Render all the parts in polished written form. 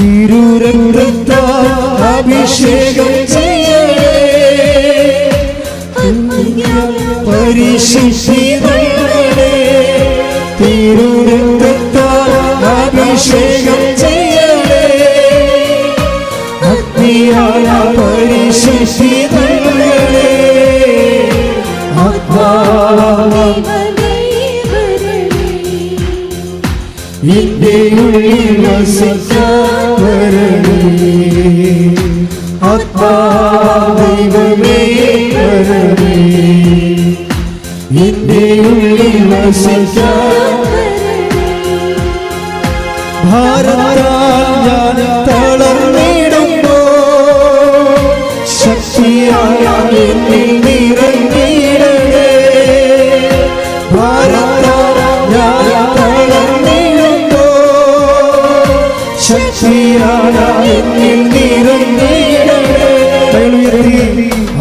തിരുരക്തത്താൽ അഭിഷേകം ചെയ്യണേ, പരിശുദ്ധി നൽകണേ. തിരുരക്തത്താൽ അഭിഷേകം ചെയ്യണേ, അഗ്നിയാൽ പരിശുദ്ധി നൽകണേ. എന്റെ ഉള്ളിൽ വസിക്കാൻ വരണേ, ആത്മാദൈവമേ വരണേ. എന്റെ ഉള്ളിൽ വസിക്കാൻ ഭാരത്താൽ ഞാൻ തളർന്നിടുമ്പോ ശക്തിയായ എന്നിൽ നിറഞ്ഞിടണേ. ഭാരത്താൽ ഞാൻ തളർന്നിടുമ്പോ ശക്തിയായ എന്നിൽ നിറഞ്ഞിടണേ.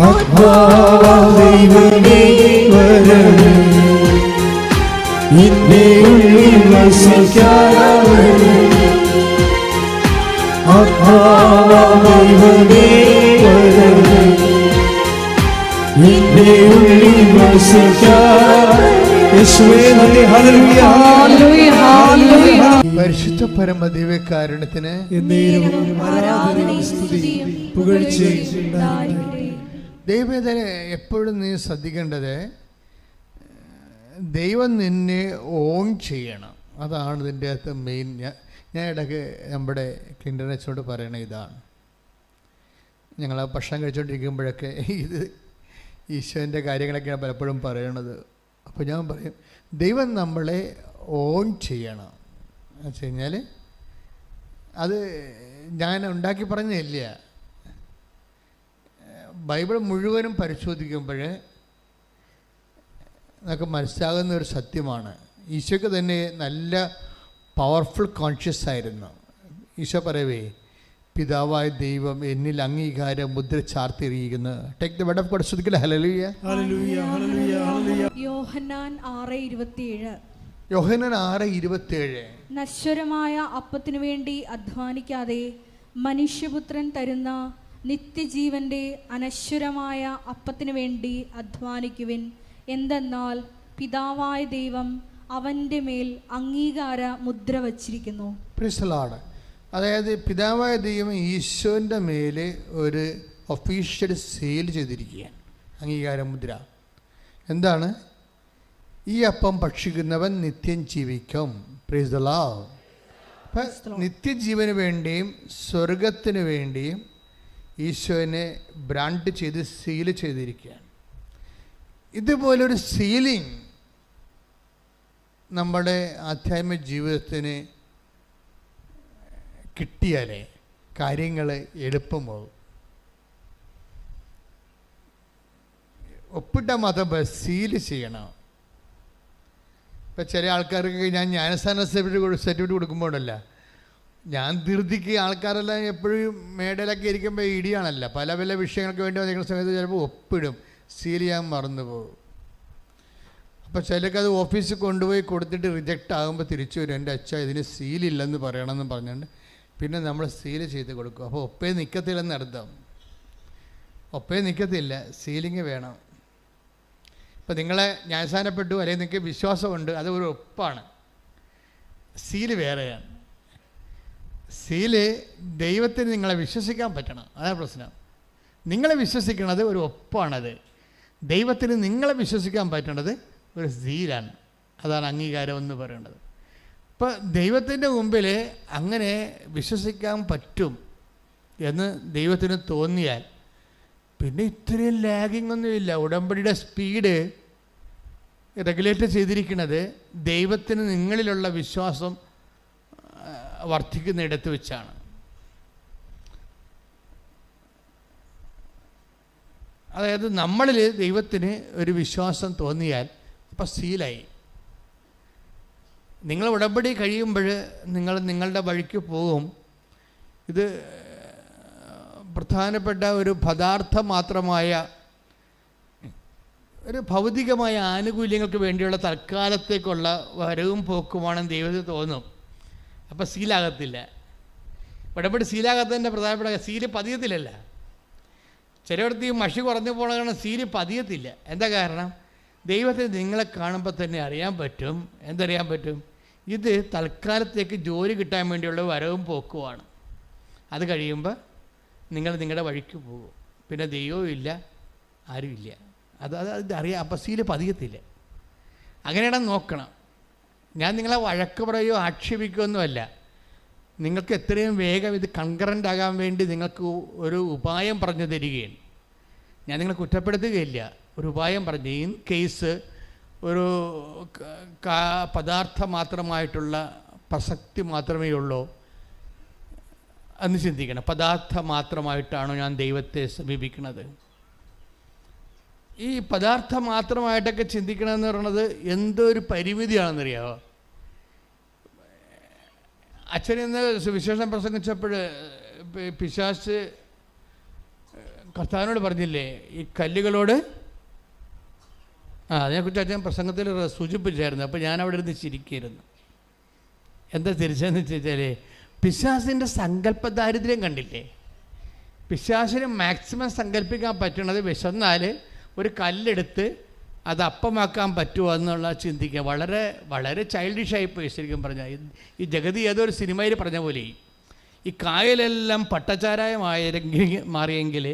ആത്മാദൈവമേ വരണേ, എന്റെ ഉള്ളിൽ വസിക്കാൻ വരണേ. ആത്മാദൈവമേ വരണേ, എന്റെ ഉള്ളിൽ വസിക്കാൻ. യേശുവേ നന്ദി. Hallelujah, hallelujah, hallelujah. പരിശുദ്ധ പരമദിവ്യകാരുണ്യത്തിന് ആരാധനയും സ്തുതിയും പുകഴ്ചയും ഉണ്ടായിരിക്കട്ടെ. ദൈവവേദന എപ്പോഴും നീ ശ്രദ്ധിക്കേണ്ടത്, ദൈവം നിന്നെ ഓൺ ചെയ്യണം. അതാണ് ഇതിൻ്റെ അകത്ത് മെയിൻ. ഞാൻ ഇടയ്ക്ക് നമ്മുടെ ക്ലിൻ്റനച്ചോട് പറയണ ഇതാണ്. ഞങ്ങൾ ആ ഭക്ഷണം കഴിച്ചുകൊണ്ടിരിക്കുമ്പോഴൊക്കെ ഇത് ഈശോൻ്റെ കാര്യങ്ങളൊക്കെയാണ് പലപ്പോഴും പറയണത്. അപ്പോൾ ഞാൻ പറയും, ദൈവം നമ്മളെ ഓൺ ചെയ്യണം. എന്ന് വെച്ച് കഴിഞ്ഞാൽ അത് ഞാൻ ഉണ്ടാക്കി പറഞ്ഞില്ല. ബൈബിൾ മുഴുവനും പരിശോധിക്കുമ്പോൾ നമുക്ക് മനസ്സിലാകുന്ന ഒരു സത്യമാണ്. ഈശോയ്ക്ക് തന്നെ നല്ല പവർഫുൾ കോൺഷ്യസ് ആയിരുന്നു. ഈശോ പറയവേ, പിതാവായ ദൈവം എന്നിൽ അംഗീകാര മുദ്ര ചാർത്തിയിരിക്കുന്നു. Take the word of God. ശ്രദ്ധിക്കട്ടെ. Hallelujah, hallelujah, hallelujah, hallelujah. യോഹന്നാൻ 6:27. യോഹന്നാൻ 6:27. നശ്വരമായ അപ്പത്തിനു വേണ്ടി അധ്വാനിക്കാതെ മനുഷ്യപുത്രൻ തരുന്ന നിത്യജീവന്റെ അനശ്വരമായ അപ്പത്തിനു വേണ്ടി അധ്വാനിക്കുവിൻ. എന്തെന്നാൽ പിതാവായ ദൈവം അവൻ്റെ മേൽ അംഗീകാര മുദ്ര വച്ചിരിക്കുന്നു. Praise the Lord. അതായത് പിതാവായ ദൈവം ഈശോൻ്റെ മേലെ ഒരു ഒഫീഷ്യൽ സീൽ ചെയ്തിരിക്കുകയാണ്, അംഗീകാര മുദ്ര. എന്താണ്? ഈ അപ്പം ഭക്ഷിക്കുന്നവൻ നിത്യം ജീവിക്കും. Praise the Lord. അപ്പം നിത്യജീവന് വേണ്ടിയും സ്വർഗത്തിന് വേണ്ടിയും ഈശോനെ ബ്രാൻഡ് ചെയ്ത് സീൽ ചെയ്തിരിക്കുകയാണ്. ഇതുപോലൊരു സീലിംഗ് നമ്മുടെ ആധ്യാത്മിക ജീവിതത്തിന് കിട്ടിയാലേ കാര്യങ്ങൾ എളുപ്പമാകും. ഒപ്പിട്ട മതം സീല് ചെയ്യണം. ഇപ്പം ചില ആൾക്കാർക്ക് ഞാൻ ജ്ഞാനസ്ഥാന സർട്ടിഫിക്കറ്റ് കൊടുക്കുമ്പോഴല്ല, ഞാൻ ധൃതിക്ക് ആൾക്കാരെല്ലാം എപ്പോഴും മേടയിലൊക്കെ ഇരിക്കുമ്പോൾ ഇടിയാണല്ല, പല പല വിഷയങ്ങൾക്ക് വേണ്ടി വന്നിരിക്കുന്ന സമയത്ത് ചിലപ്പോൾ ഒപ്പിടും, സീൽ ചെയ്യാൻ മറന്നു പോകും. അപ്പോൾ ചിലക്കത് ഓഫീസിൽ കൊണ്ടുപോയി കൊടുത്തിട്ട് റിജക്റ്റ് ആകുമ്പോൾ തിരിച്ചു വരും, എൻ്റെ അച്ഛ ഇതിന് സീലില്ലെന്ന് പറയണമെന്ന് പറഞ്ഞുകൊണ്ട് പിന്നെ നമ്മൾ സീൽ ചെയ്ത് കൊടുക്കും. അപ്പോൾ ഒപ്പേ നിൽക്കത്തില്ലെന്ന് അർത്ഥം. ഒപ്പേ നിൽക്കത്തില്ല, സീലിങ് വേണം. ഇപ്പം നിങ്ങളെ ന്യായസ്ഥാനപ്പെട്ടു, അല്ലെങ്കിൽ നിങ്ങൾക്ക് വിശ്വാസമുണ്ട്, അത് ഒരു ഒപ്പാണ്. സീല് വേറെയാണ്. സീല് ദൈവത്തിന് നിങ്ങളെ വിശ്വസിക്കാൻ പറ്റണം, അതാണ് പ്രശ്നം. നിങ്ങളെ വിശ്വസിക്കണത് ഒരു ഒപ്പാണത്. ദൈവത്തിന് നിങ്ങളെ വിശ്വസിക്കാൻ പറ്റണത് ഒരു സീലാണ്. അതാണ് അംഗീകാരം എന്ന് പറയുന്നത്. അപ്പോൾ ദൈവത്തിൻ്റെ മുമ്പിൽ അങ്ങനെ വിശ്വസിക്കാൻ പറ്റും എന്ന് ദൈവത്തിന് തോന്നിയാൽ പിന്നെ ഇത്രയും ലാഗിങ് ഒന്നുമില്ല. ഉടമ്പടിയുടെ സ്പീഡ് റെഗുലേറ്റ് ചെയ്തിരിക്കുന്നത് ദൈവത്തിന് നിങ്ങളിലുള്ള വിശ്വാസം വർദ്ധിക്കുന്നിടത്ത് വെച്ചാണ്. അതായത് നമ്മളിൽ ദൈവത്തിന് ഒരു വിശ്വാസം തോന്നിയാൽ അപ്പം സീലായി. നിങ്ങൾ ഉടമ്പടി കഴിയുമ്പോൾ നിങ്ങൾ നിങ്ങളുടെ വഴിക്ക് പോകും. ഇത് പ്രധാനപ്പെട്ട ഒരു പദാർത്ഥം മാത്രമായ ഒരു ഭൗതികമായ ആനുകൂല്യങ്ങൾക്ക് വേണ്ടിയുള്ള തൽക്കാലത്തേക്കുള്ള വരവും പോക്കുമാണെന്ന് ദൈവത്തിന് തോന്നും. അപ്പോൾ സീലാകത്തില്ല. പടപടി സീലാകാത്തതിൻ്റെ പ്രധാനപ്പെട്ട സീല് പതിയത്തില്ലല്ല. ചിലയിടത്ത് ഈ മഷി കുറഞ്ഞു പോകണ കാരണം സീല് പതിയത്തില്ല. എന്താ കാരണം? ദൈവത്തെ നിങ്ങളെ കാണുമ്പോൾ തന്നെ അറിയാൻ പറ്റും. എന്തറിയാൻ പറ്റും? ഇത് തൽക്കാലത്തേക്ക് ജോലി കിട്ടാൻ വേണ്ടിയുള്ള വരവും പോക്കുമാണ്. അത് കഴിയുമ്പോൾ നിങ്ങൾ നിങ്ങളുടെ വഴിക്ക് പോകും. പിന്നെ ദൈവവും ഇല്ല, ആരുമില്ല. അത് അറിയാം. അപ്പം സീല് പതിയത്തില്ല. അങ്ങനെയാണ് നോക്കണം. ഞാൻ നിങ്ങളെ വഴക്ക് പറയുകയോ ആക്ഷേപിക്കുകയൊന്നുമല്ല. നിങ്ങൾക്ക് എത്രയും വേഗം ഇത് കൺകറൻ്റ് ആകാൻ വേണ്ടി നിങ്ങൾക്ക് ഒരു ഉപായം പറഞ്ഞു തരികയാണ്. ഞാൻ നിങ്ങളെ കുറ്റപ്പെടുത്തുകയില്ല. ഒരു ഉപായം പറഞ്ഞു. ഇൻ കേസ് ഒരു പദാർത്ഥം മാത്രമായിട്ടുള്ള പ്രസക്തി മാത്രമേ ഉള്ളൂ എന്ന് ചിന്തിക്കണം. പദാർത്ഥം മാത്രമായിട്ടാണോ ഞാൻ ദൈവത്തെ സമീപിക്കുന്നത്? ഈ പദാർത്ഥം മാത്രമായിട്ടൊക്കെ ചിന്തിക്കണമെന്ന് പറയുന്നത് എന്തൊരു പരിമിതിയാണെന്നറിയാമോ? അച്ഛനിന്ന് സുവിശേഷം പ്രസംഗിച്ചപ്പോൾ പിശാച് കർത്താവിനോട് പറഞ്ഞില്ലേ, ഈ കല്ലുകളോട് അതിനെക്കുറിച്ച് അച്ഛൻ പ്രസംഗത്തിൽ സൂചിപ്പിച്ചായിരുന്നു. അപ്പോൾ ഞാൻ അവിടെ ഇരുന്ന് ചിരിക്കുകയായിരുന്നു. എന്താ തിരിച്ചെന്ന് വെച്ചാൽ, പിശാചിൻ്റെ സങ്കല്പ ദാരിദ്ര്യം കണ്ടില്ലേ? പിശാചിന് മാക്സിമം സങ്കല്പിക്കാൻ പറ്റണത് വിശന്നാൽ ഒരു കല്ലെടുത്ത് അത് അപ്പമാക്കാൻ പറ്റുമോ എന്നുള്ള ചിന്തിക്കുക. വളരെ വളരെ ചൈൽഡിഷായിപ്പോയി ശരിക്കും പറഞ്ഞാൽ. ഈ ജഗതി ഏതൊരു സിനിമയിൽ പറഞ്ഞ പോലെ ഈ കായലെല്ലാം മാറിയെങ്കിൽ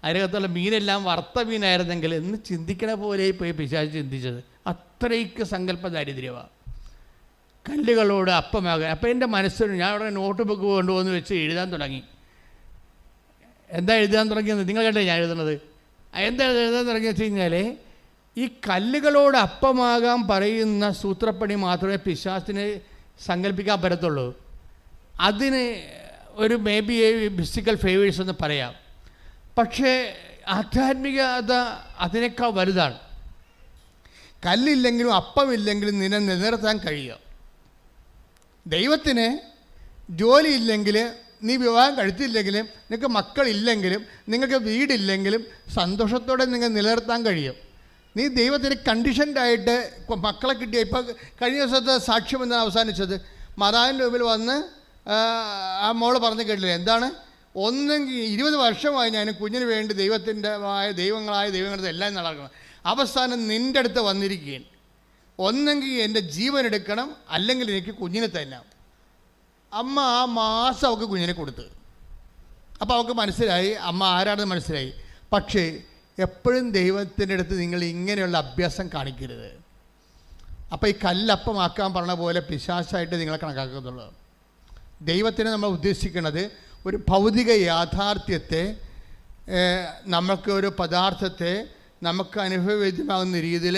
അതിനകത്തുള്ള മീനെല്ലാം വറുത്ത മീനായിരുന്നെങ്കിൽ എന്ന് ചിന്തിക്കണ പോലെ പോയി പിശാച് ചിന്തിച്ചത്. അത്രയ്ക്ക് സങ്കല്പ ദാരിദ്ര്യമാണ്. കല്ലുകളോട് അപ്പമാകുക. അപ്പം എൻ്റെ മനസ്സിന് ഞാൻ അവിടെ നോട്ട് ബുക്ക് കൊണ്ടുപോകുന്ന വെച്ച് എഴുതാൻ തുടങ്ങി. എന്താ എഴുതാൻ തുടങ്ങിയത്? നിങ്ങൾ കണ്ടേ ഞാൻ എഴുതുന്നത്. എന്താ എഴുതാൻ തുടങ്ങിയെന്ന് വെച്ച് കഴിഞ്ഞാൽ, ഈ കല്ലുകളോട് അപ്പമാകാൻ പറയുന്ന സൂത്രപ്പണി മാത്രമേ പിശാചിന് സങ്കല്പിക്കാൻ പറ്റത്തുള്ളൂ. അതിന് ഒരു മേ ബി ഫിസിക്കൽ ഫേവേഴ്സ് എന്ന് പറയാം. പക്ഷേ ആധ്യാത്മികത അതിനേക്കാൾ വലുതാണ്. കല്ലില്ലെങ്കിലും അപ്പമില്ലെങ്കിലും നിന്നെ നിലനിർത്താൻ കഴിയുക. ദൈവത്തിന് ജോലിയില്ലെങ്കിൽ, നീ വിവാഹം കഴിച്ചില്ലെങ്കിലും, നിങ്ങൾക്ക് മക്കളില്ലെങ്കിലും, നിങ്ങൾക്ക് വീടില്ലെങ്കിലും സന്തോഷത്തോടെ നിങ്ങൾ നിലനിർത്താൻ കഴിയും. നീ ദൈവത്തിന് കണ്ടീഷൻഡായിട്ട് മക്കളെ കിട്ടിയ. ഇപ്പോൾ കഴിഞ്ഞ ദിവസത്തെ സാക്ഷ്യം എന്നാണ് അവസാനിച്ചത്. മാതാവിൻ്റെ മുമ്പിൽ വന്ന് ആ മോള് പറഞ്ഞു കേട്ടില്ലേ, എന്താണ്, ഒന്നെങ്കിൽ 20 വർഷമായി ഞാൻ കുഞ്ഞിന് വേണ്ടി ദൈവങ്ങളായ ദൈവങ്ങളുടെ എല്ലാം നടക്കണം. അവസാനം നിൻ്റെ അടുത്ത് വന്നിരിക്കുകയാണ്. ഒന്നെങ്കിൽ എൻ്റെ ജീവൻ എടുക്കണം, അല്ലെങ്കിൽ എനിക്ക് കുഞ്ഞിനെ തന്നാം. അമ്മ ആ മാസം അവൾക്ക് കുഞ്ഞിനെ കൊടുത്ത്. അപ്പോൾ അവൾക്ക് മനസ്സിലായി അമ്മ ആരാണെന്ന് മനസ്സിലായി. പക്ഷേ എപ്പോഴും ദൈവത്തിൻ്റെ അടുത്ത് നിങ്ങൾ ഇങ്ങനെയുള്ള അഭ്യാസം കാണിക്കരുത്. അപ്പോൾ ഈ കല്ലപ്പമാക്കാൻ പറഞ്ഞ പോലെ പിശാചായിട്ട് നിങ്ങളെ കണക്കാക്കുന്നുള്ളൂ. ദൈവത്തിന് നമ്മൾ ഉദ്ദേശിക്കുന്നത് ഒരു ഭൗതിക യാഥാർത്ഥ്യത്തെ, നമുക്ക് ഒരു പദാർത്ഥത്തെ നമുക്ക് അനുഭവവേദ്യമാകുന്ന രീതിയിൽ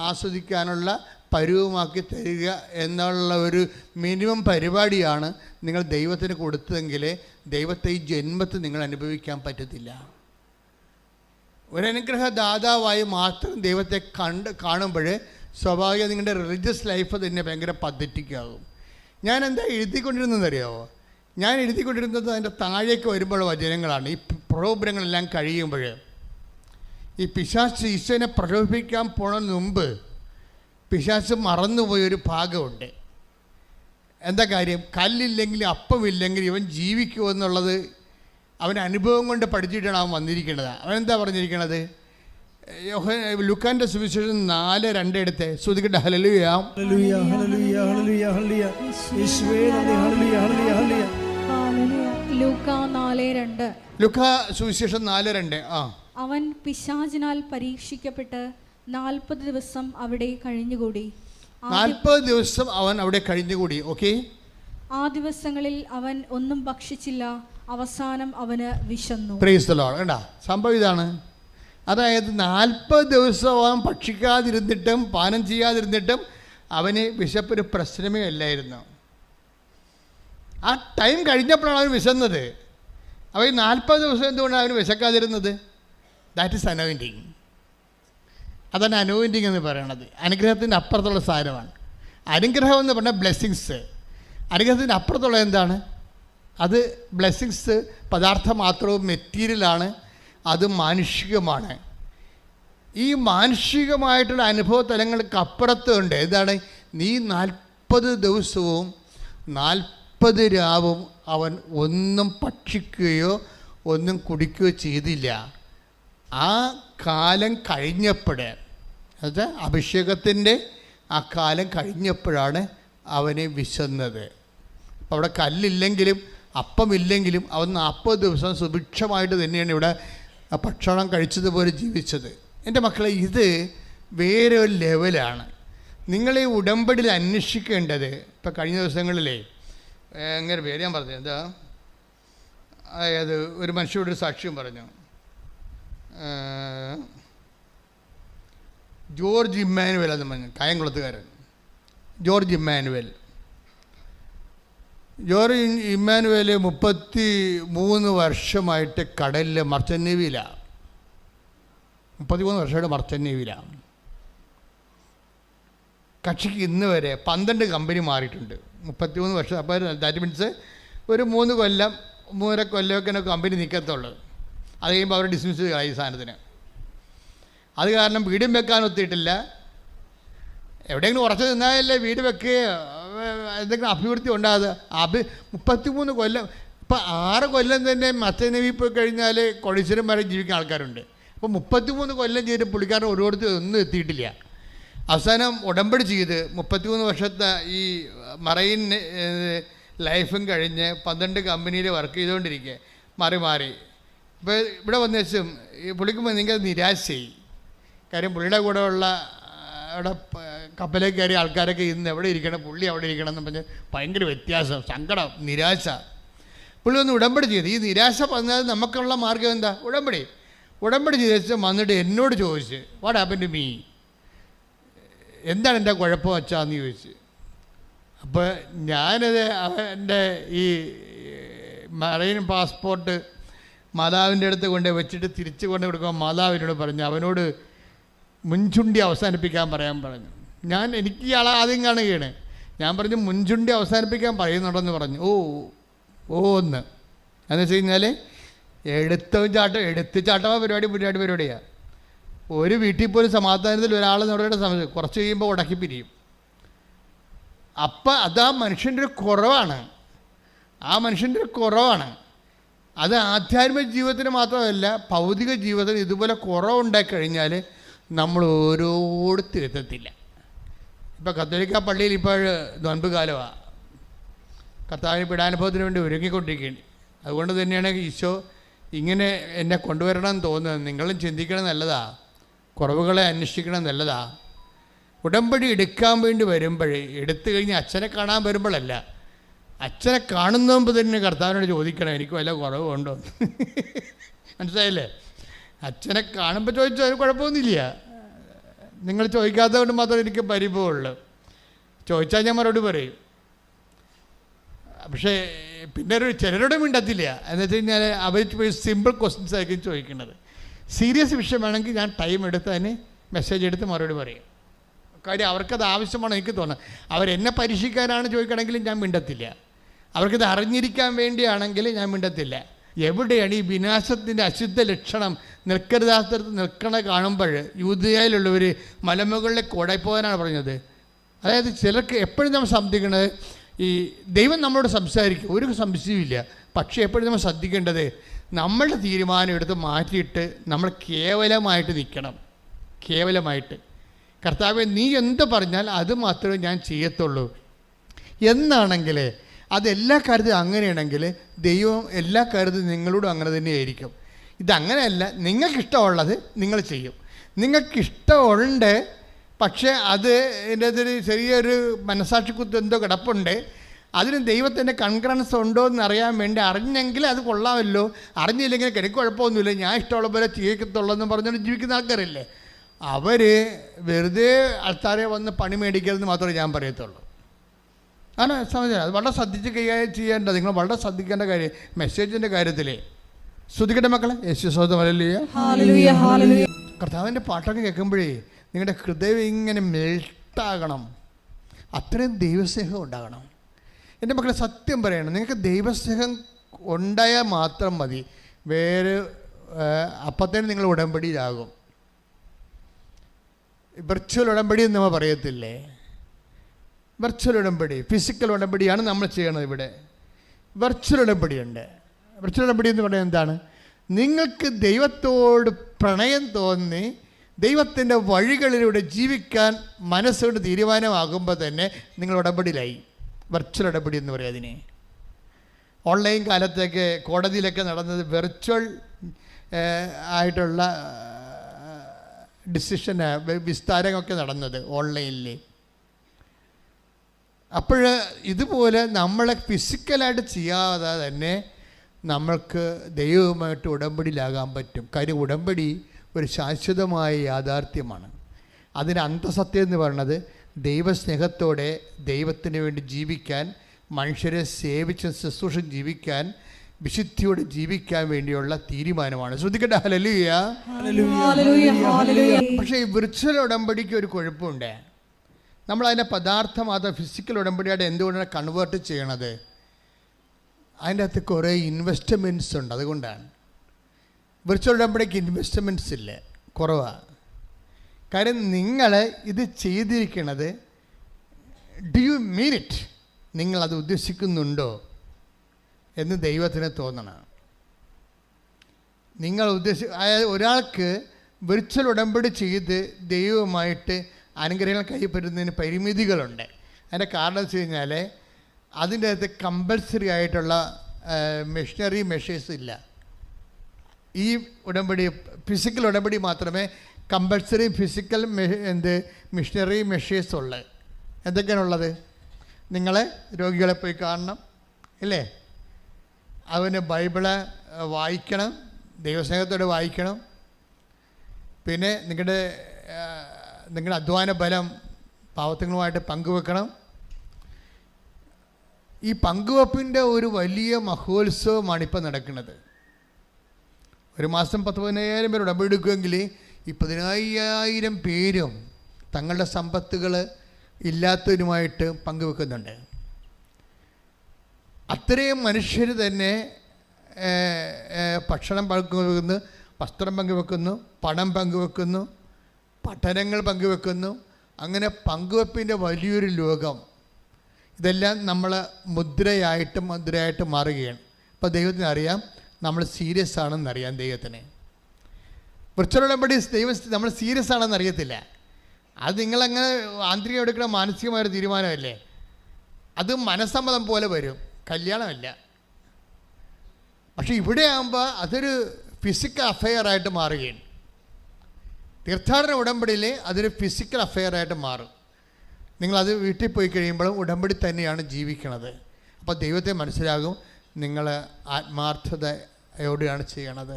ആസ്വദിക്കാനുള്ള പരുവമാക്കി തരിക എന്നുള്ള ഒരു മിനിമം പരിപാടിയാണ് നിങ്ങൾ ദൈവത്തിന് കൊടുത്തതെങ്കിൽ ദൈവത്തെ ഈ ജന്മത്തിൽ നിങ്ങൾ അനുഭവിക്കാൻ പറ്റത്തില്ല. ഒരനുഗ്രഹ ദാതാവായി മാത്രം ദൈവത്തെ കാണുമ്പോൾ സ്വാഭാവികം നിങ്ങളുടെ റിലീജിയസ് ലൈഫ് തന്നെ ഭയങ്കര പദ്ധതിക്കാകും. ഞാൻ എന്താ എഴുതിക്കൊണ്ടിരുന്നതെന്നറിയാമോ? ഞാൻ എഴുതിക്കൊണ്ടിരുന്നത് അതിൻ്റെ താഴേക്ക് വരുമ്പോൾ വചനങ്ങളാണ്. ഈ പ്രോഗ്രാങ്ങളെല്ലാം കഴിയുമ്പോൾ ഈ പിശാച് ഈശോനെ പ്രലോഭിപ്പിക്കാൻ പോണതിന് മുമ്പ് പിശാച് മറന്നുപോയൊരു ഭാഗമുണ്ട്. എന്താ കാര്യം? കല്ലില്ലെങ്കിൽ അപ്പമില്ലെങ്കിൽ ഇവൻ ജീവിക്കുമെന്നുള്ളത് അവൻ അനുഭവം കൊണ്ട് പഠിച്ചിട്ടാണ് അവൻ വന്നിരിക്കുന്നത്. അവനെന്താ പറഞ്ഞിരിക്കണത്? ലൂക്കാന്റെ സുവിശേഷം 4:2 എടുത്ത് ശ്രുതിക്കട്ടെ. Hallelujah hallelujah hallelujah hallelujah hallelujah യേശുവേ നന്ദി ഹല്ലേലൂയ ഹല്ലേലൂയ ഹല്ലേലൂയ ഹല്ലേലൂയ. ലൂക്കാ 4:2. ലൂക്കാ സുവിശേഷം 4:2. അവൻ പിശാചിനാൽ പരീക്ഷിക്കപ്പെട്ട് 40 ദിവസം അവിടെ കഴിഞ്ഞുകൂടി. 40 ദിവസം അവൻ അവിടെ കഴിഞ്ഞുകൂടി. ഓക്കെ. ആ ദിവസങ്ങളിൽ അവൻ ഒന്നും ഭക്ഷിച്ചില്ല. അവസാനം അവന് വിശന്നു. Praise the Lord. കണ്ടാ സംഭവം ഇതാണ്. അതായത് 40 ദിവസം അവൻ ഭക്ഷിക്കാതിരുന്നിട്ടും പാനം ചെയ്യാതിരുന്നിട്ടും അവന് വിശപ്പൊരു പ്രശ്നമേ അല്ലായിരുന്നു. ആ ടൈം കഴിഞ്ഞപ്പോഴാണ് അവൻ വിശന്നത്. അവൻ 40 ദിവസം എന്തുകൊണ്ടാണ് അവന് വിശക്കാതിരുന്നത്? That is anointing. അതാണ് അനോയിൻറ്റിങ് എന്ന് പറയണത്. അനുഗ്രഹത്തിൻ്റെ അപ്പുറത്തുള്ള സാധനമാണ്. അനുഗ്രഹം എന്ന് പറഞ്ഞാൽ ബ്ലെസ്സിങ്സ്. അനുഗ്രഹത്തിൻ്റെ അപ്പുറത്തുള്ള എന്താണ്? അത് ബ്ലെസ്സിങ്സ് പദാർത്ഥം മാത്രവും മെറ്റീരിയലാണ്. അത് മാനുഷികമാണ്. ഈ മാനുഷികമായിട്ടുള്ള അനുഭവ തലങ്ങൾക്ക് അപ്പുറത്തുണ്ട്. എന്താണ്? നീ 40 ദിവസവും 40 രാവും അവൻ ഒന്നും ഭക്ഷിക്കുകയോ ഒന്നും കുടിക്കുകയോ ചെയ്തില്ല. ആ കാലം കഴിഞ്ഞപ്പോൾ, അത് അഭിഷേകത്തിൻ്റെ ആ കാലം കഴിഞ്ഞപ്പോഴാണ് അവനെ വിശന്നത്. അപ്പോൾ അവിടെ കല്ലില്ലെങ്കിലും അപ്പമില്ലെങ്കിലും അവൻ 40 ദിവസം സുഭിക്ഷമായിട്ട് തന്നെയാണ് ഇവിടെ ഭക്ഷണം കഴിച്ചതുപോലെ ജീവിച്ചത്. എൻ്റെ മക്കളെ, ഇത് വേറെ ഒരു ലെവലാണ്. നിങ്ങൾ ഈ ഉടമ്പടിയിൽ അന്വേഷിക്കേണ്ടത്. ഇപ്പം കഴിഞ്ഞ ദിവസങ്ങളിലേ അങ്ങനെ പേര് ഞാൻ പറഞ്ഞു, എന്താ, അതായത് ഒരു മനുഷ്യരോട് ഒരു സാക്ഷ്യം പറഞ്ഞു. ജോർജ് ഇമ്മാനുവൽ എന്ന് പറഞ്ഞു, കായംകുളത്തുകാരൻ ജോർജ് ഇമ്മാനുവൽ. ജോർജ് ഇമ്മാനുവൽ 33 വർഷമായിട്ട് കടലിൽ മർച്ചൻ്റ് നേവിയിലാണ്. 33 വർഷമായിട്ട് മർച്ചൻ്റ് നേവിയിലാണ്. കക്ഷിക്ക് ഇന്ന് വരെ 12 കമ്പനി മാറിയിട്ടുണ്ട്. 33 വർഷം. അപ്പോൾ ദാറ്റ് മീൻസ് ഒരു 3 കൊല്ലം 3.5 കൊല്ലമൊക്കെ കമ്പനി നിൽക്കത്തുള്ളൂ. അത് കഴിയുമ്പോൾ അവർ ഡിസ്മിസ് ചെയ്യും ഈ സാധനത്തിന്. അത് കാരണം വീടും വെക്കാൻ ഒത്തിയിട്ടില്ല. എവിടെയെങ്കിലും ഉറച്ചു നിന്നാലല്ലേ വീട് വെക്കുകയോ എന്തെങ്കിലും അഭിവൃദ്ധി ഉണ്ടാകുക. 33 കൊല്ലം. ഇപ്പം 6 കൊല്ലം തന്നെ മർച്ചൻ്റ് നേവി പോയി കഴിഞ്ഞാൽ കൊടീശ്വരം വരെ ജീവിക്കുന്ന ആൾക്കാരുണ്ട്. അപ്പോൾ 33 കൊല്ലം ചെയ്ത് പുള്ളിക്കാരൻ ഒരിടത്ത് ഒന്നും എത്തിയിട്ടില്ല. അവസാനം ഉടമ്പടി ചെയ്ത് 33 വർഷത്തെ ഈ മറൈൻ ലൈഫും കഴിഞ്ഞ് 12 കമ്പനിയിൽ വർക്ക് ചെയ്തുകൊണ്ടിരിക്കുക, മാറി. ഇപ്പോൾ ഇവിടെ വന്ന ശേഷം ഈ പുള്ളിക്ക് ഭയങ്കര നിരാശയായി. കാര്യം പുള്ളിയുടെ കൂടെ ഉള്ള അവിടെ കപ്പലേക്ക് കയറിയ ആൾക്കാരൊക്കെ ഇന്ന് എവിടെ ഇരിക്കണം, പുള്ളി അവിടെ ഇരിക്കണം എന്ന് പറഞ്ഞ് ഭയങ്കര വ്യത്യാസം, സങ്കടം, നിരാശ. പുള്ളി ഒന്ന് ഉടമ്പടി ചെയ്ത്. ഈ നിരാശ പറഞ്ഞാൽ നമുക്കുള്ള മാർഗം എന്താ? ഉടമ്പടി ചെയ്ത വന്നിട്ട് എന്നോട് ചോദിച്ച്, വാട്ട് ഹാപ്പൻ ടു മീ, എന്താണ് എൻ്റെ കുഴപ്പം വച്ചാന്ന് ചോദിച്ച്. അപ്പോൾ ഞാനത് എൻ്റെ ഈ മറൈൻ പാസ്പോർട്ട് മാതാവിൻ്റെ അടുത്ത് കൊണ്ട് വെച്ചിട്ട് തിരിച്ചു കൊണ്ട് കൊടുക്കുമ്പോൾ മാതാവിനോട് പറഞ്ഞു, അവനോട് മുൻചുണ്ടി അവസാനിപ്പിക്കാൻ പറയാൻ പറഞ്ഞു. എനിക്ക് ഇയാളെ ആദ്യം കാണുകയാണ്. ഞാൻ പറഞ്ഞു മുൻചുണ്ടി അവസാനിപ്പിക്കാൻ പറയുന്നുണ്ടെന്ന് പറഞ്ഞു. എന്ന് വെച്ച് കഴിഞ്ഞാൽ എടുത്ത് ചാട്ടമോ പരിപാടിയാണ്. ഒരു വീട്ടിൽ പോലും സമാധാനത്തിൽ ഒരാൾ നമ്മുടെ സമയം കുറച്ച് കഴിയുമ്പോൾ ഉടക്കി പിരിയും. അപ്പം അത് ആ മനുഷ്യൻ്റെ ഒരു കുറവാണ്. അത് ആധ്യാത്മിക ജീവിതത്തിന് മാത്രമല്ല, ഭൗതിക ജീവിതത്തിന് ഇതുപോലെ കുറവുണ്ടായിക്കഴിഞ്ഞാൽ നമ്മൾ ഓരോരുത്തരെത്തത്തില്ല. ഇപ്പോൾ കത്തോലിക്ക പള്ളിയിൽ ഇപ്പോൾ നോൻപ് കാലമാണ്. കർത്താവിന് പീഡാനുഭവത്തിന് വേണ്ടി ഒരുങ്ങിക്കൊണ്ടിരിക്കുകയാണ്. അതുകൊണ്ട് തന്നെയാണ് ഈശോ ഇങ്ങനെ എന്നെ കൊണ്ടുവരണമെന്ന് തോന്നുന്നത്. നിങ്ങളും ചിന്തിക്കണം, നല്ലതാ. കുറവുകളെ അന്വേഷിക്കണം, നല്ലതാ. ഉടമ്പടി എടുക്കാൻ വേണ്ടി വരുമ്പോഴേ, എടുത്തു കഴിഞ്ഞ് അച്ഛനെ കാണാൻ വരുമ്പോഴല്ല, അച്ഛനെ കാണുന്ന മുമ്പ് തന്നെ കർത്താവിനോട് ചോദിക്കണം, എനിക്ക് വല്ല കുറവുണ്ടോ. മനസ്സിലായില്ലേ? അച്ഛനെ കാണുമ്പോൾ ചോദിച്ചാൽ അതിന് കുഴപ്പമൊന്നുമില്ല. നിങ്ങൾ ചോദിക്കാത്തത് കൊണ്ട് മാത്രമേ എനിക്ക് പരിഭവമുള്ളൂ. ചോദിച്ചാൽ ഞാൻ മറുപടി പറയും. പക്ഷേ പിന്നെ ചിലരോട് മിണ്ടത്തില്ല. എന്ന് വെച്ച് കഴിഞ്ഞാൽ അവർ സിമ്പിൾ ക്വസ്റ്റ്യൻസ് ആയിരിക്കും ചോദിക്കുന്നത്. സീരിയസ് വിഷയമാണെങ്കിൽ ഞാൻ ടൈം എടുത്ത് അതിന് മെസ്സേജ് എടുത്ത് മറുപടി പറയും. കാര്യം അവർക്കത് ആവശ്യമാണ്. എനിക്ക് തോന്നുന്നത് അവരെന്നെ പരീക്ഷിക്കാനാണ് ചോദിക്കണമെങ്കിലും ഞാൻ മിണ്ടത്തില്ല. അവർക്കിത് അറിഞ്ഞിരിക്കാൻ വേണ്ടിയാണെങ്കിൽ ഞാൻ മിണ്ടത്തില്ല. എവിടെയാണ് ഈ വിനാശത്തിൻ്റെ അശുദ്ധ ലക്ഷണം നിൽക്കരുതാത്തടത്ത് നിൽക്കണ കാണുമ്പോൾ യൂദയായിലുള്ളവർ മലമുകളിലേക്ക് ഓടിപ്പോകാനാണ് പറഞ്ഞത്. അതായത് ചിലർക്ക് എപ്പോഴും നമ്മൾ ശ്രദ്ധിക്കേണ്ടത്, ഈ ദൈവം നമ്മളോട് സംസാരിക്കും, ഒരു സംശയമില്ല. പക്ഷേ എപ്പോഴും നമ്മൾ ശ്രദ്ധിക്കേണ്ടത്, നമ്മളുടെ തീരുമാനം എടുത്ത് മാറ്റിയിട്ട് നമ്മൾ കേവലമായിട്ട് നിൽക്കണം. കേവലമായിട്ട് കർത്താവേ നീ എന്ത് പറഞ്ഞാൽ അത് മാത്രമേ ഞാൻ ചെയ്യത്തുള്ളൂ എന്നാണെങ്കിൽ, അതെല്ലാ കാര്യത്തിലും അങ്ങനെയാണെങ്കിൽ ദൈവം എല്ലാ കാര്യത്തിലും നിങ്ങളോടും അങ്ങനെ തന്നെയായിരിക്കും. ഇതങ്ങനെയല്ല, നിങ്ങൾക്കിഷ്ടമുള്ളത് നിങ്ങൾ ചെയ്യും. നിങ്ങൾക്കിഷ്ടമുണ്ട്, പക്ഷേ അത് എൻ്റെ ഒരു ചെറിയൊരു മനസാക്ഷിക്കുത്ത് എന്തോ കിടപ്പുണ്ട്. അതിന് ദൈവത്തിൻ്റെ കൺകറൻസ് ഉണ്ടോ എന്ന് അറിയാൻ വേണ്ടി അറിഞ്ഞെങ്കിൽ അത് കൊള്ളാമല്ലോ, അറിഞ്ഞില്ലെങ്കിൽ എനിക്ക് കുഴപ്പമൊന്നുമില്ല, ഞാൻ ഇഷ്ടമുള്ള പോലെ ചെയ്യത്തുള്ളൂ എന്ന് പറഞ്ഞുകൊണ്ട് ജീവിക്കുന്ന ആൾക്കാരില്ലേ, അവർ വെറുതെ ആൾക്കാരെ വന്ന് പണി മേടിക്കരുതെന്ന് മാത്രമേ ഞാൻ പറയത്തുള്ളൂ. ആണ് സമയം. അത് വളരെ ശ്രദ്ധിച്ച് കൈകാര്യം ചെയ്യേണ്ടത്. നിങ്ങൾ വളരെ ശ്രദ്ധിക്കേണ്ട കാര്യം മെസ്സേജിൻ്റെ കാര്യത്തിലേ. ശ്രദ്ധിക്കട്ടെ മക്കളെ. യേശു സ്വന്തം ഹല്ലേലൂയ. കർത്താവിൻ്റെ പാട്ടൊക്കെ കേൾക്കുമ്പോഴേ നിങ്ങളുടെ ഹൃദയം ഇങ്ങനെ മെൽട്ടാകണം. അത്രയും ദൈവസ്നേഹം ഉണ്ടാകണം. എൻ്റെ മക്കളെ സത്യം പറയണം, നിങ്ങൾക്ക് ദൈവസ്നേഹം ഉണ്ടായാൽ മാത്രം മതി. വേറെ അപ്പത്തേനും നിങ്ങൾ ഉടമ്പടിയിലാകും. വെർച്വൽ ഉടമ്പടി എന്ന് നമ്മൾ പറയത്തില്ലേ, വെർച്വൽ ഉടമ്പടി, ഫിസിക്കൽ ഉടമ്പടിയാണ് നമ്മൾ ചെയ്യണത് ഇവിടെ. വെർച്വൽ ഉടമ്പടിയുണ്ട്. വെർച്വൽ ഉടമ്പടി എന്ന് പറയുന്നത് എന്താണ്? നിങ്ങൾക്ക് ദൈവത്തോട് പ്രണയം തോന്നി ദൈവത്തിൻ്റെ വഴികളിലൂടെ ജീവിക്കാൻ മനസ്സുകൊണ്ട് തീരുമാനമാകുമ്പോൾ തന്നെ നിങ്ങൾ ഉടമ്പടിയിലായി. വെർച്വൽ ഉടമ്പടി എന്ന് പറയും അതിനെ. ഓൺലൈൻ കാലത്തൊക്കെ കോടതിയിലൊക്കെ നടന്നത് വെർച്വൽ ആയിട്ടുള്ള ഡിസിഷൻ വിസ്താരമൊക്കെ നടന്നത് ഓൺലൈനിൽ. അപ്പോൾ ഇതുപോലെ നമ്മളെ ഫിസിക്കലായിട്ട് ചെയ്യാതെ തന്നെ നമ്മൾക്ക് ദൈവവുമായിട്ട് ഉടമ്പടിയിലാകാൻ പറ്റും. കാര്യം ഉടമ്പടി ഒരു ശാശ്വതമായ യാഥാർത്ഥ്യമാണ്. അതിന് അന്തസത്യം എന്ന് പറയുന്നത് ദൈവസ്നേഹത്തോടെ ദൈവത്തിന് വേണ്ടി ജീവിക്കാൻ, മനുഷ്യരെ സേവിച്ച് ശുശ്രൂഷ ജീവിക്കാൻ, വിശുദ്ധിയോടെ ജീവിക്കാൻ വേണ്ടിയുള്ള തീരുമാനമാണ്. ശ്രദ്ധിക്കട്ടെ, ഹല്ലേലൂയ. പക്ഷേ ഈ വിർച്വൽ ഉടമ്പടിക്ക് ഒരു കുഴപ്പമുണ്ട്. നമ്മളതിൻ്റെ പദാർത്ഥം അത് ഫിസിക്കൽ ഉടമ്പടിയായിട്ട് എന്തുകൊണ്ടാണ് കൺവേർട്ട് ചെയ്യണത്? അതിൻ്റെ അകത്ത് കുറേ ഇൻവെസ്റ്റ്മെൻറ്റ്സ് ഉണ്ട്. അതുകൊണ്ടാണ് വിർച്വൽ ഉടമ്പടിക്ക് ഇൻവെസ്റ്റ്മെൻറ്റ്സ് ഇല്ല, കുറവാണ്. കാര്യം നിങ്ങൾ ഇത് ചെയ്തിരിക്കണത് ഡു യു മീൻ ഇറ്റ്, നിങ്ങളത് ഉദ്ദേശിക്കുന്നുണ്ടോ എന്ന് ദൈവത്തിന് തോന്നണം. നിങ്ങൾ അതായത് ഒരാൾക്ക് വിർച്വൽ ഉടമ്പടി ചെയ്ത് ദൈവവുമായിട്ട് അനുഗ്രഹങ്ങൾ കൈപ്പറ്റുന്നതിന് പരിമിതികളുണ്ട്. അതിൻ്റെ കാരണം വെച്ച് കഴിഞ്ഞാൽ അതിൻ്റെ അകത്ത് കമ്പൽസറി ആയിട്ടുള്ള മെഷീനറി മെഷേഴ്സ് ഇല്ല. ഈ ഉടമ്പടി ഫിസിക്കൽ ഉടമ്പടി മാത്രമേ കമ്പൽസറി ഫിസിക്കൽ മെഷീനറി മെഷേഴ്സ് ഉള്ളത്. എന്തൊക്കെയാണുള്ളത്? നിങ്ങൾ രോഗികളെ പോയി കാണണം, ഇല്ലേ? അവന് ബൈബിള് വായിക്കണം, ദൈവസ്നേഹത്തോടെ വായിക്കണം. പിന്നെ നിങ്ങളുടെ അധ്വാന ബലം പാവത്തുങ്ങളുമായിട്ട് പങ്കുവെക്കണം. ഈ പങ്കുവെപ്പിൻ്റെ ഒരു വലിയ മഹോത്സവമാണ് ഇപ്പോൾ നടക്കുന്നത്. ഒരു മാസം 10,000 പേർ ഉടമ്പടി എടുക്കുമെങ്കിൽ ഈ 15,000 പേരും തങ്ങളുടെ സമ്പത്തുകൾ ഇല്ലാത്തവരുമായിട്ട് പങ്കുവെക്കുന്നുണ്ട്. അത്രയും മനുഷ്യർ തന്നെ ഭക്ഷണം പങ്കുവെക്കുന്നു, വസ്ത്രം പങ്കുവെക്കുന്നു, പണം പങ്കുവെക്കുന്നു, പഠനങ്ങൾ പങ്കുവെക്കുന്നു. അങ്ങനെ പങ്കുവെപ്പിൻ്റെ വലിയൊരു ലോകം. ഇതെല്ലാം നമ്മൾ മുദ്രയായിട്ട് മാറുകയാണ്. അപ്പോൾ ദൈവത്തിന് അറിയാം നമ്മൾ സീരിയസ് ആണെന്നറിയാം. ദൈവത്തിന് വിർച്വൽ ഉടമ്പടി നമ്മൾ സീരിയസ് ആണെന്ന് അറിയത്തില്ല. അത് നിങ്ങളങ്ങനെ ആന്തരികം എടുക്കുന്ന മാനസികമായൊരു തീരുമാനമല്ലേ. അത് മനസ്സമ്മതം പോലെ വരും, കല്യാണമല്ല. പക്ഷെ ഇവിടെ ആകുമ്പോൾ അതൊരു ഫിസിക്കൽ അഫെയറായിട്ട് മാറുകയാണ്. തീർത്ഥാടന ഉടമ്പടിയിൽ അതൊരു ഫിസിക്കൽ അഫെയറായിട്ട് മാറും. നിങ്ങളത് വീട്ടിൽ പോയി കഴിയുമ്പോഴും ഉടമ്പടി തന്നെയാണ് ജീവിക്കണത്. അപ്പോൾ ദൈവത്തെ മനസ്സിലാകും നിങ്ങൾ ആത്മാർത്ഥതയോടെയാണ് ചെയ്യണത്.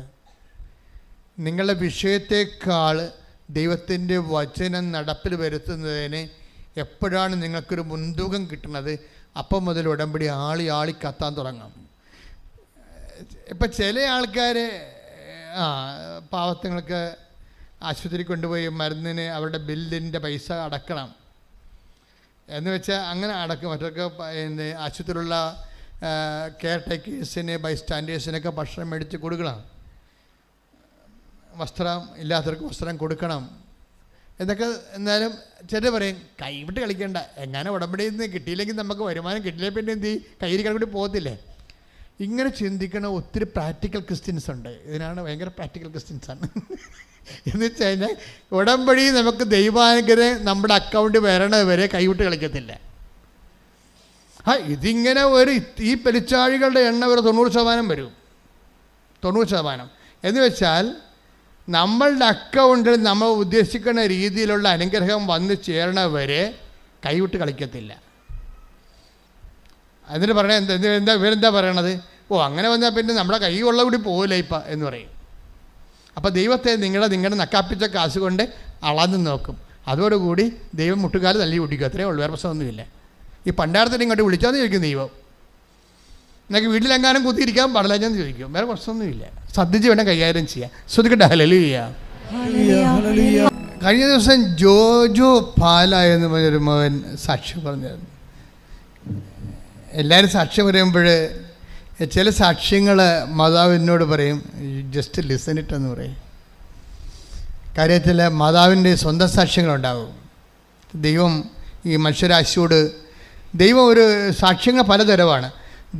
നിങ്ങളുടെ വിഷയത്തെക്കാൾ ദൈവത്തിൻ്റെ വചനം നടപ്പിൽ വരുത്തുന്നതിന് എപ്പോഴാണ് നിങ്ങൾക്കൊരു മുൻതൂക്കം കിട്ടുന്നത്, അപ്പം മുതൽ ഉടമ്പടി ആളി കത്താൻ തുടങ്ങും. ഇപ്പം ചില ആൾക്കാർ പാവത്തുങ്ങൾക്ക് ആശുപത്രി കൊണ്ടുപോയി മരുന്നിന് അവരുടെ ബില്ലിൻ്റെ പൈസ അടക്കണം എന്ന് വെച്ചാൽ അങ്ങനെ അടക്കും. മറ്റൊക്കെ ആശുപത്രിയിലുള്ള കെയർ ടേക്കേഴ്സിന് ബൈസ്റ്റാൻഡേഴ്സിനൊക്കെ ഭക്ഷണം മേടിച്ച് കൊടുക്കണം, വസ്ത്രം ഇല്ലാത്തവർക്ക് വസ്ത്രം കൊടുക്കണം എന്നൊക്കെ. എന്നാലും ചിലർ പറയും കൈവിട്ട് കളിക്കേണ്ട, എങ്ങനെ ഉടമ്പടിയിൽ നിന്ന് കിട്ടിയില്ലെങ്കിൽ നമുക്ക് വരുമാനം കിട്ടിയില്ല, പിന്നെ എന്ത് കയ്യിൽ കൂടി പോകത്തില്ലേ. ഇങ്ങനെ ചിന്തിക്കണ ഒത്തിരി പ്രാക്ടിക്കൽ ക്രിസ്ത്യൻസ് ഉണ്ട്. ഇതിനാണ് ഭയങ്കര പ്രാക്ടിക്കൽ ക്രിസ്ത്യൻസാണ്. എന്ന് വെച്ച് കഴിഞ്ഞാൽ ഉടമ്പടി നമുക്ക് ദൈവാനുഗ്രഹം നമ്മുടെ അക്കൗണ്ടിൽ വരണവരെ കൈവിട്ട് കളിക്കത്തില്ല. ഇതിങ്ങനെ ഈ പെരിച്ചാഴികളുടെ എണ്ണം ഒരു 90% വരും. 90% എന്ന് വെച്ചാൽ നമ്മളുടെ അക്കൗണ്ടിൽ നമ്മൾ ഉദ്ദേശിക്കുന്ന രീതിയിലുള്ള അനുഗ്രഹം വന്ന് ചേരണവരെ കൈവിട്ട് കളിക്കത്തില്ല. അതിന് പറയണ ഇവരെന്താ പറയണത്? അങ്ങനെ വന്നാൽ പിന്നെ നമ്മുടെ കൈ ഉള്ള കൂടി പോകില്ല ഇപ്പം എന്ന് പറയും. അപ്പോൾ ദൈവത്തെ നിങ്ങളുടെ നക്കാപ്പിച്ച കാശ് കൊണ്ട് അളന്ന് നോക്കും. അതോടുകൂടി ദൈവം മുട്ടുകാല് തല്ലി കുടിക്കും. അത്രേ ഉള്ളൂ, വേറെ പ്രശ്നമൊന്നുമില്ല. ഈ പണ്ടാരത്തിന് ഇങ്ങോട്ട് വിളിച്ചാന്ന് ചോദിക്കും ദൈവം. എനിക്ക് വീട്ടിലെങ്ങാനും കുത്തിയിരിക്കാൻ പാടില്ലെന്ന് ചോദിക്കും. വേറെ പ്രശ്നമൊന്നുമില്ല. ശ്രദ്ധിച്ച് വേണം കൈകാര്യം ചെയ്യാം. ശ്രദ്ധിക്കട്ടെ. ഹല്ലേലൂയ. കഴിഞ്ഞ ദിവസം ജോജോ പാല എന്ന് പറഞ്ഞൊരു മകൻ സാക്ഷ്യം പറഞ്ഞായിരുന്നു. എല്ലാവരും സാക്ഷ്യം പറയുമ്പോൾ ചില സാക്ഷ്യങ്ങൾ മാതാവ് എന്നോട് പറയും ജസ്റ്റ് ലിസൺ ഇറ്റ് എന്ന് പറയും. കാര്യത്തിൽ മാതാവിൻ്റെ സ്വന്തം സാക്ഷ്യങ്ങളുണ്ടാകും. ദൈവം ഈ മനുഷ്യരാശിയോട് ദൈവം ഒരു സാക്ഷ്യങ്ങൾ പലതരമാണ്.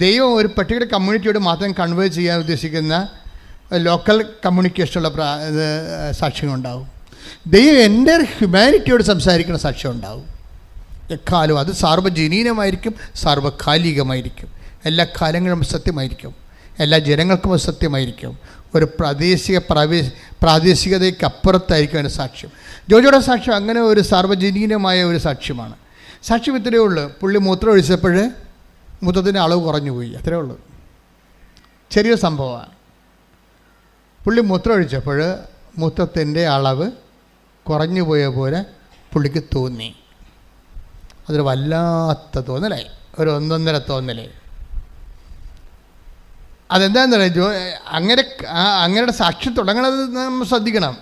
ദൈവം ഒരു പർട്ടിക്കുലർ കമ്മ്യൂണിറ്റിയോട് മാത്രം കൺവേ ചെയ്യാൻ ഉദ്ദേശിക്കുന്ന ലോക്കൽ കമ്മ്യൂണിക്കേഷനുള്ള സാക്ഷ്യങ്ങളുണ്ടാവും. ദൈവം എൻ്റെ ഹ്യൂമാനിറ്റിയോട് സംസാരിക്കുന്ന സാക്ഷ്യം ഉണ്ടാവും. എക്കാലവും അത് സാർവജനീനമായിരിക്കും, സാർവകാലികമായിരിക്കും. എല്ലാ കാലങ്ങളും സത്യമായിരിക്കും, എല്ലാ ജനങ്ങൾക്കും അത് സത്യമായിരിക്കും. ഒരു പ്രാദേശികതയ്ക്കപ്പുറത്തായിരിക്കും അതിൻ്റെ സാക്ഷ്യം. ജോജോയുടെ സാക്ഷ്യം അങ്ങനെ ഒരു സാർവജനീനമായ ഒരു സാക്ഷ്യമാണ്. സാക്ഷ്യം ഇത്രയേ ഉള്ളൂ. പുള്ളി മൂത്രം ഒഴിച്ചപ്പോൾ മൂത്രത്തിൻ്റെ അളവ് കുറഞ്ഞു പോയി, അത്രയേ ഉള്ളൂ. ചെറിയൊരു സംഭവമാണ്. പുള്ളി മൂത്രം ഒഴിച്ചപ്പോൾ മൂത്രത്തിൻ്റെ അളവ് കുറഞ്ഞു പോയ പോലെ പുള്ളിക്ക് തോന്നി. അതൊരു വല്ലാത്ത തോന്നലായി, ഒരു ഒന്നൊന്നര തോന്നലായി. അതെന്താണെന്ന് പറയുക, അങ്ങനെയുടെ സാക്ഷ്യം തുടങ്ങണത് നമ്മൾ ശ്രദ്ധിക്കണം.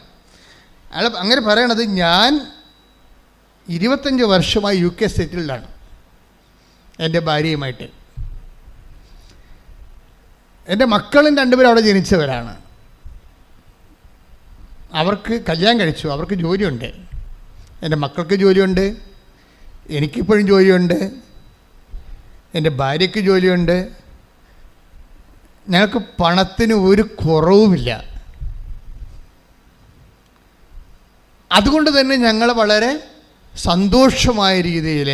അയാൾ അങ്ങനെ പറയണത്, ഞാൻ 25 വർഷമായി UK സെറ്റിൽഡാണ് എൻ്റെ ഭാര്യയുമായിട്ട്. എൻ്റെ മക്കളും 2 പേരും അവിടെ ജനിച്ചവരാണ്. അവർക്ക് കല്യാണം കഴിച്ചു, അവർക്ക് ജോലിയുണ്ട്. എൻ്റെ മക്കൾക്ക് ജോലിയുണ്ട്, എനിക്കിപ്പോഴും ജോലിയുണ്ട്, എൻ്റെ ഭാര്യയ്ക്ക് ജോലിയുണ്ട്. ഞങ്ങൾക്ക് പണത്തിന് ഒരു കുറവുമില്ല. അതുകൊണ്ട് തന്നെ ഞങ്ങൾ വളരെ സന്തോഷമായ രീതിയിൽ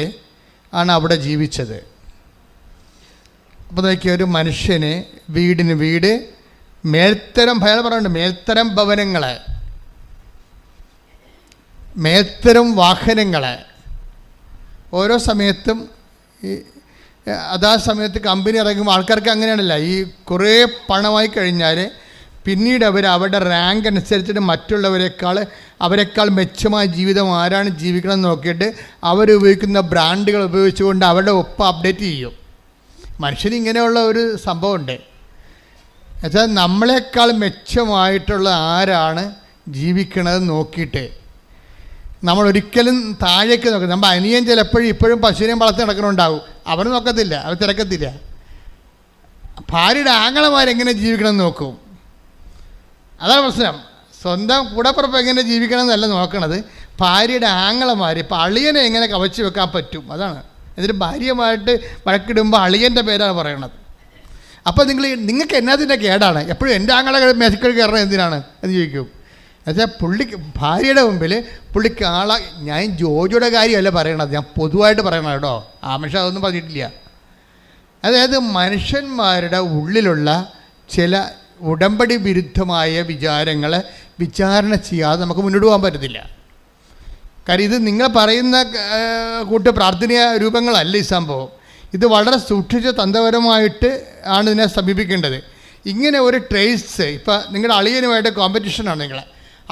ആണ് അവിടെ ജീവിച്ചത്. അപ്പോൾ നോക്കിയ ഒരു മനുഷ്യന് വീടിന് വീട്, മേൽത്തരം ഭയം പറയുന്നുണ്ട്, മേൽത്തരം ഭവനങ്ങൾ, മേൽത്തരം വാഹനങ്ങൾ. ഓരോ സമയത്തും അതാ സമയത്ത് കമ്പനി ഇറങ്ങുമ്പോൾ ആൾക്കാർക്ക് അങ്ങനെയാണല്ല, ഈ കുറേ പണമായി കഴിഞ്ഞാൽ പിന്നീട് അവരുടെ റാങ്ക് അനുസരിച്ചിട്ട് അവരെക്കാൾ മെച്ചമായ ജീവിതം ആരാണ് ജീവിക്കണം നോക്കിയിട്ട് അവരുപയോഗിക്കുന്ന ബ്രാൻഡുകൾ ഉപയോഗിച്ചുകൊണ്ട് അവരുടെ ഒപ്പം അപ്ഡേറ്റ് ചെയ്യും. മനുഷ്യന് ഇങ്ങനെയുള്ള ഒരു സംഭവമുണ്ട്. എന്നുവെച്ചാൽ നമ്മളെക്കാൾ മെച്ചമായിട്ടുള്ള ആരാണ് ജീവിക്കണത് നോക്കിയിട്ട് നമ്മളൊരിക്കലും താഴേക്ക് നോക്കും. നമ്മൾ അനിയൻ ചിലപ്പോഴും ഇപ്പോഴും പശുവിനെ വളർത്തി നടക്കണുണ്ടാവും, അവർ നോക്കത്തില്ല, അവർ തിരക്കത്തില്ല. ഭാര്യയുടെ ആങ്ങളമാരെങ്ങനെ ജീവിക്കണമെന്ന് നോക്കും. അതാണ് പ്രശ്നം. സ്വന്തം കൂടപ്പുറപ്പ് എങ്ങനെ ജീവിക്കണം എന്നല്ല നോക്കണത്, ഭാര്യയുടെ ആങ്ങളമാർ. ഇപ്പോൾ അളിയനെ എങ്ങനെ കവച്ച് വെക്കാൻ പറ്റും, അതാണ്. എന്നിട്ട് ഭാര്യയുമായിട്ട് വഴക്കിടുമ്പോൾ അളിയൻ്റെ പേരാണ് പറയണത്. അപ്പോൾ നിങ്ങൾക്ക് എന്നതിൻ്റെ കേടാണ്, എപ്പോഴും എൻ്റെ ആങ്ങളെ മേശക്കൾ കയറണം എന്തിനാണ് എന്ന് ചോദിക്കും. എന്നുവെച്ചാൽ ഭാര്യയുടെ മുമ്പിൽ പുള്ളിക്ക് ഞാൻ ജോജിയുടെ കാര്യമല്ല പറയണത്, ഞാൻ പൊതുവായിട്ട് പറയണം കേട്ടോ. ആമഷ അതൊന്നും പറഞ്ഞിട്ടില്ല. അതായത് മനുഷ്യന്മാരുടെ ഉള്ളിലുള്ള ചില ഉടമ്പടി വിരുദ്ധമായ വിചാരങ്ങളെ വിചാരണ ചെയ്യാതെ നമുക്ക് മുന്നോട്ട് പോകാൻ പറ്റത്തില്ല. കാര്യം ഇത് നിങ്ങൾ പറയുന്ന കൂട്ട് പ്രാർത്ഥനീയ രൂപങ്ങളല്ല ഈ സംഭവം. ഇത് വളരെ സൂക്ഷിച്ച് തന്ത്രപരമായിട്ട് ആണ് ഇതിനെ സമീപിക്കേണ്ടത്. ഇങ്ങനെ ഒരു ട്രേസ്, ഇപ്പം നിങ്ങളുടെ അളിയനുമായിട്ട് കോമ്പറ്റീഷനാണ്,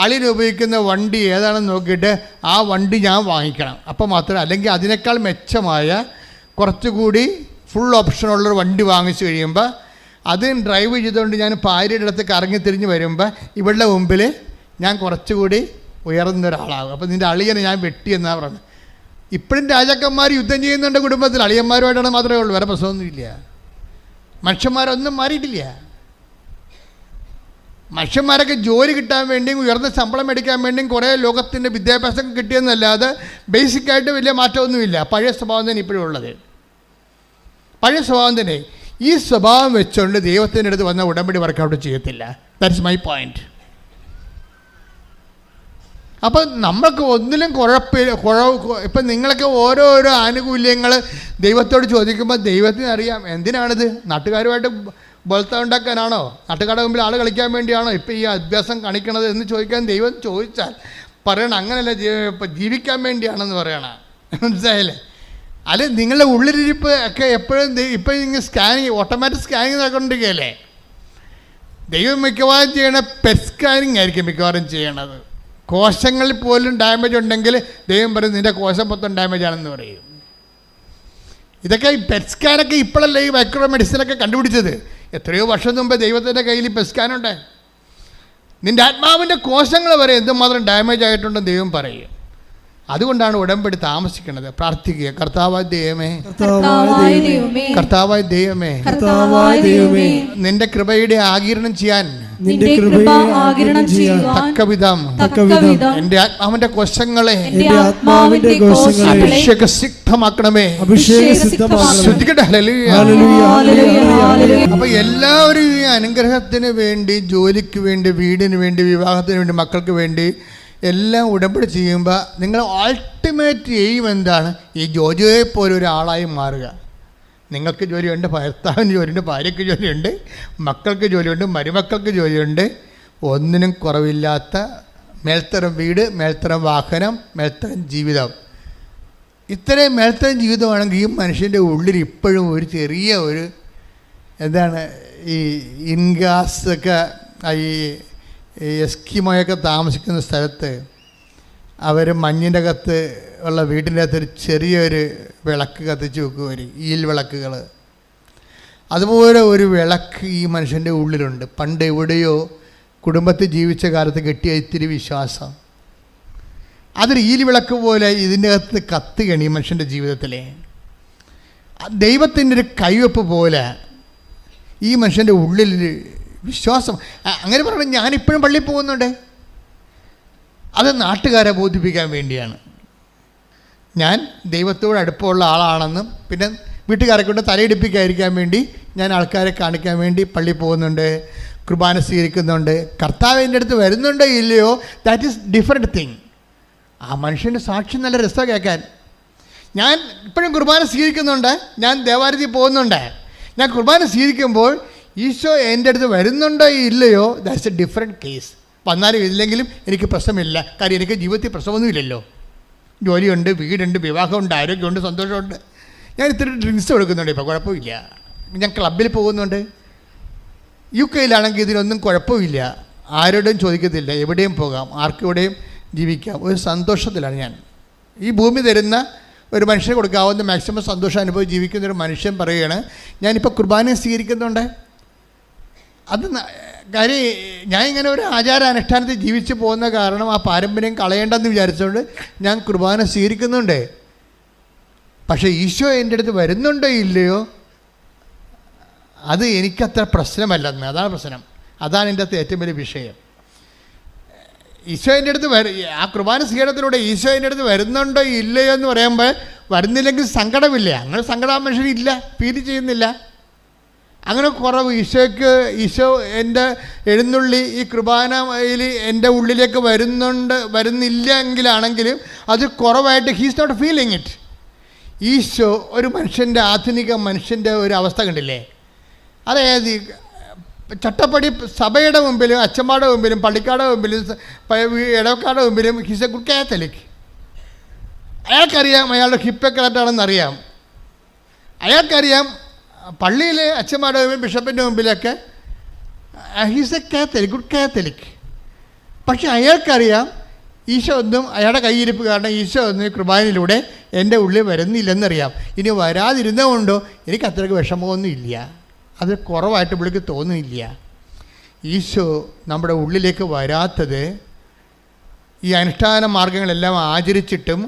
അളിയൻ ഉപയോഗിക്കുന്ന വണ്ടി ഏതാണെന്ന് നോക്കിയിട്ട് ആ വണ്ടി ഞാൻ വാങ്ങിക്കണം, അപ്പോൾ മാത്രമേ, അല്ലെങ്കിൽ അതിനേക്കാൾ മെച്ചമായ കുറച്ചുകൂടി ഫുൾ ഓപ്ഷനുള്ളൊരു വണ്ടി വാങ്ങിച്ചു കഴിയുമ്പോൾ അത് ഡ്രൈവ് ചെയ്തുകൊണ്ട് ഞാൻ ഭാര്യയുടെ അടുത്ത് കറങ്ങി തിരിഞ്ഞ് വരുമ്പോൾ ഇവളുടെ മുമ്പിൽ ഞാൻ കുറച്ചുകൂടി ഉയർന്നൊരാളാകും. അപ്പോൾ നിൻ്റെ അളിയനെ ഞാൻ വെട്ടിയെന്നാണ് പറയുന്നത്. ഇപ്പോഴും രാജാക്കന്മാർ യുദ്ധം ചെയ്യുന്നുണ്ട് കുടുംബത്തിൽ, അളിയന്മാരുമായിട്ടാണ് മാത്രമേ ഉള്ളൂ, വേറെ പ്രശ്നമൊന്നുമില്ല. മനുഷ്യന്മാരൊന്നും മാറിയിട്ടില്ല. മനുഷ്യന്മാരൊക്കെ ജോലി കിട്ടാൻ വേണ്ടിയും ഉയർന്ന ശമ്പളം മേടിക്കാൻ വേണ്ടിയും കുറേ ലോകത്തിൻ്റെ വിദ്യാഭ്യാസം കിട്ടിയെന്നല്ലാതെ ബേസിക്കായിട്ട് വലിയ മാറ്റമൊന്നുമില്ല. പഴയ സ്വഭാവം തന്നെ ഇപ്പോഴും ഉള്ളത്, പഴയ സ്വഭാവം തന്നെ. ഈ സ്വഭാവം വെച്ചുകൊണ്ട് ദൈവത്തിൻ്റെ അടുത്ത് വന്ന ഉടമ്പടി വർക്കൗട്ട് ചെയ്യത്തില്ല. That's my point. അപ്പം നമുക്ക് ഒന്നിലും ഇപ്പം നിങ്ങളൊക്കെ ഓരോരോ ആനുകൂല്യങ്ങൾ ദൈവത്തോട് ചോദിക്കുമ്പോൾ ദൈവത്തിന് അറിയാം എന്തിനാണിത്. നാട്ടുകാരുമായിട്ട് ബോൾത്ത ഉണ്ടാക്കാനാണോ, നാട്ടുകാരുടെ മുമ്പിൽ ആൾ കളിക്കാൻ വേണ്ടിയാണോ ഇപ്പം ഈ അഭ്യാസം കാണിക്കണത് എന്ന് ചോദിക്കാൻ ദൈവം ചോദിച്ചാൽ പറയണം അങ്ങനെയല്ല, ജീവിക്കാൻ വേണ്ടിയാണെന്ന് പറയണം. മനസ്സിലായില്ലേ? അല്ലെ നിങ്ങളുടെ ഉള്ളിലിരിപ്പ് ഒക്കെ എപ്പോഴും ഇപ്പം നിങ്ങൾ സ്കാനിങ്, ഓട്ടോമാറ്റിക് സ്കാനിങ് നടക്കൊണ്ടിരിക്കുകയല്ലേ. ദൈവം മിക്കവാറും ചെയ്യണ പെറ്റ് സ്കാനിങ് ആയിരിക്കും മിക്കവാറും ചെയ്യണത്. കോശങ്ങളിൽ പോലും ഡാമേജ് ഉണ്ടെങ്കിൽ ദൈവം പറയും നിൻ്റെ കോശം മൊത്തം ഡാമേജ് ആണെന്ന് പറയും. ഇതൊക്കെ ഈ പെറ്റ് സ്കാനൊക്കെ ഇപ്പോഴല്ലേ ഈ മൈക്രോ മെഡിസിനൊക്കെ കണ്ടുപിടിച്ചത്. എത്രയോ വർഷം മുമ്പ് ദൈവത്തിൻ്റെ കയ്യിൽ ഈ പെറ്റ് സ്കാനുണ്ട്. നിൻ്റെ ആത്മാവിൻ്റെ കോശങ്ങൾ വരെ എന്തുമാത്രം ഡാമേജ് ആയിട്ടുണ്ടെന്ന് ദൈവം പറയും. അതുകൊണ്ടാണ് ഉടമ്പടി താമസിക്കുന്നത്. പ്രാർത്ഥിക്കുക, കർത്താവായ ദൈവമേ, കർത്താവായ ദൈവമേ, കർത്താവായ ദൈവമേ, നിന്റെ കൃപയുടെ ആഗിരണം ചെയ്യാൻ തക്കവിധം എന്റെ ആത്മാവിന്റെ കോശങ്ങളെ അഭിഷേകസിദ്ധമാക്കണമേ. അപ്പൊ എല്ലാവരും ഈ അനുഗ്രഹത്തിന് വേണ്ടി, ജോലിക്ക് വേണ്ടി, വീടിന് വേണ്ടി, വിവാഹത്തിന് വേണ്ടി, മക്കൾക്ക് വേണ്ടി എല്ലാം ഉടമ്പടി ചെയ്യുമ്പോൾ നിങ്ങൾ അൾട്ടിമേറ്റ് എയിം എന്താണ്? ഈ ജോജിയെ പോലെ ഒരാളായി മാറുക. നിങ്ങൾക്ക് ജോലിയുണ്ട്, ഭർത്താവിന് ജോലിയുണ്ട്, ഭാര്യയ്ക്ക് ജോലിയുണ്ട്, മക്കൾക്ക് ജോലിയുണ്ട്, മരുമക്കൾക്ക് ജോലിയുണ്ട്. ഒന്നിനും കുറവില്ലാത്ത മേൽത്തരം വീട്, മേൽത്തരം വാഹനം, മേൽത്തരം ജീവിതം. ഇത്രയും മേൽത്തരം ജീവിതമാണെങ്കിൽ ഈ മനുഷ്യൻ്റെ ഉള്ളിൽ ഇപ്പോഴും ഒരു ചെറിയ ഒരു എന്താണ് ഈ ഇൻഗാസൊക്കെ ഈ എസ്കിമോയൊക്കെ താമസിക്കുന്ന സ്ഥലത്ത് അവർ മഞ്ഞിൻ്റെ അകത്ത് ഉള്ള വീട്ടിൻ്റെ അകത്തൊരു ചെറിയൊരു വിളക്ക് കത്തിച്ച് വെക്കും, ഈൽ വിളക്കുകൾ. അതുപോലെ ഒരു വിളക്ക് ഈ മനുഷ്യൻ്റെ ഉള്ളിലുണ്ട്. പണ്ട് എവിടെയോ കുടുംബത്തിൽ ജീവിച്ച കാലത്ത് കിട്ടിയ ഇത്തിരി വിശ്വാസം, അതൊരു ഈൽ വിളക്ക് പോലെ ഇതിൻ്റെ അകത്ത് കത്തുകയാണ് ഈ മനുഷ്യൻ്റെ ജീവിതത്തിലെ. ദൈവത്തിൻ്റെ ഒരു കൈവെപ്പ് പോലെ ഈ മനുഷ്യൻ്റെ ഉള്ളിൽ വിശ്വാസം. അങ്ങനെ പറഞ്ഞാൽ ഞാനിപ്പോഴും പള്ളിയിൽ പോകുന്നുണ്ട്. അത് നാട്ടുകാരെ ബോധിപ്പിക്കാൻ വേണ്ടിയാണ്. ഞാൻ ദൈവത്തോട് അടുപ്പമുള്ള ആളാണെന്നും പിന്നെ വീട്ടുകാരെ കൊണ്ട് തലയിടിപ്പിക്കാതിരിക്കാൻ വേണ്ടി ഞാൻ ആൾക്കാരെ കാണിക്കാൻ വേണ്ടി പള്ളിയിൽ പോകുന്നുണ്ട്, കുർബാന സ്വീകരിക്കുന്നുണ്ട്. കർത്താവ് എൻ്റെ അടുത്ത് വരുന്നുണ്ടോ ഇല്ലയോ, ദാറ്റ് ഈസ് ഡിഫറെൻറ്റ് തിങ്. ആ മനുഷ്യൻ്റെ സാക്ഷി നല്ല രസമാണ് കേൾക്കാൻ. ഞാൻ ഇപ്പോഴും കുർബാന സ്വീകരിക്കുന്നുണ്ട്, ഞാൻ ദേവാലയത്തിൽ പോകുന്നുണ്ട്. ഞാൻ കുർബാന സ്വീകരിക്കുമ്പോൾ ഈശോ എൻ്റെ അടുത്ത് വരുന്നുണ്ടോ ഇല്ലയോ, ദാറ്റ്സ് എ ഡിഫറെൻറ്റ് കേസ്. വന്നാലും ഇല്ലെങ്കിലും എനിക്ക് പ്രശ്നമില്ല. കാര്യം എനിക്ക് ജീവിതത്തിൽ പ്രശ്നമൊന്നുമില്ലല്ലോ. ജോലിയുണ്ട്, വീടുണ്ട്, വിവാഹമുണ്ട്, ആരോഗ്യമുണ്ട്, സന്തോഷമുണ്ട്. ഞാൻ ഇത്തിരി ഡ്രിങ്ക്സ് കൊടുക്കുന്നുണ്ട്, ഇപ്പോൾ കുഴപ്പമില്ല. ഞാൻ ക്ലബ്ബിൽ പോകുന്നുണ്ട്. UK-യിലാണെങ്കിൽ ഇതിനൊന്നും കുഴപ്പമില്ല. ആരോടും ചോദിക്കത്തില്ല, എവിടെയും പോകാം, ആർക്കെവിടെയും ജീവിക്കാം. ഒരു സന്തോഷത്തിലാണ് ഞാൻ. ഈ ഭൂമി തരുന്ന ഒരു മനുഷ്യന് കൊടുക്കാവുന്ന മാക്സിമം സന്തോഷം അനുഭവിച്ച് ജീവിക്കുന്നൊരു മനുഷ്യൻ പറയുകയാണ്, ഞാനിപ്പോൾ കുർബാന സ്വീകരിക്കുന്നുണ്ട്. അത് കാര്യം ഞാൻ ഇങ്ങനെ ഒരു ആചാരാനുഷ്ഠാനത്തിൽ ജീവിച്ച് പോകുന്ന കാരണം ആ പാരമ്പര്യം കളയേണ്ടെന്ന് വിചാരിച്ചുകൊണ്ട് ഞാൻ കുർബാന സ്വീകരിക്കുന്നുണ്ട്. പക്ഷേ ഈശോ എൻ്റെ അടുത്ത് വരുന്നുണ്ടോ ഇല്ലയോ, അത് എനിക്കത്ര പ്രശ്നമല്ലെന്ന്. അതാണ് പ്രശ്നം. അതാണ് എൻ്റെ അകത്ത് ഏറ്റവും വലിയ വിഷയം. ഈശോ എൻ്റെ അടുത്ത് ആ കുർബാന സ്വീകരണത്തിലൂടെ ഈശോ എൻ്റെ അടുത്ത് വരുന്നുണ്ടോ ഇല്ലയോ എന്ന് പറയുമ്പോൾ വരുന്നില്ലെങ്കിൽ സങ്കടമില്ല. അങ്ങനെ സങ്കടം ആ മനുഷ്യനില്ല, ഫീൽ ചെയ്യുന്നില്ല. അങ്ങനെ കുറവ് ഈശോയ്ക്ക് ഈശോ എൻ്റെ എഴുന്നള്ളി ഈ കുർബാനയിൽ എൻ്റെ ഉള്ളിലേക്ക് വരുന്നില്ല എങ്കിലാണെങ്കിലും അത് കുറവായിട്ട് he's not feeling it. Eesho ഒരു മനുഷ്യൻ്റെ, ആധുനിക മനുഷ്യൻ്റെ ഒരു അവസ്ഥ കണ്ടില്ലേ? അതായത് ചട്ടപ്പടി സഭയുടെ മുമ്പിലും അച്ഛന്മാരുടെ മുമ്പിലും പള്ളിക്കാരുടെ മുമ്പിലും ഇടവക്കാരുടെ മുമ്പിലും ഹീസ് എ ഗുഡ് കാത്തലിക്. അയാൾക്കറിയാം അയാളുടെ ഹിപ്പ് കറക്റ്റാണെന്നറിയാം. അയാൾക്കറിയാം പള്ളിയിലെ അച്ഛന്മാരുടെ മുമ്പിൽ ബിഷപ്പിൻ്റെ മുമ്പിലൊക്കെ he's a Catholic, good Catholic. പക്ഷെ അയാൾക്കറിയാം ഈശോ ഒന്നും അയാളുടെ കയ്യിരിപ്പ് കാരണം ഈശോ ഒന്നും കുർബാനയിലൂടെ എൻ്റെ ഉള്ളിൽ വരുന്നില്ലെന്നറിയാം. ഇനി വരാതിരുന്നതുകൊണ്ടോ എനിക്ക് അത്രയ്ക്ക് വിഷമമൊന്നും ഇല്ല, അത് കുറവായിട്ട് പുള്ളിക്ക് തോന്നുന്നില്ല. ഈശോ നമ്മുടെ ഉള്ളിലേക്ക് വരാത്തത്, ഈ അനുഷ്ഠാന മാർഗങ്ങളെല്ലാം ആചരിച്ചിട്ടും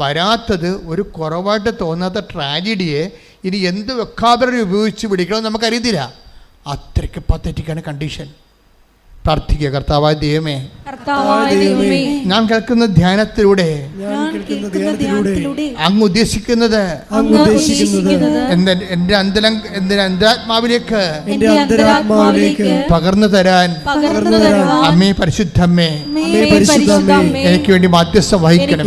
വരാത്തത് ഒരു കുറവായിട്ട് തോന്നാത്ത ട്രാജഡിയെ ഇനി എന്ത് വെക്കാബററി ഉപയോഗിച്ച് പിടിക്കണമെന്ന് നമുക്കറിയത്തില്ല. അത്രയ്ക്ക് പത്തറ്റിക്കാണ് കണ്ടീഷൻ. പ്രാർത്ഥിക്കുക, കർത്താവായ ദൈവമേ, ഞാൻ കേൾക്കുന്ന ധ്യാനത്തിലൂടെ അങ്ങ് ഉദ്ദേശിക്കുന്നത് എൻ്റെ അന്തരാത്മാവിലേക്ക് പകർന്നു തരാൻ അമ്മേ, പരിശുദ്ധമ്മേ, എനിക്ക് വേണ്ടി മാധ്യസ്ഥം വഹിക്കണം.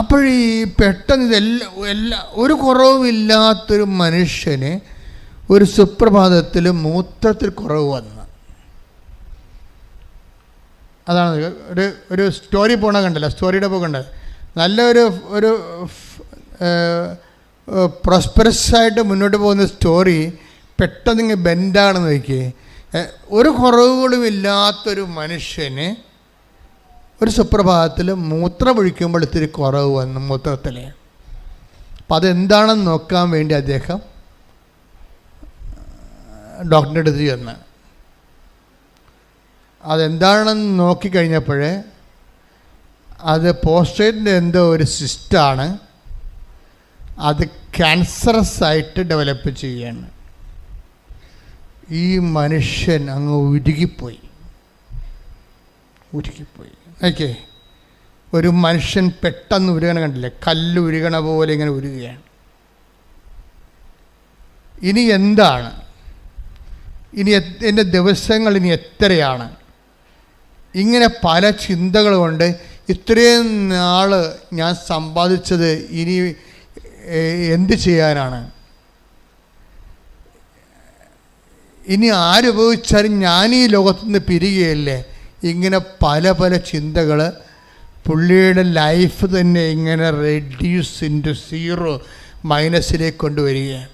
അപ്പോഴീ പെട്ടെന്ന് ഇതെല്ലാം ഒരു കുറവുമില്ലാത്തൊരു മനുഷ്യന് ഒരു സുപ്രഭാതത്തിൽ മൂത്രത്തിൽ കുറവ് വന്നു. അതാണ് ഒരു സ്റ്റോറി പോണ കണ്ടല്ലോ, സ്റ്റോറിയുടെ പോ കണ്ടത്. നല്ലൊരു പ്രോസ്പെറസായിട്ട് മുന്നോട്ട് പോകുന്ന സ്റ്റോറി പെട്ടെന്ന് ബെൻഡാണെന്ന് നോക്കി. ഒരു കുറവുകളും ഇല്ലാത്തൊരു മനുഷ്യന് ഒരു സുപ്രഭാതത്തിൽ മൂത്രമൊഴിക്കുമ്പോൾ ഇത്തിരി കുറവ് വന്നു മൂത്രത്തിൽ. അപ്പം അതെന്താണെന്ന് നോക്കാൻ വേണ്ടി അദ്ദേഹം ഡോക്ടറിൻ്റെ അടുത്ത് ചെന്ന് അതെന്താണെന്ന് നോക്കിക്കഴിഞ്ഞപ്പോൾ അത് പോസ്റ്റേറ്റിൻ്റെ എന്തോ ഒരു സിസ്റ്റാണ്. അത് ക്യാൻസറസ് ആയിട്ട് ഡെവലപ്പ് ചെയ്യുകയാണ്. ഈ മനുഷ്യൻ അങ്ങ് ഉരുകിപ്പോയി. ഓക്കെ, ഒരു മനുഷ്യൻ പെട്ടെന്ന് ഉരുകണ കണ്ടില്ലേ, കല്ല് ഉരുകണ പോലെ ഇങ്ങനെ ഉരുകുകയാണ്. ഇനി എന്താണ്? ഇനി എൻ്റെ ദിവസങ്ങൾ ഇനി എത്രയാണ്? ഇങ്ങനെ പല ചിന്തകളുമുണ്ട്. ഇത്രയും നാൾ ഞാൻ സമ്പാദിച്ചത് ഇനി എന്ത് ചെയ്യാനാണ്? ഇനി ആരുപയോഗിച്ചാലും ഞാൻ ഈ ലോകത്തുനിന്ന് പിരിയുകയല്ലേ? ഇങ്ങനെ പല പല ചിന്തകൾ പുള്ളിയുടെ ലൈഫ് തന്നെ ഇങ്ങനെ റെഡ്യൂസ് ഇൻറ്റു സീറോ, മൈനസിലേക്ക് കൊണ്ടുവരികയാണ്.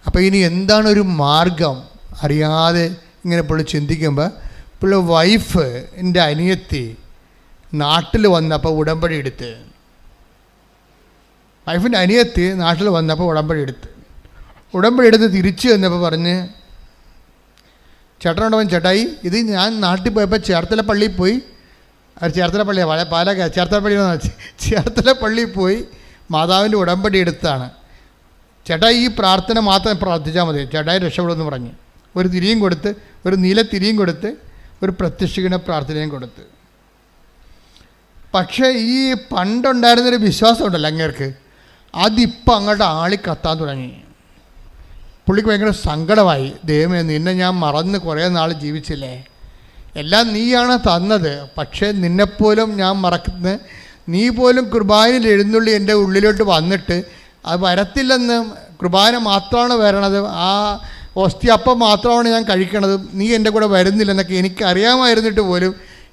അപ്പോൾ ഇനി എന്താണ് ഒരു മാർഗം അറിയാതെ ഇങ്ങനെ പുള്ളി ചിന്തിക്കുമ്പോൾ പുള്ളി വൈഫ് എൻ്റെ അനിയത്തി നാട്ടിൽ വന്നപ്പോൾ ഉടമ്പടി എടുത്ത്, വൈഫിൻ്റെ അനിയത്തി നാട്ടിൽ വന്നപ്പോൾ ഉടമ്പടി എടുത്ത് തിരിച്ചു വന്നപ്പോൾ പറഞ്ഞ്, ചേട്ടനോടവൻ ചേട്ടായി, ഇത് ഞാൻ നാട്ടിൽ പോയപ്പോൾ ചേർത്തല പള്ളിയിൽ പോയി, ചേർത്തല പള്ളിയാണ് ചേർത്തല പള്ളിയിൽ പോയി മാതാവിൻ്റെ ഉടമ്പടി എടുത്താണ്. ചേട്ടായി ഈ പ്രാർത്ഥന മാത്രം പ്രാർത്ഥിച്ചാൽ മതി, ചേട്ടായി രക്ഷപ്പെടുമെന്ന് പറഞ്ഞ് ഒരു തിരിയും കൊടുത്ത്, ഒരു നീല തിരിയും കൊടുത്ത്, ഒരു പ്രത്യക്ഷീകരണ പ്രാർത്ഥനയും കൊടുത്ത്. പക്ഷേ ഈ പണ്ടുണ്ടായിരുന്നൊരു വിശ്വാസം ഉണ്ടല്ലോ അങ്ങേർക്ക്, അതിപ്പോൾ അങ്ങോട്ട് ആളി കത്താൻ തുടങ്ങി. പുള്ളിക്ക് ഭയങ്കര സങ്കടമായി. ദൈവമേ, നിന്നെ ഞാൻ മറന്ന് കുറേ നാൾ ജീവിച്ചില്ലേ, എല്ലാം നീയാണ് തന്നത്, പക്ഷേ നിന്നെപ്പോലും ഞാൻ മറക്കുന്നത്, നീ പോലും കുർബാനയിൽ എഴുന്നള്ളി എൻ്റെ ഉള്ളിലോട്ട് വന്നിട്ട് അത് വരത്തില്ലെന്ന്, കുർബാന മാത്രമാണ് വരണത്, ആ ഓസ്തിയപ്പം മാത്രമാണ് ഞാൻ കഴിക്കണത്, നീ എൻ്റെ കൂടെ വരുന്നില്ലെന്നൊക്കെ എനിക്കറിയാമായിരുന്നിട്ട് പോലും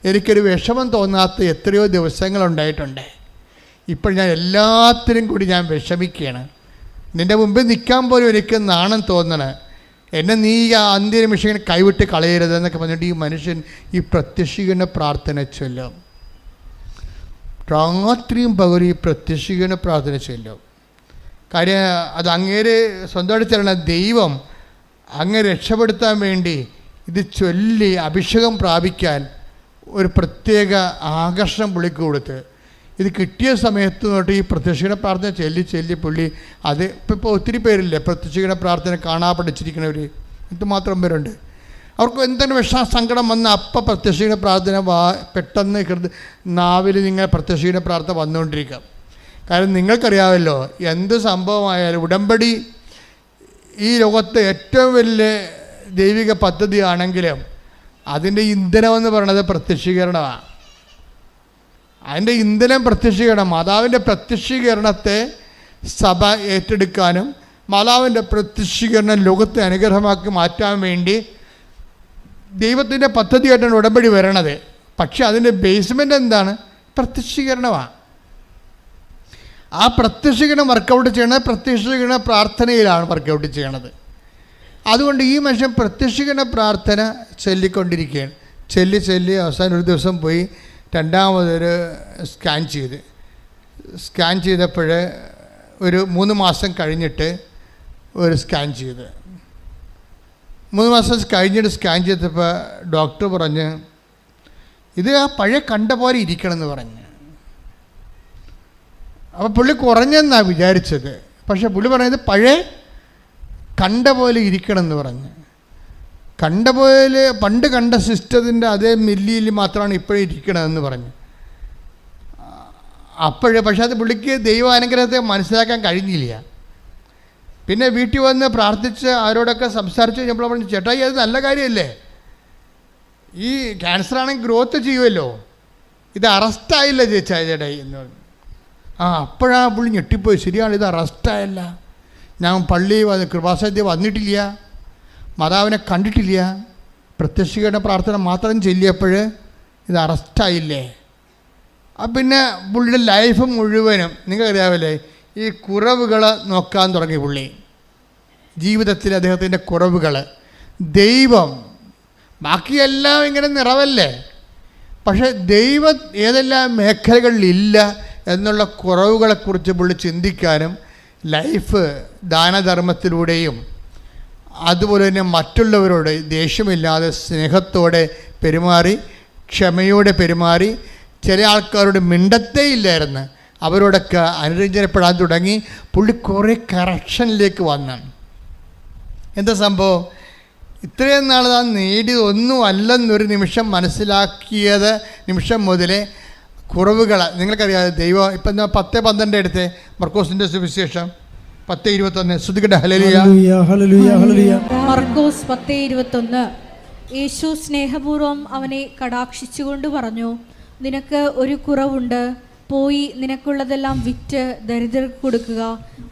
എനിക്കൊരു വിഷമം തോന്നാത്ത എത്രയോ ദിവസങ്ങളുണ്ടായിട്ടുണ്ട്. ഇപ്പോൾ ഞാൻ എല്ലാത്തിനും കൂടി ഞാൻ വിഷമിക്കുകയാണ്. നിൻ്റെ മുമ്പിൽ നിൽക്കാൻ പോലും എനിക്ക് നാണം തോന്നണേ, എന്നെ നീ ആ അന്ത്യനിമിഷം കൈവിട്ട് കളയരുത് എന്നൊക്കെ പറഞ്ഞിട്ട് ഈ മനുഷ്യൻ ഈ പ്രത്യക്ഷീകരണ പ്രാർത്ഥന ചൊല്ലും. രാത്രിയും പകലും ഈ പ്രത്യക്ഷീകരണ പ്രാർത്ഥന ചൊല്ലും. കാര്യം അത് അങ്ങേര് സ്വന്തമായിട്ട് ചെല്ലണ ദൈവം അങ്ങ് രക്ഷപ്പെടുത്താൻ വേണ്ടി ഇത് ചൊല്ലി അഭിഷേകം പ്രാപിക്കാൻ ഒരു പ്രത്യേക ആകർഷണം പുള്ളിക്ക് കൊടുത്ത്, ഇത് കിട്ടിയ സമയത്ത് തൊട്ട് ഈ പ്രത്യക്ഷീകരണ പ്രാർത്ഥന ചൊല്ലി പുള്ളി അത് ഇപ്പോൾ ഒത്തിരി പേരില്ലേ പ്രത്യക്ഷീകരണ പ്രാർത്ഥന കാണാൻ പഠിച്ചിരിക്കുന്നവർ, എന്തുമാത്രം പേരുണ്ട്. അവർക്ക് എന്തെങ്കിലും സങ്കടം വന്ന അപ്പം പ്രത്യക്ഷീകരണ പ്രാർത്ഥന പെട്ടെന്ന് നാവിൽ നിങ്ങൾ പ്രത്യക്ഷീകരണ പ്രാർത്ഥന വന്നുകൊണ്ടിരിക്കാം. കാരണം നിങ്ങൾക്കറിയാമല്ലോ, എന്ത് സംഭവമായാലും ഉടമ്പടി ഈ ലോകത്തെ ഏറ്റവും വലിയ ദൈവിക പദ്ധതിയാണെങ്കിലും അതിൻ്റെ ഇന്ധനമെന്ന് പറയുന്നത് പ്രത്യക്ഷീകരണമാണ്. അതിൻ്റെ ഇന്ധനം പ്രത്യക്ഷീകരണം. മാതാവിൻ്റെ പ്രത്യക്ഷീകരണത്തെ സഭ ഏറ്റെടുക്കാനും മാതാവിൻ്റെ പ്രത്യക്ഷീകരണം ലോകത്തെ അനുഗ്രഹമാക്കി മാറ്റാൻ വേണ്ടി ദൈവത്തിൻ്റെ പദ്ധതിയായിട്ടാണ് ഉടമ്പടി വരണത്. പക്ഷെ അതിൻ്റെ ബേസ്മെൻ്റ് എന്താണ്? പ്രത്യക്ഷീകരണമാണ്. ആ പ്രത്യക്ഷീകരണം വർക്കൗട്ട് ചെയ്യണത് പ്രത്യക്ഷീകരണ പ്രാർത്ഥനയിലാണ് വർക്കൗട്ട് ചെയ്യണത്. അതുകൊണ്ട് ഈ മനുഷ്യൻ പ്രത്യക്ഷീകരണ പ്രാർത്ഥന ചൊല്ലിക്കൊണ്ടിരിക്കുകയാണ്. ചൊല്ലി അവസാനം ഒരു ദിവസം പോയി രണ്ടാമതൊരു സ്കാൻ ചെയ്തപ്പോൾ ഒരു 3 മാസം കഴിഞ്ഞിട്ട് ഒരു സ്കാൻ ചെയ്ത് 3 മാസം കഴിഞ്ഞിട്ട് സ്കാൻ ചെയ്തപ്പോൾ ഡോക്ടർ പറഞ്ഞ് ഇത് ആ പഴയ കണ്ട പോലെ ഇരിക്കണമെന്ന് പറഞ്ഞ്. അപ്പോൾ പുള്ളി കുറഞ്ഞെന്നാണ് വിചാരിച്ചത്. പക്ഷേ പുള്ളി പറഞ്ഞത് പഴയ കണ്ട പോലെ ഇരിക്കണമെന്ന് പറഞ്ഞ്. കണ്ട പോലെ പണ്ട് കണ്ട സിസ്റ്റത്തിൻ്റെ അതേ മില്ലിയിൽ മാത്രമാണ് ഇപ്പോഴും ഇരിക്കണമെന്ന് പറഞ്ഞു. പക്ഷേ അത് പുള്ളിക്ക് ദൈവാനുഗ്രഹത്തെ മനസ്സിലാക്കാൻ കഴിഞ്ഞില്ല. പിന്നെ വീട്ടിൽ വന്ന് പ്രാർത്ഥിച്ച് അവരോടൊക്കെ സംസാരിച്ച് കഴിഞ്ഞപ്പോൾ പറഞ്ഞു, ചേട്ടായി അത് നല്ല കാര്യമല്ലേ, ഈ ക്യാൻസറാണെങ്കിൽ ഗ്രോത്ത് ചെയ്യുമല്ലോ, ഇത് അറസ്റ്റായില്ല ചേട്ടായി എന്ന് പറഞ്ഞു. അപ്പോഴാ പുള്ളി ഞെട്ടിപ്പോയി. ശരിയാണ്, ഇത് അറസ്റ്റായല്ല, ഞാൻ പള്ളി കൃപാസനത്തിൽ വന്നിട്ടില്ല, മാതാവിനെ കണ്ടിട്ടില്ല, പ്രത്യക്ഷീകരണ പ്രാർത്ഥന മാത്രം ചൊല്ലിയപ്പോൾ ഇത് അറസ്റ്റായില്ലേ. പിന്നെ പുള്ളിയുടെ ലൈഫ് മുഴുവനും നിങ്ങൾക്കറിയാമല്ലേ ഈ കുറവുകൾ നോക്കാൻ തുടങ്ങി പുള്ളി. ജീവിതത്തിൽ അദ്ദേഹത്തിൻ്റെ കുറവുകൾ, ദൈവം ബാക്കിയെല്ലാം ഇങ്ങനെ നിറവല്ലേ, പക്ഷേ ദൈവം ഏതെല്ലാം മേഖലകളിലില്ല എന്നുള്ള കുറവുകളെക്കുറിച്ച് പുള്ളി ചിന്തിക്കാനും ലൈഫ് ദാനധർമ്മത്തിലൂടെയും അതുപോലെ തന്നെ മറ്റുള്ളവരോട് ദേഷ്യമില്ലാതെ സ്നേഹത്തോടെ പെരുമാറി, ക്ഷമയോടെ പെരുമാറി. ചില ആൾക്കാരോട് മിണ്ടത്തേ ഇല്ലായിരുന്നു, അവരോടൊക്കെ അനുരഞ്ജനപ്പെടാൻ തുടങ്ങി. പുള്ളി കുറേ കറക്ഷനിലേക്ക് വന്നാണ്. എന്താ സംഭവം? ഇത്രയും നാൾ താൻ നേടിയത് ഒന്നും അല്ലെന്നൊരു നിമിഷം മനസ്സിലാക്കിയത് നിമിഷം മുതലേ കുറവുകൾ നിങ്ങൾക്കറിയാതെ ദൈവം ഇപ്പം 10:12 എടുത്തേ, മർക്കോസിൻ്റെ സുവിശേഷം 10:21. ശ്രുതികട്ടെ ഹല്ലേലൂയ. മർക്കോസ് 10:21. യേശു സ്നേഹപൂർവ്വം അവനെ കടാക്ഷിച്ചുകൊണ്ട് പറഞ്ഞു, നിനക്ക് ഒരു കുറവുണ്ട്, പോയി നിനക്കുള്ളതെല്ലാം വിറ്റ് ദരിദ്രർക്ക് കൊടുക്കുക,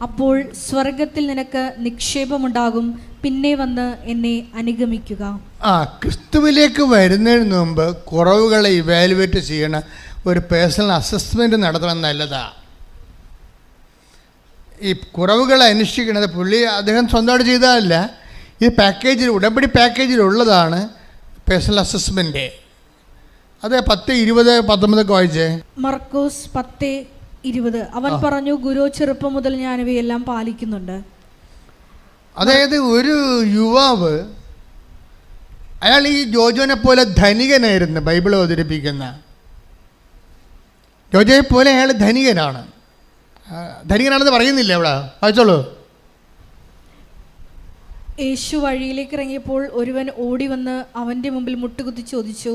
അപ്പോൾ സ്വർഗത്തിൽ നിനക്ക് നിക്ഷേപമുണ്ടാകും, പിന്നെ വന്ന് എന്നെ അനുഗമിക്കുക. ക്രിസ്തുവിലേക്ക് വരുന്നതിന് മുമ്പ് കുറവുകളെ ഇവാലുവേറ്റ് ചെയ്യണ ഒരു പേഴ്സണൽ അസസ്മെൻ്റ് നടത്തണം. നല്ലതാണ്. ഈ കുറവുകളെ അന്വേഷിക്കുന്നത് അദ്ദേഹം സ്വന്തമായിട്ട് ചെയ്തതല്ല, ഈ പാക്കേജിൽ, ഉടമ്പടി പാക്കേജിലുള്ളതാണ് പേഴ്സണൽ അസസ്മെൻ്റ്. അത് 10:20-19 വായിച്ചേ. മർക്കോസ് 10:20. അവൻ പറഞ്ഞു, ഗുരു, ചെറുപ്പം മുതൽ ഞാൻ ഇവയെല്ലാം പാലിക്കുന്നുണ്ട്. അതായത് ഒരു യുവാവ്, അയാൾ ഈ ജോജോനെ പോലെ ധനികനായിരുന്നു. ബൈബിൾ അവതരിപ്പിക്കുന്ന ജോജോയെ പോലെ അയാൾ ധനികനാണ്. ധനികനാണെന്ന് പറയുന്നില്ല അവിടെ, വായിച്ചോളൂ. യേശു വഴിയിലേക്ക് ഇറങ്ങിയപ്പോൾ ഒരുവൻ ഓടി വന്ന് അവൻ്റെ മുമ്പിൽ മുട്ടുകുത്തി ചോദിച്ചു,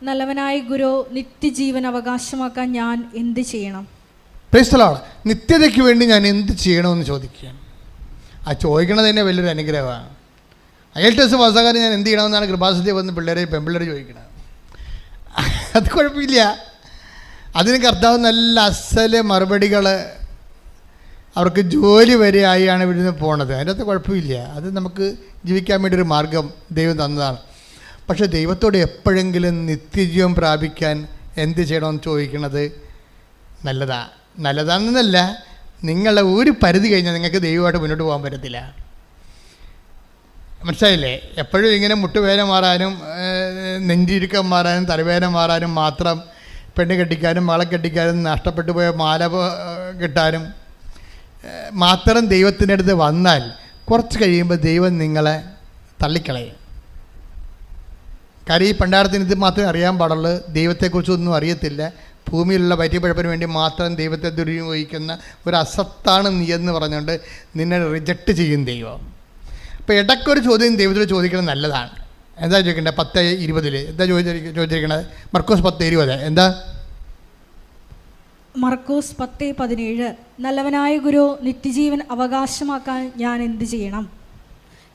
നല്ലവനായ ഗുരു, നിത്യജീവൻ അവകാശമാക്കാൻ ഞാൻ എന്ത് ചെയ്യണം? നിത്യതയ്ക്ക് വേണ്ടി ഞാൻ എന്ത് ചെയ്യണമെന്ന് ചോദിക്കുകയാണ്. ആ ചോദിക്കണത് തന്നെ വലിയൊരു അനുഗ്രഹമാണ്. IELTS പാസ്സാകാൻ ഞാൻ എന്ത് ചെയ്യണമെന്നാണ് കൃപാസനത്തിൽ വന്ന് പെൺപിള്ളേർ ചോദിക്കുന്നത്. അത് കുഴപ്പമില്ല, അതിന് കർത്താവ് നല്ല അസല് മറുപടികൾ, അവർക്ക് ജോലി വരെ ആയാണ് ഇവിടുന്ന് പോണത്. അതിൻ്റെ അകത്ത് കുഴപ്പമില്ല, അത് നമുക്ക് ജീവിക്കാൻ വേണ്ടി ഒരു മാർഗം ദൈവം തന്നതാണ്. പക്ഷേ ദൈവത്തോട് എപ്പോഴെങ്കിലും നിത്യജീവൻ പ്രാപിക്കാൻ എന്ത് ചെയ്യണമെന്ന് ചോദിക്കുന്നത് നല്ലതാണെന്നല്ല, നിങ്ങളുടെ ഒരു പരിധി കഴിഞ്ഞാൽ നിങ്ങൾക്ക് ദൈവമായിട്ട് മുന്നോട്ട് പോകാൻ പറ്റത്തില്ല. മനസ്സിലായില്ലേ? എപ്പോഴും ഇങ്ങനെ മുട്ടുവേദന മാറാനും നെഞ്ചിരുക്കം മാറാനും തലവേദന മാറാനും മാത്രം, പെണ്ണ് കെട്ടിക്കാനും മകളെ കെട്ടിക്കാനും നഷ്ടപ്പെട്ടു പോയ മാല കിട്ടാനും മാത്രം ദൈവത്തിൻ്റെ അടുത്ത് വന്നാൽ കുറച്ച് കഴിയുമ്പോൾ ദൈവം നിങ്ങളെ തള്ളിക്കളയും. കാര്യം ഈ പണ്ടാരത്തിന് ഇത് മാത്രമേ അറിയാൻ പാടുള്ളൂ, ദൈവത്തെക്കുറിച്ചൊന്നും അറിയത്തില്ല. ഭൂമിയിലുള്ള വയറ്റിപ്പഴപ്പിന് വേണ്ടി മാത്രം ദൈവത്തെ ദുരുപയോഗിക്കുന്ന ഒരു അസത്താണ് നീ എന്ന് പറഞ്ഞുകൊണ്ട് നിന്നെ റിജക്റ്റ് ചെയ്യും ദൈവം. അപ്പോൾ ഇടയ്ക്കൊരു ചോദ്യം ദൈവത്തോട് ചോദിക്കുന്നത് നല്ലതാണ്. എന്താ ചോദിക്കേണ്ടത്? 10:20 എന്താ ചോദിച്ചിരിക്കണത്? മർക്കോസ് 10:20 എന്താ? മർക്കോസ് 10:17. നല്ലവനായ ഗുരു, നിത്യജീവൻ അവകാശമാക്കാൻ ഞാൻ എന്ത് ചെയ്യണം?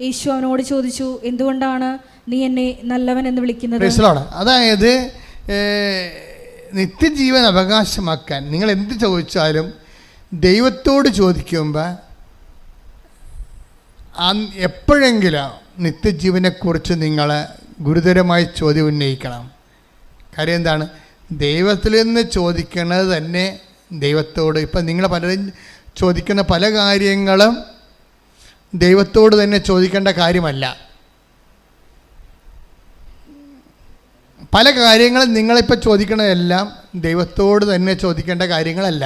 യേശു അവനോട് ചോദിച്ചു, എന്തുകൊണ്ടാണ് നീ എന്നെ നല്ലവൻ എന്ന് വിളിക്കുന്നത്? അതായത് നിത്യജീവൻ അവകാശമാക്കാൻ നിങ്ങൾ എന്ത് ചോദിച്ചാലും ദൈവത്തോട് ചോദിക്കുമ്പോൾ എപ്പോഴെങ്കിലും നിത്യജീവനെക്കുറിച്ച് നിങ്ങൾ ഗുരുതരമായി ചോദ്യം ഉന്നയിക്കണം. കാര്യം എന്താണ്? ദൈവത്തിൽ നിന്ന് ചോദിക്കുന്നത് തന്നെ ദൈവത്തോട്. ഇപ്പം നിങ്ങൾ പലരും ചോദിക്കുന്ന പല കാര്യങ്ങളും ദൈവത്തോട് തന്നെ ചോദിക്കേണ്ട കാര്യമല്ല. പല കാര്യങ്ങളും നിങ്ങളിപ്പോൾ ചോദിക്കണതെല്ലാം ദൈവത്തോട് തന്നെ ചോദിക്കേണ്ട കാര്യങ്ങളല്ല.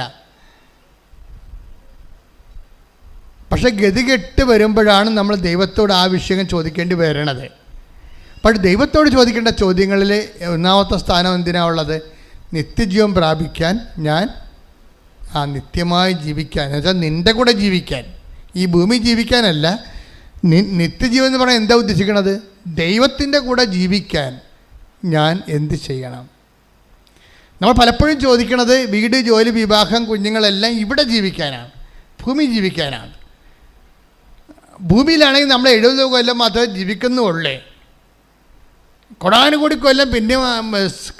പക്ഷെ ഗതികെട്ട് വരുമ്പോഴാണ് നമ്മൾ ദൈവത്തോട് ആ വിഷയം ചോദിക്കേണ്ടി വരണത്. പക്ഷേ ദൈവത്തോട് ചോദിക്കേണ്ട ചോദ്യങ്ങളിൽ ഒന്നാമത്തെ സ്ഥാനം എന്തിനാണ് ഉള്ളത്? നിത്യജീവൻ പ്രാപിക്കാൻ, ഞാൻ നിത്യമായി ജീവിക്കാൻ, എന്നുവെച്ചാൽ നിൻ്റെ കൂടെ ജീവിക്കാൻ, ഈ ഭൂമി ജീവിക്കാനല്ല. നിത്യജീവൻ എന്ന് പറഞ്ഞാൽ എന്താ ഉദ്ദേശിക്കണത്? ദൈവത്തിൻ്റെ കൂടെ ജീവിക്കാൻ ഞാൻ എന്ത് ചെയ്യണം? നമ്മൾ പലപ്പോഴും ചോദിക്കണത് വീട്, ജോലി, വിവാഹം, കുഞ്ഞുങ്ങളെല്ലാം ഇവിടെ ജീവിക്കാനാണ്, ഭൂമി ജീവിക്കാനാണ്. ഭൂമിയിലാണെങ്കിൽ നമ്മൾ 70 കൊല്ലം മാത്രമേ ജീവിക്കുന്നുള്ളേ. കൊടാനുകൂടി കൊല്ലം പിന്നെ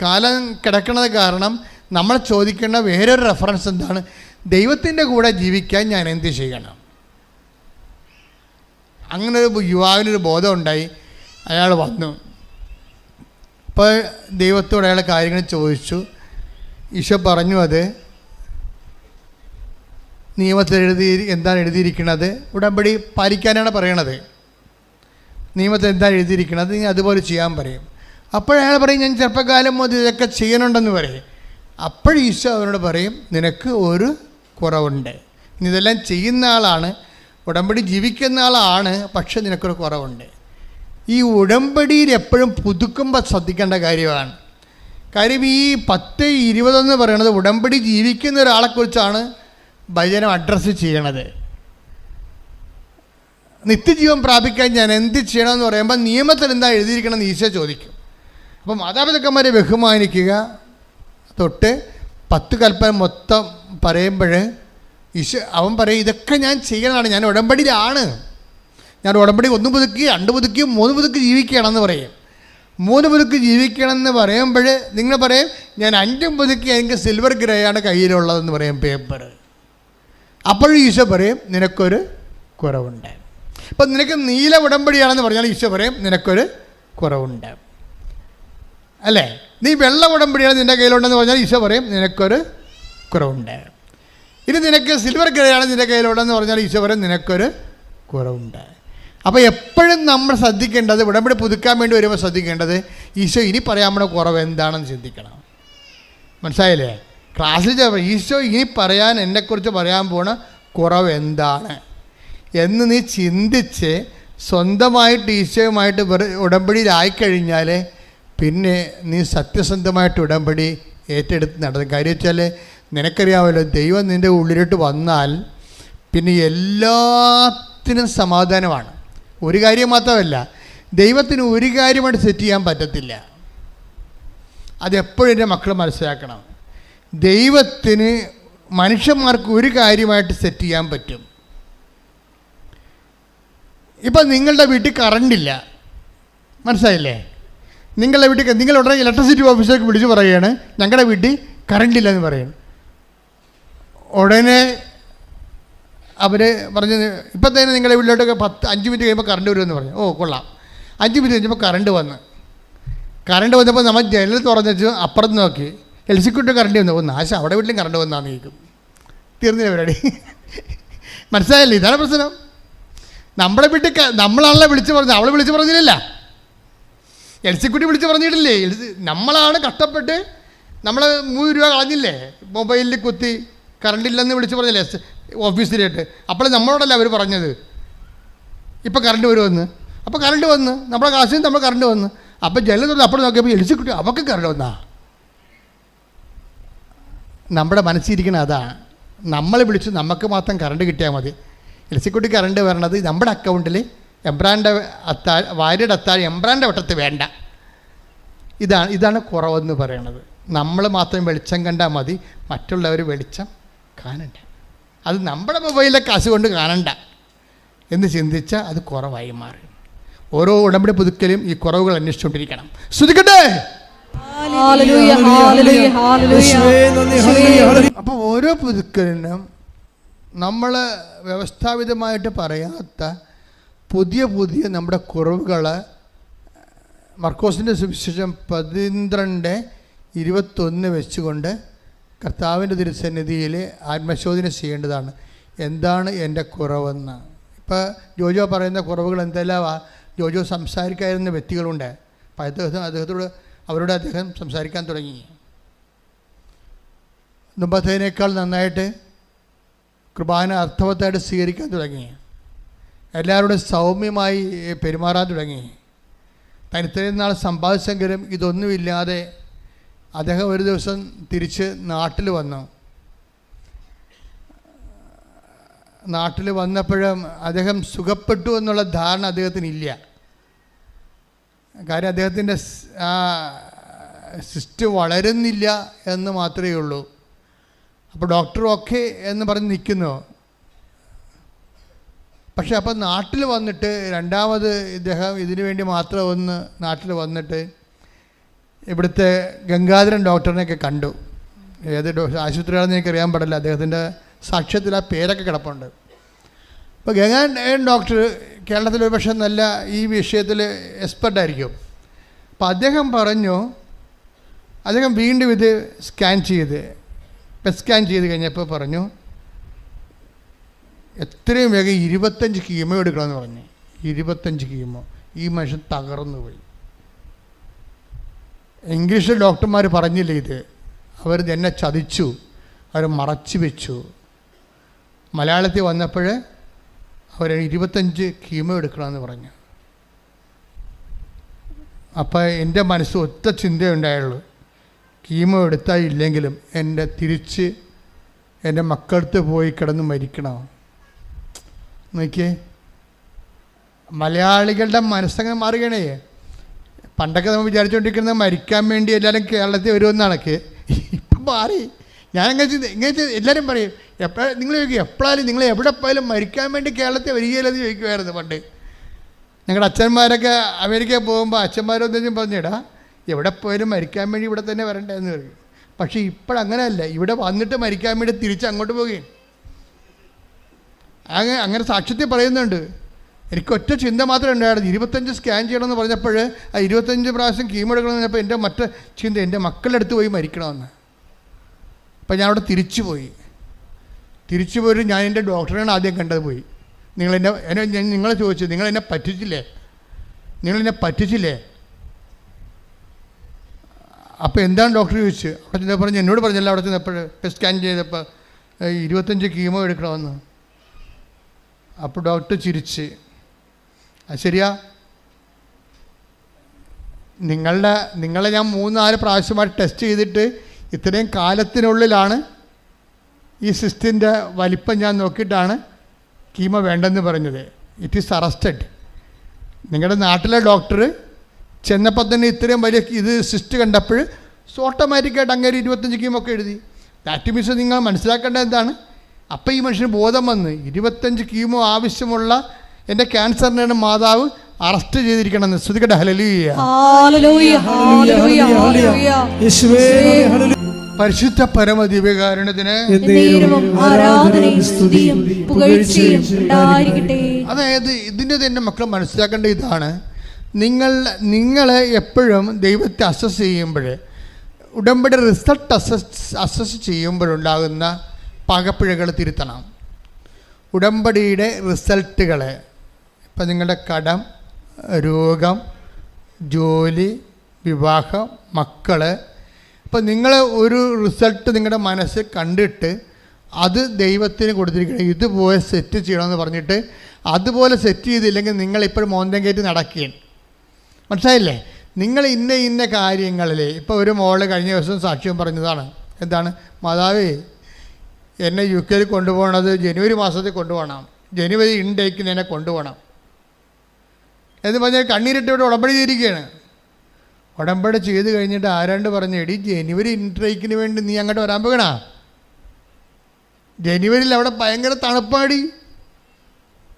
കാലം കിടക്കുന്നത് കാരണം നമ്മൾ ചോദിക്കേണ്ട വേറൊരു റെഫറൻസ് എന്താണ്? ദൈവത്തിൻ്റെ കൂടെ ജീവിക്കാൻ ഞാൻ എന്ത് ചെയ്യണം? അങ്ങനെ ഒരു യുവാവിനൊരു ബോധം ഉണ്ടായി. അയാൾ വന്നു. അപ്പോൾ ദൈവത്തോട് അയാൾ കാര്യങ്ങൾ ചോദിച്ചു. ഈശോ പറഞ്ഞു, അത് നിയമത്തിൽ എന്താണ് എഴുതിയിരിക്കുന്നത്? ഉടമ്പടി പാലിക്കാനാണ് പറയണത്. നിയമത്തിൽ എന്താണ് എഴുതിയിരിക്കുന്നത്? നീ അതുപോലെ ചെയ്യാൻ പറയും. അപ്പോഴയാൾ പറയും, ഞാൻ ചെറുപ്പകാലം മുതൽ ഇതൊക്കെ ചെയ്യണുണ്ടെന്ന് പറയും. അപ്പോൾ ഈശോ അവനോട് പറയും, നിനക്ക് ഒരു കുറവുണ്ട്, നീ ഇതെല്ലാം ചെയ്യുന്ന ആളാണ്, ഉടമ്പടി ജീവിക്കുന്ന ആളാണ്, പക്ഷെ നിനക്കൊരു കുറവുണ്ട്. ഈ ഉടമ്പടിയിൽ എപ്പോഴും പുതുക്കുമ്പോൾ ശ്രദ്ധിക്കേണ്ട കാര്യമാണ്. കാര്യം ഈ 10-20 പറയുന്നത് ഉടമ്പടി ജീവിക്കുന്ന ഒരാളെക്കുറിച്ചാണ് ഭജനം അഡ്രസ്സ് ചെയ്യണത്. നിത്യജീവൻ പ്രാപിക്കാൻ ഞാൻ എന്ത് ചെയ്യണമെന്ന് പറയുമ്പോൾ നിയമത്തിൽ എന്താ എഴുതിയിരിക്കണമെന്ന് ഈശോ ചോദിക്കും. അപ്പം മാതാപിതാക്കന്മാരെ ബഹുമാനിക്കുക തൊട്ട് 10 കൽപ്പന മൊത്തം പറയുമ്പോൾ ഈശോ അവൻ പറയും, ഇതൊക്കെ ഞാൻ ചെയ്യണതാണ്, ഞാൻ ഉടമ്പടിയിലാണ്. ഞാൻ ഉടമ്പടി 1 പുതുക്കി 2 പുതുക്കി 3 പുതുക്കി ജീവിക്കുകയാണെന്ന് പറയും. 3 പുതുക്കി ജീവിക്കണമെന്ന് പറയുമ്പോൾ നിങ്ങൾ പറയും, ഞാൻ 5 പുതുക്കി എനിക്ക് സിൽവർ ഗ്രേ ആണ് കയ്യിലുള്ളതെന്ന് പറയും, പേപ്പർ. അപ്പോഴും ഈശോ പറയും നിനക്കൊരു കുറവുണ്ട്. ഇപ്പം നിനക്ക് നീല ഉടമ്പടിയാണെന്ന് പറഞ്ഞാൽ ഈശോ പറയും നിനക്കൊരു കുറവുണ്ട്, അല്ലേ? നീ വെള്ള ഉടമ്പടിയാണ് നിൻ്റെ കയ്യിലുണ്ടെന്ന് പറഞ്ഞാൽ ഈശോ പറയും നിനക്കൊരു കുറവുണ്ട്. ഇനി നിനക്ക് സിൽവർ ഗ്രേ ആണ് നിൻ്റെ കയ്യിലുണ്ടെന്ന് പറഞ്ഞാൽ ഈശോ പറയും നിനക്കൊരു കുറവുണ്ട്. അപ്പോൾ എപ്പോഴും നമ്മൾ ശ്രദ്ധിക്കേണ്ടത്, ഉടമ്പടി പുതുക്കാൻ വേണ്ടി വരുമ്പോൾ ശ്രദ്ധിക്കേണ്ടത്, ഈശോ ഇനി പറയാൻ കുറവ് എന്താണെന്ന് ചിന്തിക്കണം. മനസ്സിലായില്ലേ? ക്ലാസ്സിൽ ഈശോ ഇനി പറയാൻ എന്നെക്കുറിച്ച് പറയാൻ പോണ കുറവ് എന്താണ് എന്ന് നീ ചിന്തിച്ച് സ്വന്തമായിട്ട് ഈശോയുമായിട്ട് ഉടമ്പടിയിലായിക്കഴിഞ്ഞാൽ പിന്നെ നീ സത്യസന്ധമായിട്ട് ഉടമ്പടി ഏറ്റെടുത്ത് നടത്തും. കാര്യം വെച്ചാൽ നിനക്കറിയാമല്ലോ, ദൈവം നിൻ്റെ ഉള്ളിലോട്ട് വന്നാൽ പിന്നെ എല്ലാത്തിനും സമാധാനമാണ്. ഒരു കാര്യം മാത്രമല്ല, ദൈവത്തിന് ഒരു കാര്യമായിട്ട് സെറ്റ് ചെയ്യാൻ പറ്റത്തില്ല. അതെപ്പോഴും എൻ്റെ മക്കൾ മനസ്സിലാക്കണം. ദൈവത്തിന് മനുഷ്യന്മാർക്ക് ഒരു കാര്യമായിട്ട് സെറ്റ് ചെയ്യാൻ പറ്റും. ഇപ്പം നിങ്ങളുടെ വീട്ടിൽ കറണ്ടില്ല, മനസ്സിലായില്ലേ? നിങ്ങളുടെ വീട്ടിൽ നിങ്ങൾ ഉടനെ ഇലക്ട്രിസിറ്റി ഓഫീസർക്ക് വിളിച്ച് പറയുകയാണ് ഞങ്ങളുടെ വീട്ടിൽ കറണ്ടില്ല എന്ന് പറയുന്നു. ഉടനെ അവർ പറഞ്ഞ് ഇപ്പം തന്നെ നിങ്ങളുടെ വീട്ടിലോട്ടൊക്കെ 5 മിനിറ്റ് കഴിയുമ്പോൾ കറണ്ട് വരുമെന്ന് പറഞ്ഞു. ഓ കൊള്ളാം. 5 മിനിറ്റ് കഴിഞ്ഞപ്പോൾ കറണ്ട് വന്നപ്പോൾ നമ്മൾ ജനൽ തുറന്നു വെച്ച് അപ്പുറത്ത് നോക്കി, എൽസിക്യൂട്ട് കറണ്ട് വന്നു. ഓ നാശം, അവിടെ വീട്ടിലും കറണ്ട് വന്നാന്ന് കേൾക്കും. തീർന്നില്ല പരിപാടി. മനസ്സിലായല്ലേ? ഇതാണ് പ്രശ്നം. നമ്മുടെ വീട്ടിൽ നമ്മളാണല്ലോ വിളിച്ച് പറഞ്ഞത്, അവൾ വിളിച്ച് പറഞ്ഞില്ലല്ല, എൽസിക്യൂട്ടി വിളിച്ച് പറഞ്ഞിട്ടില്ലേ? നമ്മളാണ് കഷ്ടപ്പെട്ട് നമ്മൾ 3 രൂപ കളഞ്ഞില്ലേ, മൊബൈലിൽ കുത്തി കറണ്ടില്ലെന്ന് വിളിച്ച് പറഞ്ഞില്ലേ ഓഫീസിലേക്ക്. അപ്പോൾ നമ്മളോടല്ല അവർ പറഞ്ഞത് ഇപ്പം കറണ്ട് വരുമെന്ന്. അപ്പോൾ കറണ്ട് വന്ന് നമ്മുടെ കാശിൽ നമ്മൾ കറണ്ട് വന്ന്. അപ്പോൾ ജനൽ തുറന്ന് അപ്പോൾ നോക്കിയപ്പോൾ എൽസിക്യൂട്ടി അവർക്ക് കറണ്ട് വന്നാ. നമ്മുടെ മനസ്സിരിക്കണ അതാണ്. നമ്മൾ വിളിച്ച് നമുക്ക് മാത്രം കറണ്ട് കിട്ടിയാൽ മതി. എൽസിക്യൂട്ടി കറണ്ട് വരണത് നമ്മുടെ അക്കൗണ്ടിൽ എംബ്രാൻ്റെ ഭാര്യയുടെ അത്താഴം എംബ്രാൻ്റെ വട്ടത്ത് വേണ്ട. ഇതാണ് കുറവെന്ന് പറയണത്. നമ്മൾ മാത്രം വെളിച്ചം കണ്ടാൽ മതി, മറ്റുള്ളവർ വെളിച്ചം കാണണ്ട. അത് നമ്മുടെ മൊബൈലിലെ കാശ് കൊണ്ട് കാണണ്ട എന്ന് ചിന്തിച്ചാൽ അത് കുറവായി മാറി. ഓരോ ഉടമ്പടി പുതുക്കലും ഈ കുറവുകൾ അന്വേഷിച്ചുകൊണ്ടിരിക്കണം. ശ്രദ്ധിക്കട്ടെ. അപ്പോൾ ഓരോ പുതുക്കലിനും നമ്മൾ വ്യവസ്ഥാപിതമായിട്ട് പറയാത്ത പുതിയ നമ്മുടെ കുറവുകൾ മർക്കോസിൻ്റെ സുവിശേഷം 12:21 വെച്ചുകൊണ്ട് കർത്താവിൻ്റെ തിരുസന്നിധിയിൽ ആത്മശോധന ചെയ്യേണ്ടതാണ്. എന്താണ് എൻ്റെ കുറവെന്ന്. ഇപ്പോൾ ജോജോ പറയുന്ന കുറവുകൾ എന്തെല്ലാമാ? ജോജോ സംസാരിക്കാതിരുന്ന വ്യക്തികളുണ്ട്. അപ്പോൾ അവരോട് അദ്ദേഹം സംസാരിക്കാൻ തുടങ്ങി. മുമ്പത്തേനേക്കാൾ നന്നായിട്ട് കുർബാന അർത്ഥവത്തായിട്ട് സ്വീകരിക്കാൻ തുടങ്ങി. എല്ലാവരോടും സൗമ്യമായി പെരുമാറാൻ തുടങ്ങി. ഇത്രയും നാൾ സമ്പാദിച്ചെങ്കിലും ഇതൊന്നുമില്ലാതെ അദ്ദേഹം ഒരു ദിവസം തിരിച്ച് നാട്ടിൽ വന്നപ്പോഴും അദ്ദേഹം സുഖപ്പെട്ടു എന്നുള്ള ധാരണ അദ്ദേഹത്തിനില്ല. കാര്യം അദ്ദേഹത്തിൻ്റെ സിസ്റ്റ് വളരുന്നില്ല എന്ന് മാത്രമേ ഉള്ളൂ. അപ്പോൾ ഡോക്ടർ ഓക്കെ എന്ന് പറഞ്ഞ് നിൽക്കുന്നു. പക്ഷെ അപ്പം നാട്ടിൽ വന്നിട്ട് രണ്ടാമത് ഇദ്ദേഹം ഇതിനു വേണ്ടി മാത്രം നാട്ടിൽ വന്നിട്ട് ഇവിടുത്തെ ഗംഗാധരൻ ഡോക്ടറിനെയൊക്കെ കണ്ടു. ഏത് ആശുപത്രിയാണെന്ന് എനിക്കറിയാൻ പാടില്ല, അദ്ദേഹത്തിൻ്റെ സാക്ഷ്യത്തിൽ ആ പേരൊക്കെ കിടപ്പുണ്ട്. അപ്പോൾ ഗംഗാധരൻ ഡോക്ടർ കേരളത്തിൽ ഒരു പക്ഷേ നല്ല ഈ വിഷയത്തിൽ എക്സ്പെർട്ടായിരിക്കും. അപ്പോൾ അദ്ദേഹം പറഞ്ഞു, അദ്ദേഹം വീണ്ടും ഇത് സ്കാൻ ചെയ്ത് കഴിഞ്ഞപ്പോൾ പറഞ്ഞു എത്രയും വേഗം 25 കീമോ എടുക്കണമെന്ന് പറഞ്ഞു. 25 കീമോ. ഈ മനുഷ്യൻ തകർന്നു പോയി. ഇംഗ്ലീഷിൽ ഡോക്ടർമാർ പറഞ്ഞില്ല ഇത്, അവർ എന്നെ ചതിച്ചു, അവർ മറച്ചു വെച്ചു. മലയാളത്തിൽ വന്നപ്പോൾ അവർ 25 കീമോ എടുക്കണമെന്ന് പറഞ്ഞു. അപ്പോൾ എൻ്റെ മനസ്സ് ഒറ്റ ചിന്തയുണ്ടായുള്ളൂ, കീമോ എടുത്താൽ ഇല്ലെങ്കിലും തിരിച്ച് എൻ്റെ മക്കളടുത്ത് പോയി കിടന്ന് മരിക്കണം. നോക്കിയേ, മലയാളികളുടെ മനസ്സങ്ങനെ മാറുകയാണേ. പണ്ടൊക്കെ നമ്മൾ വിചാരിച്ചുകൊണ്ടിരിക്കുന്നത് മരിക്കാൻ വേണ്ടി എല്ലാവരും കേരളത്തിൽ വരുമെന്നാണ്. ഇപ്പം മാറി. ഇങ്ങനെ എല്ലാവരും പറയും, നിങ്ങൾ ചോദിക്കും എപ്പോഴായാലും നിങ്ങൾ എവിടെ പോയാലും മരിക്കാൻ വേണ്ടി കേരളത്തിൽ വരികയില്ലെന്ന് ചോദിക്കുമായിരുന്നു പണ്ട്. ഞങ്ങളുടെ അച്ഛന്മാരൊക്കെ അമേരിക്കയിൽ പോകുമ്പോൾ അച്ഛന്മാരൊന്നും പറഞ്ഞിടാ, എവിടെ പോയാലും മരിക്കാൻ വേണ്ടി ഇവിടെ തന്നെ വരണ്ടേന്ന് പറയും. പക്ഷേ ഇപ്പോഴങ്ങനെയല്ല, ഇവിടെ വന്നിട്ട് മരിക്കാൻ വേണ്ടി തിരിച്ച് അങ്ങോട്ട് പോവുകയും അങ്ങനെ സാക്ഷ്യത്തിൽ പറയുന്നുണ്ട്. എനിക്ക് ഒറ്റ ചിന്ത മാത്രമേ ഉണ്ടായിരുന്നു, 25 സ്കാൻ ചെയ്യണമെന്ന് പറഞ്ഞപ്പോൾ ആ 25 പ്രാവശ്യം കീമോ എടുക്കണമെന്ന് പറഞ്ഞപ്പോൾ എൻ്റെ മറ്റേ ചിന്ത എൻ്റെ മക്കളുടെ അടുത്ത് പോയി മരിക്കണമെന്ന്. അപ്പം ഞാൻ അവിടെ തിരിച്ചു പോയിട്ട് ഞാൻ എൻ്റെ ഡോക്ടറെയാണ് ആദ്യം കണ്ടത്. പോയി നിങ്ങളെ ചോദിച്ചു, നിങ്ങളെന്നെ പറ്റിച്ചില്ലേ? അപ്പോൾ എന്താണ് ഡോക്ടർ ചോദിച്ചു. അവിടെ ചെന്നപ്പോൾ എന്നോട് പറഞ്ഞല്ലോ, അവിടെ ചെന്നപ്പോൾ സ്കാൻ ചെയ്തപ്പോൾ 25 കീമോ എടുക്കണമെന്ന്. അപ്പോൾ ഡോക്ടർ ചിരിച്ച്, അത് ശരിയാ, നിങ്ങളെ ഞാൻ 3-4 പ്രാവശ്യമായിട്ട് ടെസ്റ്റ് ചെയ്തിട്ട് ഇത്രയും കാലത്തിനുള്ളിലാണ് ഈ സിസ്റ്റിൻ്റെ വലിപ്പം ഞാൻ നോക്കിയിട്ടാണ് കീമോ വേണ്ടെന്ന് പറഞ്ഞത്. It is arrested. നിങ്ങളുടെ നാട്ടിലെ ഡോക്ടർ ചെന്നപ്പോൾ തന്നെ ഇത്രയും വലിയ സിസ്റ്റ് കണ്ടപ്പോൾ ഓട്ടോമാറ്റിക്കായിട്ട് അങ്ങനെ 25 കീമോ ഒക്കെ എഴുതി. ദാറ്റ് മീൻസ് നിങ്ങൾ മനസ്സിലാക്കേണ്ടത് എന്താണ്, അപ്പം ഈ മനുഷ്യന് ബോധം വന്ന് 25 കീമോ ആവശ്യമുള്ള എൻ്റെ ക്യാൻസറിനാണ് മാതാവ് അറസ്റ്റ് ചെയ്തിരിക്കണമെന്ന്. ശ്രദ്ധിക്കട്ടെ. ഹല്ലേലൂയ. പരിശുദ്ധ പരമ ദിവ്യകാരുണ്യത്തിന് അതായത് ഇതിൻ്റെ തന്നെ മക്കൾ മനസ്സിലാക്കേണ്ട ഇതാണ്, നിങ്ങളെ എപ്പോഴും ദൈവത്തെ അസസ് ചെയ്യുമ്പോൾ, ഉടമ്പടി റിസൾട്ട് അസസ് ചെയ്യുമ്പോഴുണ്ടാകുന്ന പകപ്പിഴകൾ തിരുത്തണം. ഉടമ്പടിയുടെ റിസൾട്ടുകൾ, ഇപ്പം നിങ്ങളുടെ കടം, രോഗം, ജോലി, വിവാഹം, മക്കൾ, ഇപ്പം നിങ്ങൾ ഒരു റിസൾട്ട് നിങ്ങളുടെ മനസ്സിൽ കണ്ടിട്ട് അത് ദൈവത്തിന് കൊടുത്തിരിക്കണം, ഇതുപോലെ സെറ്റ് ചെയ്യണമെന്ന് പറഞ്ഞിട്ട് അതുപോലെ സെറ്റ് ചെയ്തില്ലെങ്കിൽ നിങ്ങളിപ്പോൾ മോന്തം കയറ്റി നടക്കുകയാണ്. മനസ്സിലായില്ലേ? നിങ്ങൾ ഇന്ന കാര്യങ്ങളിൽ, ഇപ്പോൾ ഒരു മോള് കഴിഞ്ഞ ദിവസം സാക്ഷ്യം പറഞ്ഞതാണ്, എന്താണ്, മാതാവേ എന്നെ UK കൊണ്ടുപോകണത് ജനുവരി മാസത്തിൽ കൊണ്ടുപോകണം, ജനുവരി ഇൻടേക്കിന് എന്നെ കൊണ്ടുപോകണം എന്ന് പറഞ്ഞാൽ കണ്ണീരിട്ടവിടെ ഉടമ്പടി ചെയ്തിരിക്കുകയാണ്. ഉടമ്പടി ചെയ്ത് കഴിഞ്ഞിട്ട് ആരാണ്ട് പറഞ്ഞു, എടി ജനുവരി ഇൻടേക്കിന് വേണ്ടി നീ അങ്ങോട്ട് വരാൻ പോകണ, ജനുവരിയിൽ അവിടെ ഭയങ്കര തണുപ്പാടി,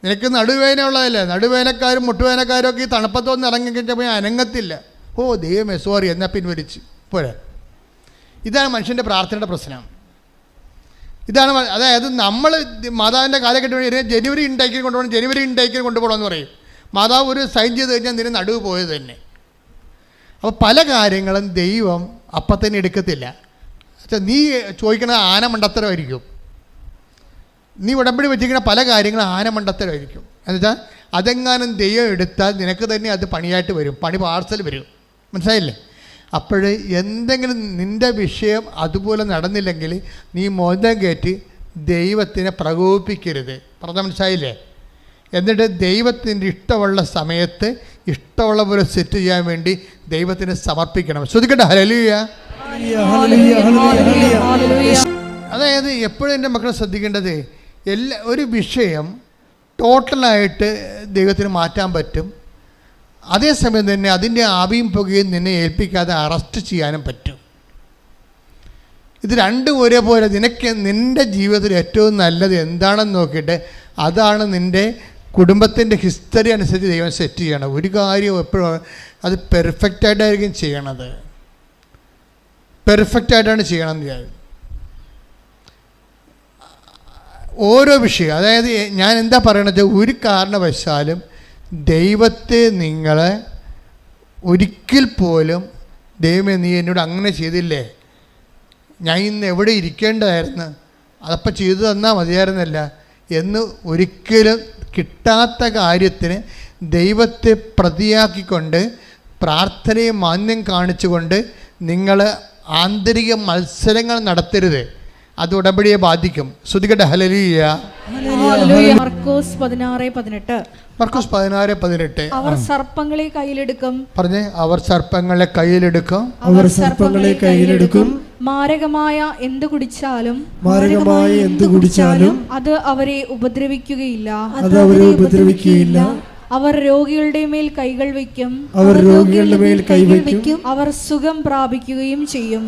നിനക്ക് നടുവേദന ഉള്ളതല്ലേ, നടുവേദനക്കാരും മുട്ടുവേദനക്കാരും ഒക്കെ ഈ തണുപ്പത്തൊന്നും ഇറങ്ങിക്കഴിഞ്ഞപ്പോൾ അനങ്ങത്തില്ല. ഓ ദൈവമേ സോറി എന്നാൽ പിൻവലിച്ച് പോരെ. ഇതാണ് മനുഷ്യൻ്റെ പ്രാർത്ഥനയുടെ പ്രശ്നം. ഇതാണ്, അതായത് നമ്മൾ മാതാവിൻ്റെ കാലഘട്ടം ജനുവരി ഇൻടേക്കിന് കൊണ്ടുപോകണം, ജനുവരി ഇൻടേക്കിന് കൊണ്ടുപോകണമെന്ന് പറയും. മാതാവ് ഒരു സൈൻ ചെയ്ത് കഴിഞ്ഞാൽ നിന്നെ നടുവ് പോയത് തന്നെ. അപ്പോൾ പല കാര്യങ്ങളും ദൈവം അപ്പം തന്നെ എടുക്കത്തില്ല. നീ ചോദിക്കണത് ആനമണ്ടത്തരമായിരിക്കും, നീ ഉടമ്പടി വെച്ചിരിക്കുന്ന പല കാര്യങ്ങളും ആനമണ്ടത്തരമായിരിക്കും. എന്നുവെച്ചാൽ അതെങ്ങാനും ദൈവം എടുത്താൽ നിനക്ക് തന്നെ അത് പണിയായിട്ട് വരും, പണി പാർസൽ വരും. മനസ്സിലായില്ലേ? അപ്പോൾ എന്തെങ്കിലും നിൻ്റെ വിഷയം അതുപോലെ നടന്നില്ലെങ്കിൽ നീ മോന്തം കയറ്റി ദൈവത്തിനെ പ്രകോപിപ്പിക്കരുത്. പറഞ്ഞ മനസ്സിലായില്ലേ? എന്നിട്ട് ദൈവത്തിൻ്റെ ഇഷ്ടമുള്ള സമയത്ത് ഇഷ്ടമുള്ള പോലെ സെറ്റ് ചെയ്യാൻ വേണ്ടി ദൈവത്തിന് സമർപ്പിക്കണം. ശ്രദ്ധിക്കട്ടെ. ഹല്ലേലൂയ. അതായത് എപ്പോഴും എൻ്റെ മക്കളെ ശ്രദ്ധിക്കേണ്ടത്, ഒരു വിഷയം ടോട്ടലായിട്ട് ദൈവത്തിന് മാറ്റാൻ പറ്റും, അതേസമയം തന്നെ അതിൻ്റെ ആവിയും പുകയും നിന്നെ ഏൽപ്പിക്കാതെ അറസ്റ്റ് ചെയ്യാനും പറ്റും. ഇത് രണ്ടും ഒരേപോലെ. നിൻ്റെ ജീവിതത്തിൽ ഏറ്റവും നല്ലത് എന്താണെന്ന് നോക്കിയിട്ട് അതാണ് നിൻ്റെ കുടുംബത്തിൻ്റെ ഹിസ്റ്ററി അനുസരിച്ച് ദൈവം സെറ്റ് ചെയ്യണം. ഒരു കാര്യം എപ്പോഴും അത് പെർഫെക്റ്റായിട്ടായിരിക്കും ചെയ്യണത്, പെർഫെക്റ്റായിട്ടാണ് ചെയ്യണമെന്ന് വിചാരിക്കും. ഓരോ വിഷയം, അതായത് ഞാൻ എന്താ പറയണത്, ഒരു കാരണവശാലും ദൈവത്തെ നിങ്ങളെ ഒരിക്കൽ പോലും ദൈവമേ നീ എന്നോട് അങ്ങനെ ചെയ്തില്ലേ, ഞാൻ ഇന്ന് എവിടെ ഇരിക്കേണ്ടതായിരുന്നു, അതപ്പം ചെയ്തു തന്നാൽ മതിയായിരുന്നല്ല എന്ന് ഒരിക്കലും കിട്ടാത്ത കാര്യത്തിന് ദൈവത്തെ പ്രതിയാക്കിക്കൊണ്ട് പ്രാർത്ഥനയെ മാന്യം കാണിച്ചുകൊണ്ട് നിങ്ങൾ ആന്തരിക മത്സരങ്ങൾ നടത്തരുത്. അത് ഉടമ്പടിയെ ബാധിക്കും. ശ്രുതികട്ടെ ഹല്ലേലൂയ. ഹല്ലേലൂയ. മർക്കോസ് 16:18. മർക്കോസ് 16:18. അവർ സർപ്പങ്ങളെ കയ്യിലെടുക്കും. പറഞ്ഞേ, അവർ സർപ്പങ്ങളെ കയ്യിലെടുക്കും. അവർ സർപ്പങ്ങളെ കയ്യിലെടുക്കും. മാരകമായ എന്ത് കുടിച്ചാലും അത് അവരെ ഉപദ്രവിക്കുകയില്ല. അവർ രോഗികളുടെ മേൽ കൈകൾ വയ്ക്കും. അവർ സുഖം പ്രാപിക്കുകയും ചെയ്യും.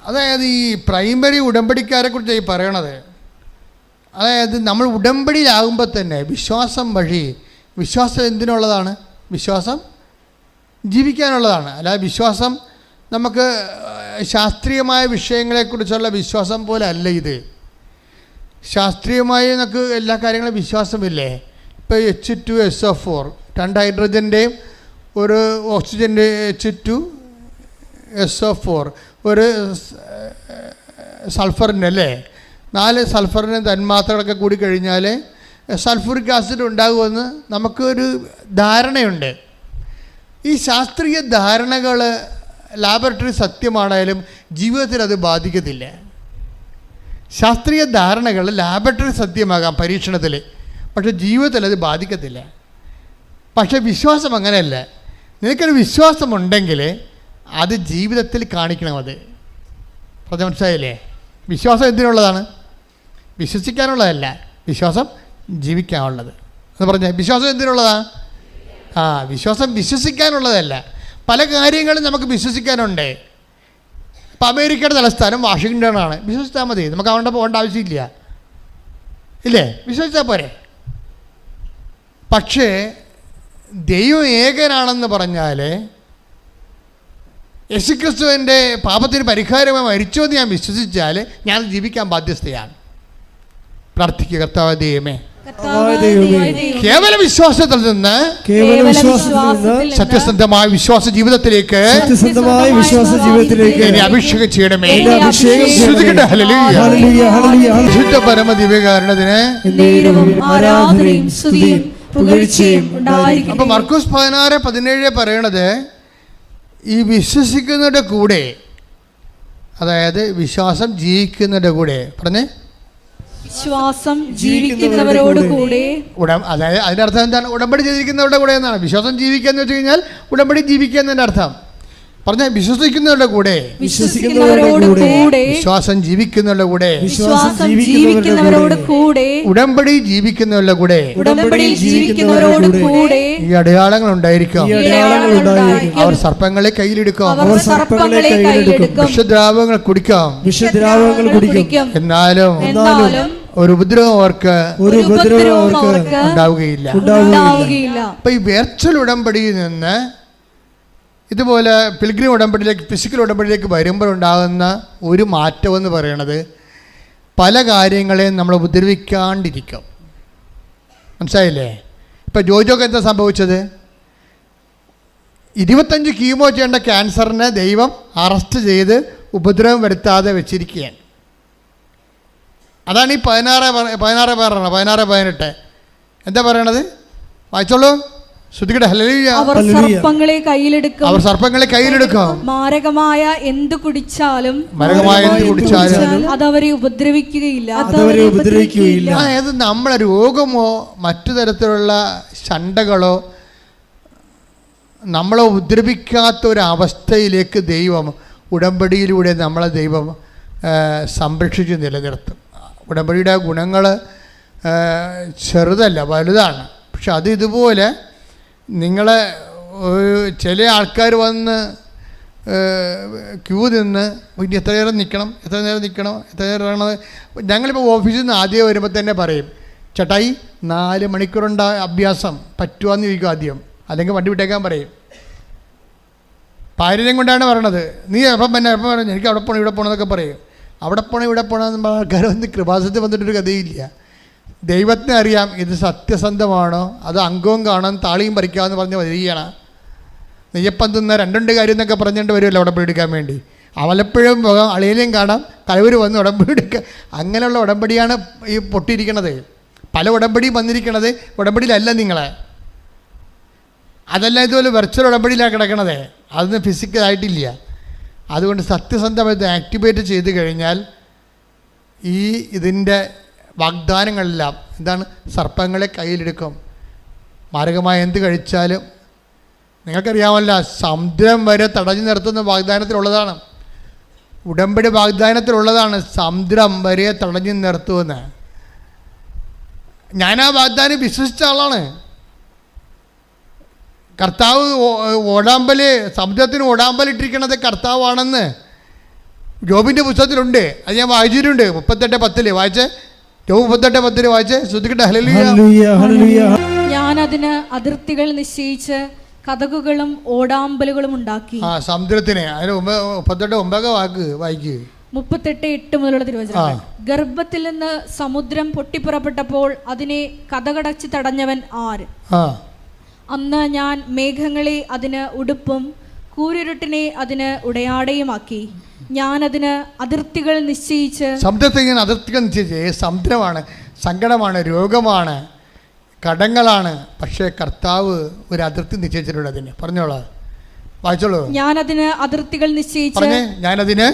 അതായത് ഈ പ്രൈമറി ഉടമ്പടിക്കാരെ കുറിച്ച് ഈ പറയണത്, അതായത് നമ്മൾ ഉടമ്പടിയിലാകുമ്പോൾ തന്നെ വിശ്വാസം വഴി, വിശ്വാസം എന്തിനുള്ളതാണ്? വിശ്വാസം ജീവിക്കാനുള്ളതാണ്. അല്ലാതെ വിശ്വാസം നമുക്ക് ശാസ്ത്രീയമായ വിഷയങ്ങളെക്കുറിച്ചുള്ള വിശ്വാസം പോലെ അല്ല ഇത്. ശാസ്ത്രീയമായി നമുക്ക് എല്ലാ കാര്യങ്ങളും വിശ്വാസമില്ലേ? ഇപ്പോൾ H2SO4, 2 ഹൈഡ്രജൻ്റെയും ഒരു ഓക്സിജൻ്റെ H2SO4, ഒരു സൾഫറിൻ്റെ അല്ലേ, 4 സൾഫറിൻ്റെ തന്മാത്രകളൊക്കെ കൂടി കഴിഞ്ഞാൽ സൾഫ്യൂറിക് ആസിഡ് ഉണ്ടാകുമെന്ന് നമുക്കൊരു ധാരണയുണ്ട്. ഈ ശാസ്ത്രീയ ധാരണകൾ ലാബറട്ടറി സത്യമാണെങ്കിലും ജീവിതത്തിൽ അത് ബാധിക്കത്തില്ല. ശാസ്ത്രീയ ധാരണകൾ ലാബറട്ടറി സത്യമാകാം പരീക്ഷണത്തിൽ, പക്ഷെ ജീവിതത്തിൽ അത് ബാധിക്കത്തില്ല. പക്ഷെ വിശ്വാസം അങ്ങനെയല്ല. നിനക്കൊരു വിശ്വാസമുണ്ടെങ്കിൽ അത് ജീവിതത്തിൽ കാണിക്കണം. അത് മനസ്സിലായില്ലേ? വിശ്വാസം എന്തിനുള്ളതാണ്? വിശ്വസിക്കാനുള്ളതല്ല, വിശ്വാസം ജീവിക്കാനുള്ളത് എന്ന് പറഞ്ഞാൽ. വിശ്വാസം എന്തിനുള്ളതാണ്? വിശ്വാസം വിശ്വസിക്കാനുള്ളതല്ല. പല കാര്യങ്ങളും നമുക്ക് വിശ്വസിക്കാനുണ്ട്. ഇപ്പം അമേരിക്കയുടെ തലസ്ഥാനം വാഷിങ്ടണാണ്, വിശ്വസിച്ചാൽ മതി, നമുക്ക് അവിടെ പോകേണ്ട ആവശ്യമില്ല, ഇല്ലേ? വിശ്വസിച്ചാൽ പോരെ. പക്ഷേ ദൈവം ഏകനാണെന്ന് പറഞ്ഞാൽ യേശുക്രിസ്തുവിൻ്റെ പാപത്തിന് പരിഹാരമായി മരിച്ചു എന്ന് ഞാൻ വിശ്വസിച്ചാൽ ഞാൻ ജീവിക്കാൻ ബാധ്യസ്ഥയാണ്. പ്രാർത്ഥിക്കുക, കർത്താവേ ദൈവമേ, കേവല വിശ്വാസത്തിൽ നിന്ന് സത്യസന്ധമായ വിശ്വാസ ജീവിതത്തിലേക്ക് എന്നെ അഭിഷേകം ചെയ്യണമേ. പരമദിവ്യകാരണത്തിന് അപ്പൊ മർക്കോസ് 16:17 പറയണത് ഈ വിശ്വസിക്കുന്നവരുടെ കൂടെ, അതായത് വിശ്വാസം ജീവിക്കുന്നവരുടെ കൂടെ, പറഞ്ഞേ, വിശ്വാസം ജീവിക്കുന്നവരോട് കൂടെ. അതായത് അതിന്റെ അർത്ഥം എന്താണ്? ഉടമ്പടി ചെയ്തിരിക്കുന്നവരുടെ കൂടെ എന്നാണ്. വിശ്വാസം ജീവിക്കുക എന്ന് വെച്ച് കഴിഞ്ഞാൽ ഉടമ്പടി ജീവിക്കുക എന്നതിന്റെ അർത്ഥം. പറഞ്ഞ വിശ്വസിക്കുന്നവരുടെ കൂടെ, വിശ്വാസം ജീവിക്കുന്നവരുടെ കൂടെ, ഉടമ്പടി ജീവിക്കുന്നവരുടെ കൂടെ ഈ അടയാളങ്ങൾ ഉണ്ടായിരിക്കും. അവർ സർപ്പങ്ങളെ കയ്യിലെടുക്കും, വിഷദ്രാവങ്ങൾ കുടിക്കാം, എന്നാലും ഒരു ഉപദ്രവം അവർക്ക് ഉണ്ടാവുകയില്ല. അപ്പൊ ഈ വെർച്വൽ ഉടമ്പടിയിൽ നിന്ന് ഇതുപോലെ പിൽഗ്രിം ഉടമ്പടിയിലേക്ക്, ഫിസിക്കൽ ഉടമ്പടിയിലേക്ക് വരുമ്പോഴുണ്ടാകുന്ന ഒരു മാറ്റമെന്ന് പറയുന്നത് പല കാര്യങ്ങളെയും നമ്മൾ ഉപദ്രവിക്കാണ്ടിരിക്കും. മനസ്സിലായില്ലേ? ഇപ്പം ജോജോക്ക് എന്താ സംഭവിച്ചത്? 25 കീമോ ചെയ്യേണ്ട ക്യാൻസറിനെ ദൈവം അറസ്റ്റ് ചെയ്ത് ഉപദ്രവം വരുത്താതെ വെച്ചിരിക്കുകയാണ്. അതാണ് ഈ 16:18 എന്താ പറയണത്? വായിച്ചോളൂ, ശ്രുതികട്ടെ. ഹല്ലേലൂയ. അവർ സർപ്പങ്ങളെ കയ്യിലെടുക്കും. മാരകമായ എന്ത് കുടിച്ചാലും അതവരെ ഉപദ്രവിക്കുകയില്ല. അതായത് നമ്മളെ രോഗമോ മറ്റു തരത്തിലുള്ള ശണ്ഠകളോ നമ്മളെ ഉപദ്രവിക്കാത്ത ഒരവസ്ഥയിലേക്ക് ദൈവം ഉടമ്പടിയിലൂടെ നമ്മളെ ദൈവം സംരക്ഷിച്ച് നിലനിർത്തും. ഉടമ്പടിയുടെ ഗുണങ്ങൾ ചെറുതല്ല, വലുതാണ്. പക്ഷെ അത് ഇതുപോലെ നിങ്ങളെ ചില ആൾക്കാർ വന്ന് ക്യൂ നിന്ന് ഇനി എത്ര നേരം നിൽക്കണം. ഞങ്ങളിപ്പോൾ ഓഫീസിൽ നിന്ന് ആദ്യം വരുമ്പോൾ തന്നെ പറയും, ചേട്ടായി 4 മണിക്കൂറുണ്ട് അഭ്യാസം, പറ്റുവാന്ന് ചോദിക്കും ആദ്യം, അല്ലെങ്കിൽ വണ്ടി വിട്ടേക്കാൻ പറയും. പാരര്യം കൊണ്ടാണ് പറയണത്. നീ എപ്പം പറഞ്ഞു എനിക്ക് അവിടെ പോകണം ഇവിടെ പോകണം എന്നൊക്കെ പറയും. അവിടെ പോകണം ഇവിടെ പോകണമെന്ന് ആൾക്കാർ വന്ന് കൃപാസനത്തിൽ വന്നിട്ടൊരു കഥയില്ല. ദൈവത്തിന് അറിയാം ഇത് സത്യസന്ധമാണോ, അത് അംഗവും കാണാൻ താളിയും പറിക്കാമെന്ന് പറഞ്ഞ് വരികയാണ്. നെയ്യപ്പം തിന്ന 2 കാര്യം എന്നൊക്കെ പറഞ്ഞുകൊണ്ട് വരുമല്ലോ ഉടമ്പടി എടുക്കാൻ വേണ്ടി. അവലപ്പോഴും പോകാം, അളിയനെയും കാണാം, തലവർ വന്ന് ഉടമ്പടി എടുക്കുക. അങ്ങനെയുള്ള ഉടമ്പടിയാണ് ഈ പൊട്ടിയിരിക്കണത്. പല ഉടമ്പടിയും വന്നിരിക്കണത് ഉടമ്പടിയിലല്ല നിങ്ങളെ. അതല്ല ഇതുപോലെ വെർച്വൽ ഉടമ്പടിയിലാണ് കിടക്കണത്. അതൊന്നും ഫിസിക്കലായിട്ടില്ല. അതുകൊണ്ട് സത്യസന്ധമായിട്ട് ആക്ടിവേറ്റ് ചെയ്ത് കഴിഞ്ഞാൽ ഇതിൻ്റെ വാഗ്ദാനങ്ങളെല്ലാം എന്താണ്? സർപ്പങ്ങളെ കയ്യിലെടുക്കും. മാരകമായ എന്ത് കഴിച്ചാലും നിങ്ങൾക്കറിയാമല്ല, സമുദ്രം വരെ തടഞ്ഞു നിർത്തുന്ന വാഗ്ദാനത്തിലുള്ളതാണ്. ഉടമ്പടി വാഗ്ദാനത്തിലുള്ളതാണ്, സമുദ്രം വരെ തടഞ്ഞു നിർത്തുമെന്ന്. ഞാൻ ആ വാഗ്ദാനം വിശ്വസിച്ച ആളാണ്. കർത്താവ് സമുദ്രത്തിന് ഓടാമ്പലിട്ടിരിക്കണത് കർത്താവാണെന്ന് ജോബിൻ്റെ പുസ്തകത്തിലുണ്ട്. അത് ഞാൻ വായിച്ചിട്ടുണ്ട്. 38:10 വായിച്ചേ. ജോബ് 38:10 വായിച്ചേ. ശ്രദ്ധിക്കട്ടെ. ഹല്ലേലൂയ. ഞാൻ അതിന് അതിർത്തികൾ നിശ്ചയിച്ച് കതകുകളും ഓടാമ്പലുകളും ഉണ്ടാക്കി. സമുദ്രത്തിന് അതിന് 38:9 വായിക്കുക. 38:8 മുതലുള്ള തിരുവചനം. ഗർഭത്തിൽ നിന്ന് സമുദ്രം പൊട്ടിപ്പുറപ്പെട്ടപ്പോൾ അതിനെ കതകടച്ച് തടഞ്ഞവൻ ആര്? അന്ന് ഞാൻ മേഘങ്ങളെ അതിന് ഉടുപ്പും കൂരിരുട്ടിനെ അതിന് ഉടയാടയുമാക്കി. ഞാൻ അതിന് അതിർത്തികൾ നിശ്ചയിച്ച്. സമുദ്രത്തെ ഇങ്ങനെ അതിർത്തികൾ നിശ്ചയിച്ച്. സമുദ്രമാണ്, സങ്കടമാണ്, രോഗമാണ്, കടങ്ങളാണ്. പക്ഷേ കർത്താവ് ഒരു അതിർത്തി നിശ്ചയിച്ചിട്ടുണ്ട് അതിന്. പറഞ്ഞോളൂ, വായിച്ചോളൂ. ഞാനതിന് അതിർത്തികൾ നിശ്ചയിച്ചു. ഞാനതിന്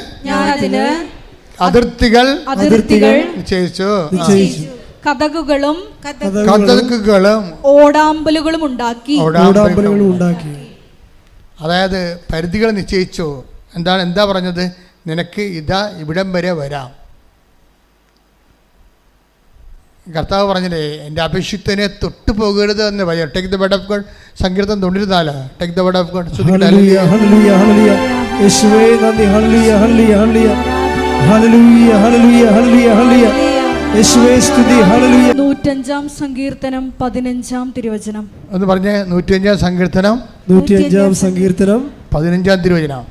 അതിർത്തികൾ നിശ്ചയിച്ചു. കതകുകളും ഓടാമ്പലുകളും ഉണ്ടാക്കി. അതായത് പരിധികൾ നിശ്ചയിച്ചു. എന്താ പറഞ്ഞത്? നിനക്ക് ഇതാ ഇവിടം വരെ വരാം. കർത്താവ് പറഞ്ഞില്ലേ, എൻ്റെ അഭിഷിക്തനെ തൊട്ടു പോകരുത് എന്ന് പറയാം. Take the bed of God. സങ്കീർത്തനം 94. Take the bed of God. 105 സങ്കീർത്തനം 15 തിരുവചനം ഒന്ന് പറഞ്ഞേ. 105 സങ്കീർത്തനം 15 തിരുവചനം.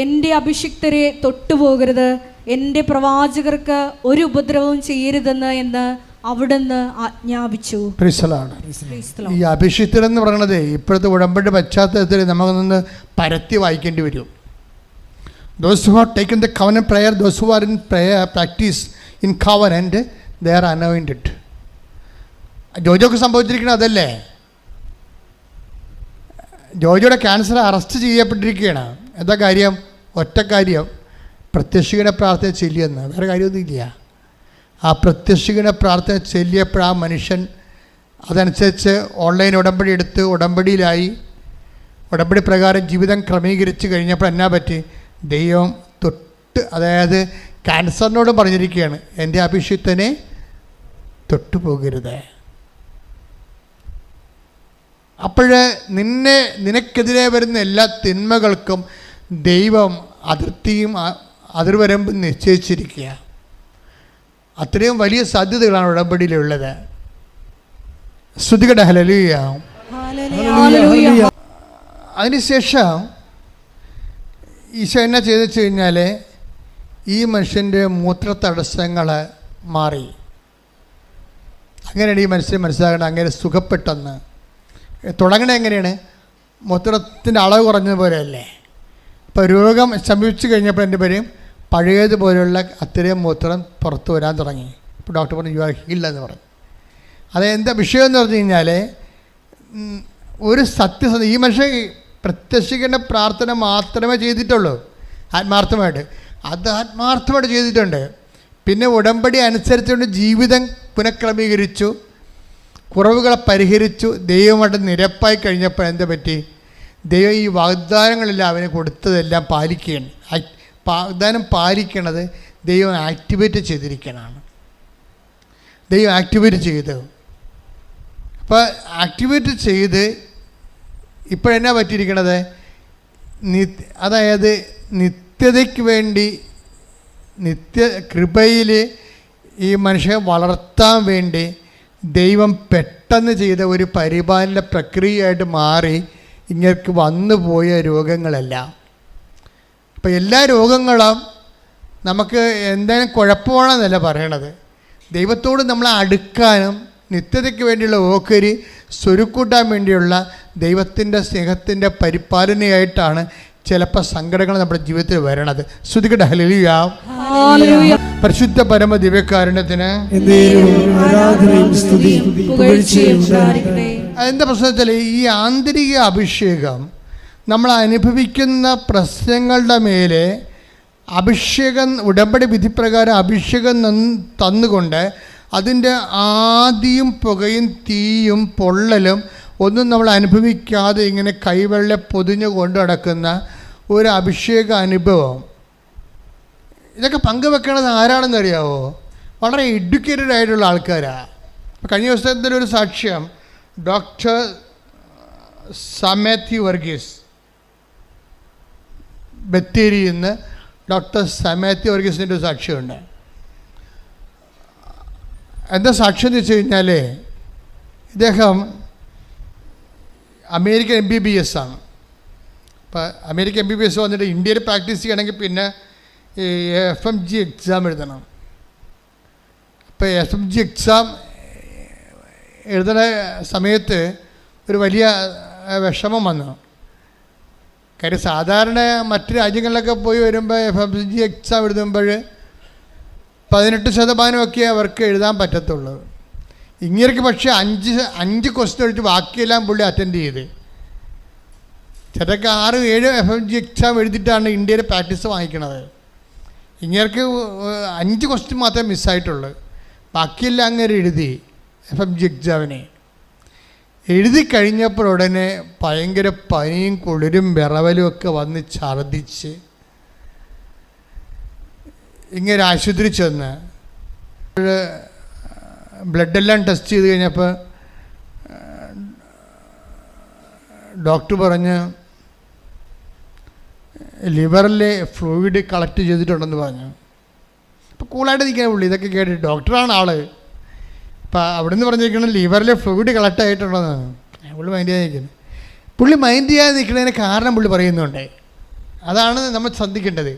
എന്റെ അഭിഷിക്തരെ തൊട്ടുപോകരുത്, എന്റെ പ്രവാചകർക്ക് ഒരു ഉപദ്രവവും ചെയ്യരുതെന്ന് എന്ന് അവിടുന്ന് ആജ്ഞാപിച്ചു. ഈ അഭിഷിക്തർ എന്ന് പറയുന്നത് ഇപ്പോഴത്തെ ഉടമ്പടി പശ്ചാത്തലത്തിൽ നമുക്കൊന്ന് പരത്തി വായിക്കേണ്ടി വരും. Those who have taken the covenant prayer, those who are in prayer practice in covenant, they are anointed. ജോജോക്ക് സംഭവിച്ചിരിക്കുന്നത് അതല്ലേ? ജോജോയുടെ ക്യാൻസർ അറസ്റ്റ് ചെയ്യപ്പെട്ടിരിക്കുകയാണ്. എന്താ കാര്യം? ഒറ്റ കാര്യം, പ്രത്യക്ഷീകരണ പ്രാർത്ഥന ചൊല്ലിയെന്ന്. വേറെ കാര്യമൊന്നുമില്ല. ആ പ്രത്യക്ഷീകരണ പ്രാർത്ഥന ചൊല്ലിയപ്പോൾ ആ മനുഷ്യൻ അതനുസരിച്ച് ഓൺലൈൻ ഉടമ്പടി എടുത്ത് ഉടമ്പടിയിലായി. ഉടമ്പടി പ്രകാരം ജീവിതം ക്രമീകരിച്ച് കഴിഞ്ഞപ്പോൾ എന്നാ പറ്റി? ദൈവം തൊട്ട്, അതായത് ക്യാൻസറിനോട് പറഞ്ഞിരിക്കുകയാണ്, എൻ്റെ അഭിഷിക്തനെ തൊട്ടുപോകരുത്. അപ്പോഴ് നിനക്കെതിരെ വരുന്ന എല്ലാ തിന്മകൾക്കും ദൈവം അതിർത്തിയും അതിർവരമ്പും നിശ്ചയിച്ചിരിക്കുക. അത്രയും വലിയ സാധ്യതകളാണ് ഉടമ്പടിയിലുള്ളത്. സ്തുതിക്കട്ടെ. ഹല്ലേലൂയ. അതിനുശേഷം ഈശോ എന്നാ ചെയ്തു വെച്ച് കഴിഞ്ഞാൽ ഈ മനുഷ്യൻ്റെ മൂത്ര തടസ്സങ്ങൾ മാറി. അങ്ങനെയാണ് ഈ മനുഷ്യൻ മനസ്സിലാക്കേണ്ടത്. അങ്ങനെ സുഖപ്പെട്ടെന്ന് തുടങ്ങണത് എങ്ങനെയാണ്? മൂത്രത്തിൻ്റെ അളവ് കുറഞ്ഞതുപോലെയല്ലേ? ഇപ്പോൾ രോഗം ശമിച്ചു കഴിഞ്ഞപ്പോൾ എൻ്റെ പേരും പഴയതുപോലെയുള്ള അത്രയും മൂത്രം പുറത്തു വരാൻ തുടങ്ങി. ഇപ്പോൾ ഡോക്ടർ പറഞ്ഞു യു ആർ ഹീൽഡ് എന്ന് പറഞ്ഞു. അത് എന്താ വിഷയം എന്ന് പറഞ്ഞു കഴിഞ്ഞാൽ, ഒരു സത്യസന്ധ ഈ മനുഷ്യൻ പ്രത്യക്ഷീകരണ പ്രാർത്ഥന മാത്രമേ ചെയ്തിട്ടുള്ളൂ ആത്മാർത്ഥമായിട്ട്. അത് ആത്മാർത്ഥമായിട്ട് ചെയ്തിട്ടുണ്ട്. പിന്നെ ഉടമ്പടി അനുസരിച്ചുകൊണ്ട് ജീവിതം പുനഃക്രമീകരിച്ചു, കുറവുകളെ പരിഹരിച്ചു, ദൈവമായിട്ട് നിരപ്പായി കഴിഞ്ഞപ്പോൾ എന്താ പറ്റി? ദൈവം ഈ വാഗ്ദാനങ്ങളെല്ലാം അവന് കൊടുത്തതെല്ലാം പാലിക്കുകയാണ്. വാഗ്ദാനം പാലിക്കണത് ദൈവം ആക്ടിവേറ്റ് ചെയ്തിരിക്കണതാണ്. ദൈവം ആക്ടിവേറ്റ് ചെയ്ത്, അപ്പോൾ ആക്ടിവേറ്റ് ചെയ്ത് ഇപ്പോഴെന്നാ പറ്റിയിരിക്കണത്? അതായത് നിത്യതയ്ക്ക് വേണ്ടി, കൃപയിൽ ഈ മനുഷ്യനെ വളർത്താൻ വേണ്ടി ദൈവം പെട്ടെന്ന് ചെയ്ത ഒരു പരിപാലന പ്രക്രിയയായിട്ട് മാറി ഇങ്ങർക്ക് വന്നുപോയ രോഗങ്ങളെല്ലാം. ഇപ്പം എല്ലാ രോഗങ്ങളും നമുക്ക് എന്തെങ്കിലും കുഴപ്പമാണെന്നല്ല പറയണത്. ദൈവത്തോട് നമ്മളെ അടുക്കാനും നിത്യതയ്ക്ക് വേണ്ടിയുള്ള ഓഹരി സ്വരുക്കൂട്ടാൻ വേണ്ടിയുള്ള ദൈവത്തിൻ്റെ സ്നേഹത്തിൻ്റെ പരിപാലനയായിട്ടാണ് ചിലപ്പോൾ സങ്കടങ്ങൾ നമ്മുടെ ജീവിതത്തിൽ വരണത്. സ്തുതിക്കട്ടെ. ഹല്ലേലൂയ. പരിശുദ്ധ പരമ ദിവ്യകാരുണ്യത്തിന് എന്താ പ്രശ്നം വെച്ചാൽ, ഈ ആന്തരിക അഭിഷേകം നമ്മൾ അനുഭവിക്കുന്ന പ്രശ്നങ്ങളുടെ മേലെ അഭിഷേകം, ഉടമ്പടി വിധിപ്രകാരം അഭിഷേകം തന്നുകൊണ്ട് അതിൻ്റെ ആദിയും പുകയും തീയും പൊള്ളലും ഒന്നും നമ്മൾ അനുഭവിക്കാതെ ഇങ്ങനെ കൈവെള്ള പൊതിഞ്ഞു കൊണ്ടു നടക്കുന്ന ഒരു അഭിഷേക അനുഭവം. ഇതൊക്കെ പങ്കുവെക്കണത് ആരാണെന്ന് അറിയാവോ? വളരെ എഡ്യൂക്കേറ്റഡ് ആയിട്ടുള്ള ആൾക്കാരാണ്. കഴിഞ്ഞ ദിവസത്തിൻ്റെ ഒരു സാക്ഷ്യം ഡോക്ടർ സമേത്യു വർഗീസ്, ബത്തേരിയിൽ നിന്ന് ഡോക്ടർ സമേത്യു വർഗീസിൻ്റെ ഒരു സാക്ഷ്യമുണ്ട്. എന്താ സാക്ഷ്യം എന്ന് വെച്ച് കഴിഞ്ഞാൽ, ഇദ്ദേഹം അമേരിക്കൻ MBBS ആണ്. അപ്പോൾ അമേരിക്കൻ MBBS വന്നിട്ട് ഇന്ത്യയിൽ പ്രാക്ടീസ് ചെയ്യണമെങ്കിൽ പിന്നെ FMG എക്സാം എഴുതണം. അപ്പോൾ FMG എക്സാം എഴുതുന്ന സമയത്ത് ഒരു വലിയ വിഷമം വന്നു. കാര്യം സാധാരണ മറ്റ് രാജ്യങ്ങളിലൊക്കെ പോയി വരുമ്പോൾ FMG എക്സാം എഴുതുമ്പോൾ 18% അവർക്ക് എഴുതാൻ പറ്റത്തുള്ളൂ. ഇങ്ങനെയൊക്കെ പക്ഷേ 5 ക്വസ്റ്റ്യൻ എടുത്ത് ബാക്കിയെല്ലാം പുള്ളി അറ്റൻഡ് ചെയ്ത്. ചിലർക്ക് 6-7 FMG എക്സാം എഴുതിയിട്ടാണ് ഇന്ത്യയിൽ പ്രാക്ടീസ് വാങ്ങിക്കണത്. ഇങ്ങനെയൊക്കെ 5 ക്വസ്റ്റ്യൻ മാത്രമേ മിസ്സായിട്ടുള്ളൂ. ബാക്കിയെല്ലാം അങ്ങനെ എഴുതി FMG എക്സാമിനെ. എഴുതി കഴിഞ്ഞപ്പോൾ ഉടനെ ഭയങ്കര പനിയും കുളിരും വിറവലും ഒക്കെ വന്ന് ഛർദ്ദിച്ച് ഇങ്ങനെ ആശുപത്രി ചെന്ന് ബ്ലഡെല്ലാം ടെസ്റ്റ് ചെയ്ത് കഴിഞ്ഞപ്പോൾ ഡോക്ടർ പറഞ്ഞ് ലിവറിലെ ഫ്ലൂയിഡ് കളക്ട് ചെയ്തിട്ടുണ്ടെന്ന് പറഞ്ഞു. അപ്പോൾ കൂളായിട്ട് നിൽക്കാൻ പുള്ളി ഇതൊക്കെ കേട്ടിട്ട്, ഡോക്ടറാണ് ആൾ. അപ്പം അവിടെ നിന്ന് പറഞ്ഞിരിക്കുന്നത് ലിവറിലെ ഫ്ലൂയിഡ് കളക്ട് ആയിട്ടുണ്ടെന്നാണ്. പുള്ളി മൈൻഡ് ചെയ്യാതെ നിൽക്കുന്നത്. പുള്ളി മൈൻഡ് ചെയ്യാതെ നിൽക്കുന്നതിന് കാരണം പുള്ളി പറയുന്നുണ്ട്. അതാണ് നമ്മൾ ശ്രദ്ധിക്കേണ്ടത്.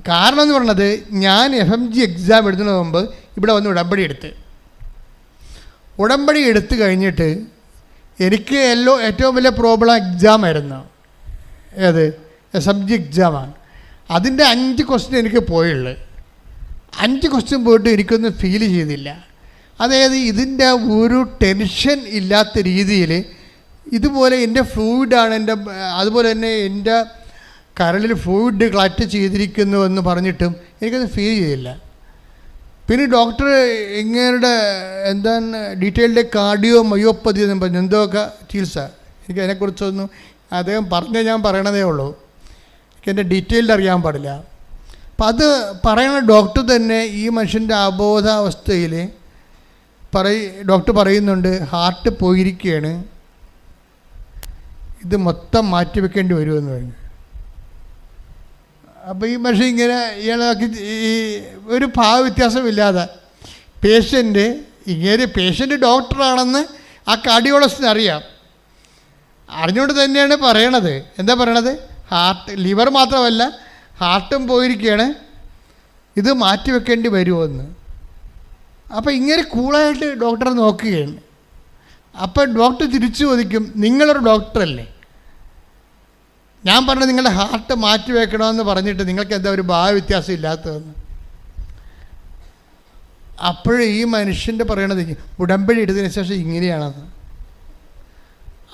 കാരണം എന്ന് പറയുന്നത്, ഞാൻ FMG എക്സാം എഴുതുന്നതിന് മുമ്പ് ഇവിടെ വന്ന് ഉടമ്പടി എടുത്ത് കഴിഞ്ഞിട്ട് എനിക്ക് ഏറ്റവും വലിയ പ്രോബ്ലം എക്സാം ആയിരുന്നു. ഏത്? SMG എക്സാമാണ്. അതിൻ്റെ 5 ക്വസ്റ്റ്യൻ എനിക്ക് പോയുള്ളൂ. 5 ക്വസ്റ്റ്യൻ പോയിട്ട് എനിക്കൊന്നും ഫീൽ ചെയ്തില്ല. അതായത് ഇതിൻ്റെ ഒരു ടെൻഷൻ ഇല്ലാത്ത രീതിയിൽ ഇതുപോലെ എൻ്റെ ഫ്ലൂയിഡാണ് അതുപോലെ തന്നെ എൻ്റെ കരളിൽ ഫ്ലൂയിഡ് കളക്ട് ചെയ്തിരിക്കുന്നുവെന്ന് പറഞ്ഞിട്ടും എനിക്കൊന്നും ഫീൽ ചെയ്തില്ല. പിന്നെ ഡോക്ടർ ഇങ്ങനെ എന്താണ് ഡീറ്റെയിൽഡ് കാർഡിയോ മയോപ്പതി എന്ന് പറഞ്ഞു എന്തൊക്കെ ചികിത്സ, എനിക്ക് അതിനെക്കുറിച്ചൊന്നും അദ്ദേഹം ഞാൻ പറയണതേ ഉള്ളൂ. എനിക്ക് എൻ്റെ ഡീറ്റെയിൽഡ് അറിയാൻ പാടില്ല. അപ്പം അത് പറയുന്ന ഡോക്ടർ തന്നെ ഈ മനുഷ്യൻ്റെ അബോധാവസ്ഥയിൽ ഡോക്ടർ പറയുന്നുണ്ട്, ഹാർട്ട് പോയിരിക്കുകയാണ്, ഇത് മൊത്തം മാറ്റിവെക്കേണ്ടി വരുമെന്ന് പറഞ്ഞു. അപ്പോൾ ഈ മനുഷ്യൻ ഇങ്ങനെ ഇയാളാക്കി ഈ ഒരു ഭാവവ്യത്യാസമില്ലാതെ പേഷ്യൻ്റ് ഡോക്ടറാണെന്ന് ആ കാർഡിയോളജിസ്റ്റിന് അറിയാം. അറിഞ്ഞുകൊണ്ട് തന്നെയാണ് പറയണത്. എന്താ പറയണത്? ലിവർ മാത്രമല്ല ഹാർട്ടും പോയിരിക്കുകയാണ്, ഇത് മാറ്റിവെക്കേണ്ടി വരുമെന്ന്. അപ്പോൾ ഇങ്ങനെ കൂളായിട്ട് ഡോക്ടറെ നോക്കുകയാണ്. അപ്പോൾ ഡോക്ടർ തിരിച്ചു ചോദിക്കും, നിങ്ങളൊരു ഡോക്ടറല്ലേ, ഞാൻ പറഞ്ഞത് നിങ്ങളുടെ ഹാർട്ട് മാറ്റി വെക്കണമെന്ന് പറഞ്ഞിട്ട് നിങ്ങൾക്ക് എന്താ ഒരു ഭാവവ്യത്യാസം ഇല്ലാത്തതെന്ന്. അപ്പോഴേ ഈ മനുഷ്യൻ്റെ പറയണത് ഉടമ്പടി എടുത്തതിന് ശേഷം ഇങ്ങനെയാണെന്ന്.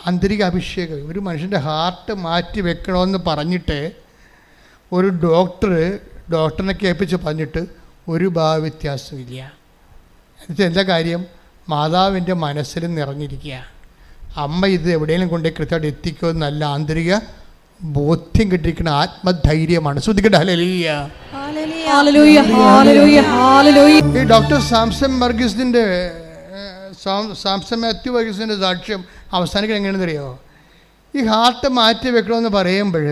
ആന്തരിക അഭിഷേകം. ഒരു മനുഷ്യൻ്റെ ഹാർട്ട് മാറ്റി വെക്കണമെന്ന് പറഞ്ഞിട്ട് ഒരു ഡോക്ടറിനെ കേൾപ്പിച്ച് പറഞ്ഞിട്ട് ഒരു ഭാവവ്യത്യാസമില്ല. എന്നിട്ട് എന്താ കാര്യം? മാതാവിൻ്റെ മനസ്സിൽ നിറഞ്ഞിരിക്കുക. അമ്മ ഇത് എവിടെയെങ്കിലും കൊണ്ടേ കൃത്യമായിട്ട് എത്തിക്കുമെന്നല്ല, ആന്തരിക ബോധ്യം കിട്ടിയിരിക്കുന്ന ആത്മധൈര്യമാണ്. ശ്രദ്ധിക്കട്ടെ. ഹല്ലേലൂയ. ഈ ഡോക്ടർ സാംസൺ മാത്യു വർഗീസിൻ്റെ സാക്ഷ്യം അവസാനിക്കാൻ എങ്ങനെയാണെന്ന് അറിയാമോ? ഈ ഹാർട്ട് മാറ്റി വെക്കണമെന്ന് പറയുമ്പോൾ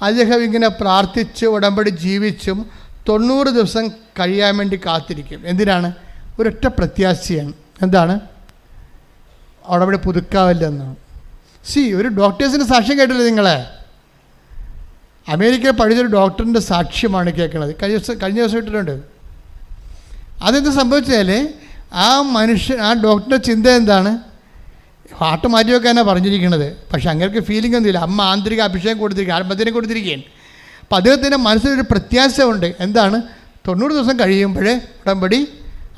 അദ്ദേഹം ഇങ്ങനെ പ്രാർത്ഥിച്ച് ഉടമ്പടി ജീവിച്ചും 90 ദിവസം കഴിയാൻ വേണ്ടി കാത്തിരിക്കും. എന്തിനാണ്? ഒരൊറ്റ പ്രത്യാശയാണ്. എന്താണ്? ഉടമ്പടി പുതുക്കാവില്ലെന്നാണ്. ഒരു ഡോക്ടേഴ്സിൻ്റെ സാക്ഷ്യം കേട്ടില്ലേ നിങ്ങളെ? അമേരിക്കയിൽ പഠിച്ചൊരു ഡോക്ടറിൻ്റെ സാക്ഷ്യമാണ് കേൾക്കുന്നത്. കഴിഞ്ഞ ദിവസം ഇട്ടിട്ടുണ്ട്. അതെന്ത് സംഭവിച്ചാൽ ആ ഡോക്ടറുടെ ചിന്ത എന്താണ്? ഹാർട്ട് മാറ്റി വെക്കാനാണ് പറഞ്ഞിരിക്കുന്നത്. പക്ഷെ അങ്ങനെയൊക്കെ ഫീലിംഗ് ഒന്നുമില്ല. അമ്മ ആന്തരിക അഭിഷേകം കൊടുത്തിരിക്കുക, ആത്മധൈര്യം കൊടുത്തിരിക്കുകയാണ്. അപ്പം അദ്ദേഹത്തിൻ്റെ മനസ്സിലൊരു പ്രത്യാശയുണ്ട്. എന്താണ്? 90 ദിവസം കഴിയുമ്പോഴേ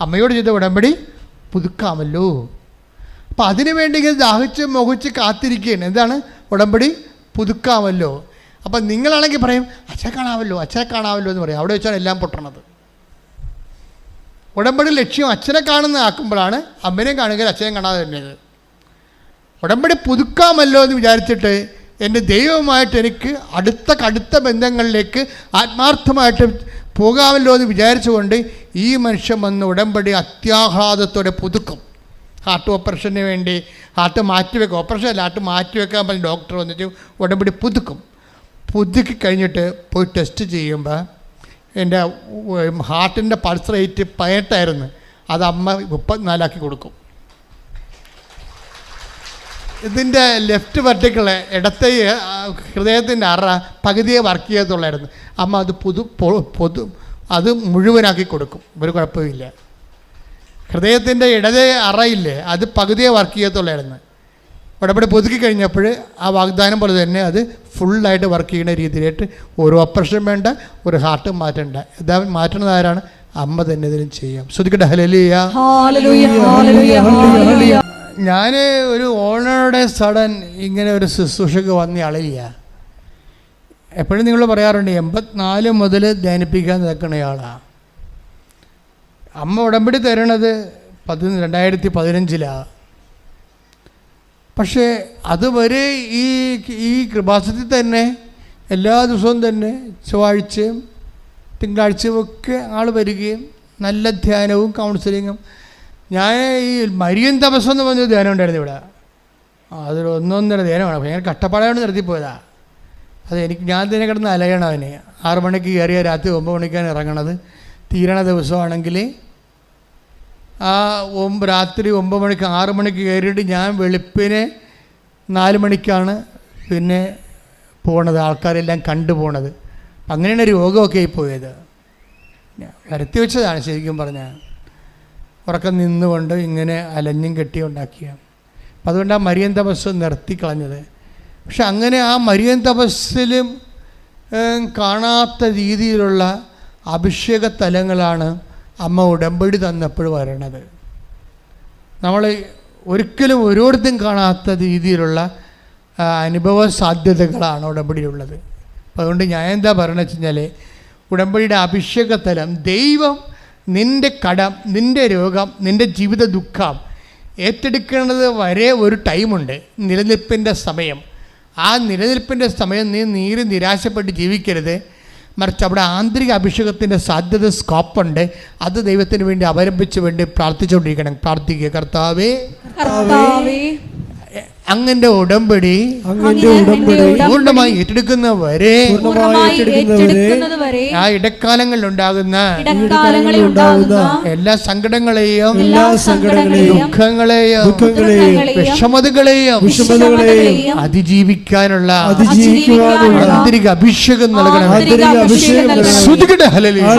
അമ്മയോട് ചെയ്ത ഉടമ്പടി പുതുക്കാമല്ലോ. അപ്പം അതിനു വേണ്ടി ഇങ്ങനെ ദാഹിച്ച് മുഖിച്ച് കാത്തിരിക്കുകയാണ്. എന്താണ്? ഉടമ്പടി പുതുക്കാമല്ലോ. അപ്പം നിങ്ങളാണെങ്കിൽ പറയും അച്ഛനെ കാണാമല്ലോ എന്ന് പറയും. അവിടെ വെച്ചാണ് എല്ലാം പൊട്ടണത്. ഉടമ്പടി ലക്ഷ്യം അച്ഛനെ കാണുന്ന ആക്കുമ്പോഴാണ് അമ്മനെയും കാണുക അച്ഛനെയും കാണാതെ തന്നെയത്. ഉടമ്പടി പുതുക്കാമല്ലോ എന്ന് വിചാരിച്ചിട്ട് എൻ്റെ ദൈവവുമായിട്ട് എനിക്ക് കടുത്ത ബന്ധങ്ങളിലേക്ക് ആത്മാർത്ഥമായിട്ട് പോകാമല്ലോ എന്ന് വിചാരിച്ചുകൊണ്ട് ഈ മനുഷ്യൻ വന്ന് ഉടമ്പടി അത്യാഹ്ലാദത്തോടെ പുതുക്കും. ഹാർട്ട് ഓപ്പറേഷന് വേണ്ടി ഹാർട്ട് മാറ്റിവെക്കും. ഓപ്പറേഷൻ അല്ല, ഹാർട്ട് മാറ്റിവെക്കാൻ പറഞ്ഞ് ഡോക്ടർ വന്നിട്ട് ഉടമ്പടി പുതുക്കും. പുതുക്കി കഴിഞ്ഞിട്ട് പോയി ടെസ്റ്റ് ചെയ്യുമ്പോൾ എൻ്റെ ഹാർട്ടിൻ്റെ പൾസ് റേറ്റ് 18 അത് അമ്മ 34 കൊടുക്കും. ഇതിൻ്റെ ലെഫ്റ്റ് വെർട്ടിക്കിള് ഇടത്തെ ഹൃദയത്തിൻ്റെ അറ പകുതിയെ വർക്ക് ചെയ്യത്തുള്ളായിരുന്നു. അമ്മ അത് അത് മുഴുവനാക്കി കൊടുക്കും. ഒരു കുഴപ്പമില്ല. ഹൃദയത്തിൻ്റെ ഇടതേ അറയില്ലേ, അത് പകുതിയെ വർക്ക് ചെയ്യത്തുള്ളായിരുന്നു. ഉടമ്പടി പുതുക്കി കഴിഞ്ഞപ്പോൾ ആ വാഗ്ദാനം പോലെ തന്നെ അത് ഫുള്ളായിട്ട് വർക്ക് ചെയ്യുന്ന രീതിയിലായിട്ട് ഒരു ഓപ്പറേഷൻ വേണ്ട, ഒരു ഹാർട്ട് മാറ്റണ്ട. ഇതാ മാറ്റുന്നത് ആരാണ്? അമ്മ തന്നെ ഇതിനും ചെയ്യാം. ശ്രദ്ധിക്കട്ടെ. ഹല്ലേലൂയ. ഞാൻ ഒരു ഓണറുടെ സഡൻ ഇങ്ങനെ ഒരു ശുശ്രൂഷയ്ക്ക് വന്ന ആളില്ല. എപ്പോഴും നിങ്ങൾ പറയാറുണ്ട് 84 മുതൽ ധ്യാനിപ്പിക്കാൻ നിൽക്കുന്നയാളാണ്. അമ്മ ഉടമ്പടി തരണത് 2015. പക്ഷേ അതുവരെ ഈ കൃപാസനത്തിൽ തന്നെ എല്ലാ ദിവസവും തന്നെ ചൊവ്വാഴ്ചയും തിങ്കളാഴ്ചയും ഒക്കെ ആൾ വരികയും നല്ല ധ്യാനവും കൗൺസിലിങ്ങും. ഞാൻ ഈ മരിയൻ തപസ്സം എന്ന് പറഞ്ഞൊരു ധ്യാനം ഉണ്ടായിരുന്നു ഇവിടെ. അതൊരു 1.5 ധ്യാനമാണ്. ഭയങ്കര കഷ്ടപ്പാടാണ് നിർത്തിപ്പോയതാണ്. ഞാൻ തന്നെ കിടന്ന് അലയണം. അവന് 6 മണിക്ക് കയറിയ രാത്രി 9 മണിക്കാണ് ഇറങ്ങണത്. തീരണ ദിവസമാണെങ്കിൽ രാത്രി 9 മണിക്ക് 6 മണിക്ക് കയറിയിട്ട് ഞാൻ വെളുപ്പിനെ 4 മണിക്കാണ് പിന്നെ പോണത്. ആൾക്കാരെല്ലാം കണ്ടുപോണത്. അങ്ങനെയാണ് രോഗമൊക്കെ ആയിപ്പോയത്. വരുത്തി വെച്ചതാണ് ശരിക്കും പറഞ്ഞാൽ. ഉറക്കം നിന്നുകൊണ്ട് ഇങ്ങനെ അലഞ്ഞും കെട്ടിയും ഉണ്ടാക്കിയ. അപ്പം അതുകൊണ്ട് ആ മരിയൻ തപസ് നിർത്തിക്കളഞ്ഞത്. പക്ഷെ അങ്ങനെ ആ മരിയൻ തപസ്സിലും കാണാത്ത രീതിയിലുള്ള അഭിഷേക തലങ്ങളാണ് അമ്മ ഉടമ്പടി തന്നപ്പോൾ വരണത്. നമ്മൾ ഒരിക്കലും ഓരോരുത്തരും കാണാത്ത രീതിയിലുള്ള അനുഭവ സാധ്യതകളാണ് ഉടമ്പടിയിലുള്ളത്. അതുകൊണ്ട് ഞാൻ എന്താ പറയണമെന്ന് വെച്ച് കഴിഞ്ഞാൽ ഉടമ്പടിയുടെ അഭിഷേകതലം ദൈവം നിൻ്റെ കടം, നിൻ്റെ രോഗം, നിൻ്റെ ജീവിത ദുഃഖം ഏറ്റെടുക്കുന്നത് വരെ ഒരു ടൈമുണ്ട്, നിലനിൽപ്പിൻ്റെ സമയം. ആ നിലനിൽപ്പിൻ്റെ സമയം നീ നിരാശപ്പെട്ട് ജീവിക്കരുത്. മറിച്ച് അവിടെ ആന്തരിക അഭിഷേകത്തിൻ്റെ സാധ്യത സ്കോപ്പുണ്ട്. അത് ദൈവത്തിന് വേണ്ടി അവലംബിച്ച് വേണ്ടി പ്രാർത്ഥിച്ചുകൊണ്ടിരിക്കണം. പ്രാർത്ഥിക്കുക. കർത്താവേ, അങ്ങന്റെ ഉടമ്പടി പൂർണ്ണമായി ഏറ്റെടുക്കുന്നവരെ ആ ഇടക്കാലങ്ങളിൽ ഉണ്ടാകുന്ന എല്ലാ സങ്കടങ്ങളെയും ദുഃഖങ്ങളെയും വിഷമതകളെയും അതിജീവിക്കാനുള്ള ആന്തരിക അഭിഷേകം നൽകണം. ശ്രുതികട്ടെ. ഹല്ലേലൂയ.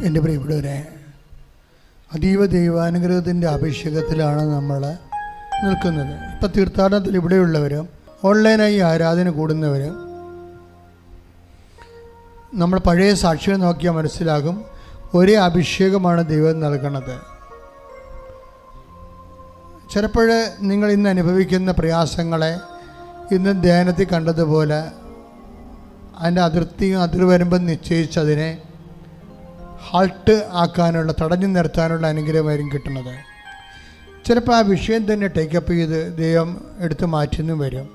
എൻ്റെ പ്രിയപ്പെട്ടവരെ, അതീവ ദൈവാനുഗ്രഹത്തിൻ്റെ അഭിഷേകത്തിലാണ് നമ്മൾ നിൽക്കുന്നത്. ഇപ്പം തീർത്ഥാടനത്തിൽ ഇവിടെയുള്ളവരും ഓൺലൈനായി ആരാധന കൂടുന്നവരും നമ്മൾ പഴയ സാക്ഷികൾ നോക്കിയാൽ മനസ്സിലാകും, ഒരേ അഭിഷേകമാണ് ദൈവം നൽകുന്നത്. ചിലപ്പോൾ നിങ്ങൾ ഇന്ന് അനുഭവിക്കുന്ന പ്രയാസങ്ങളെ ഇന്ന് ധ്യാനത്തിൽ കണ്ടതുപോലെ അതിൻ്റെ അതിർവരമ്പം നിശ്ചയിച്ചതിനെ ഹാൾട്ട് ആക്കാനുള്ള, തടഞ്ഞു നിർത്താനുള്ള അനുഗ്രഹമായിരിക്കും കിട്ടുന്നത്. ചിലപ്പോൾ ആ വിഷയം തന്നെ ടേക്കപ്പ് ചെയ്ത് ദൈവം എടുത്ത് മാറ്റുന്നു വരും.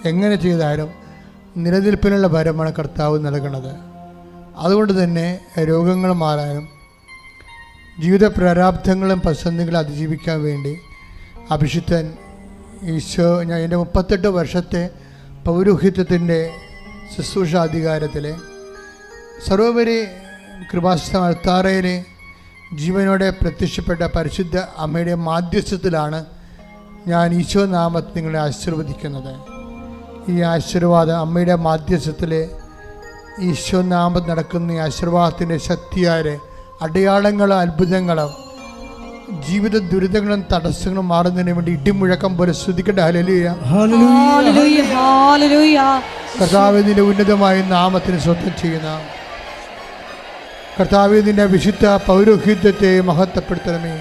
എങ്ങനെ ചെയ്താലും നിലനിൽപ്പിനുള്ള വരമാണ് കർത്താവ് നൽകുന്നത്. അതുകൊണ്ട് തന്നെ രോഗങ്ങൾ മാറാനും ജീവിത പ്രാരാബ്ധങ്ങളും പ്രതിസന്ധികളും അതിജീവിക്കാൻ വേണ്ടി അഭിഷിക്തൻ ഈശോ, ഞാൻ എൻ്റെ 38 വർഷത്തെ പൗരോഹിത്യത്തിൻ്റെ ശുശ്രൂഷാധികാരത്തിൽ സർവോപരി കൃപാസന അൾത്താരയിൽ ജീവനോടെ പ്രത്യക്ഷപ്പെട്ട പരിശുദ്ധ അമ്മയുടെ മാധ്യസ്ഥത്തിലാണ് ഞാൻ ഈശോ നാമത്തിൽ നിങ്ങളെ ആശീർവദിക്കുന്നത്. ഈ ആശീർവാദം അമ്മയുടെ മാധ്യസ്ഥത്തിൽ ഈശോ നാമത്തിൽ നടക്കുന്ന ഈ ആശീർവാദത്തിൻ്റെ ശക്തിയാൽ അടയാളങ്ങളും അത്ഭുതങ്ങളും ജീവിത ദുരിതങ്ങളും തടസ്സങ്ങളും മാറുന്നതിന് വേണ്ടി ഇടിമുഴക്കം പോലെ സ്തുതിക്കട്ടെ. ഹല്ലേലൂയ. കർത്താവിന്റെ ഉന്നതമായ നാമത്തിന് സ്വന്തം ചെയ്യുന്ന കർത്താവേ, നിന്റെ വിശുദ്ധ പൗരോഹിത്യത്തെ മഹത്വപ്പെടുത്തണമേ.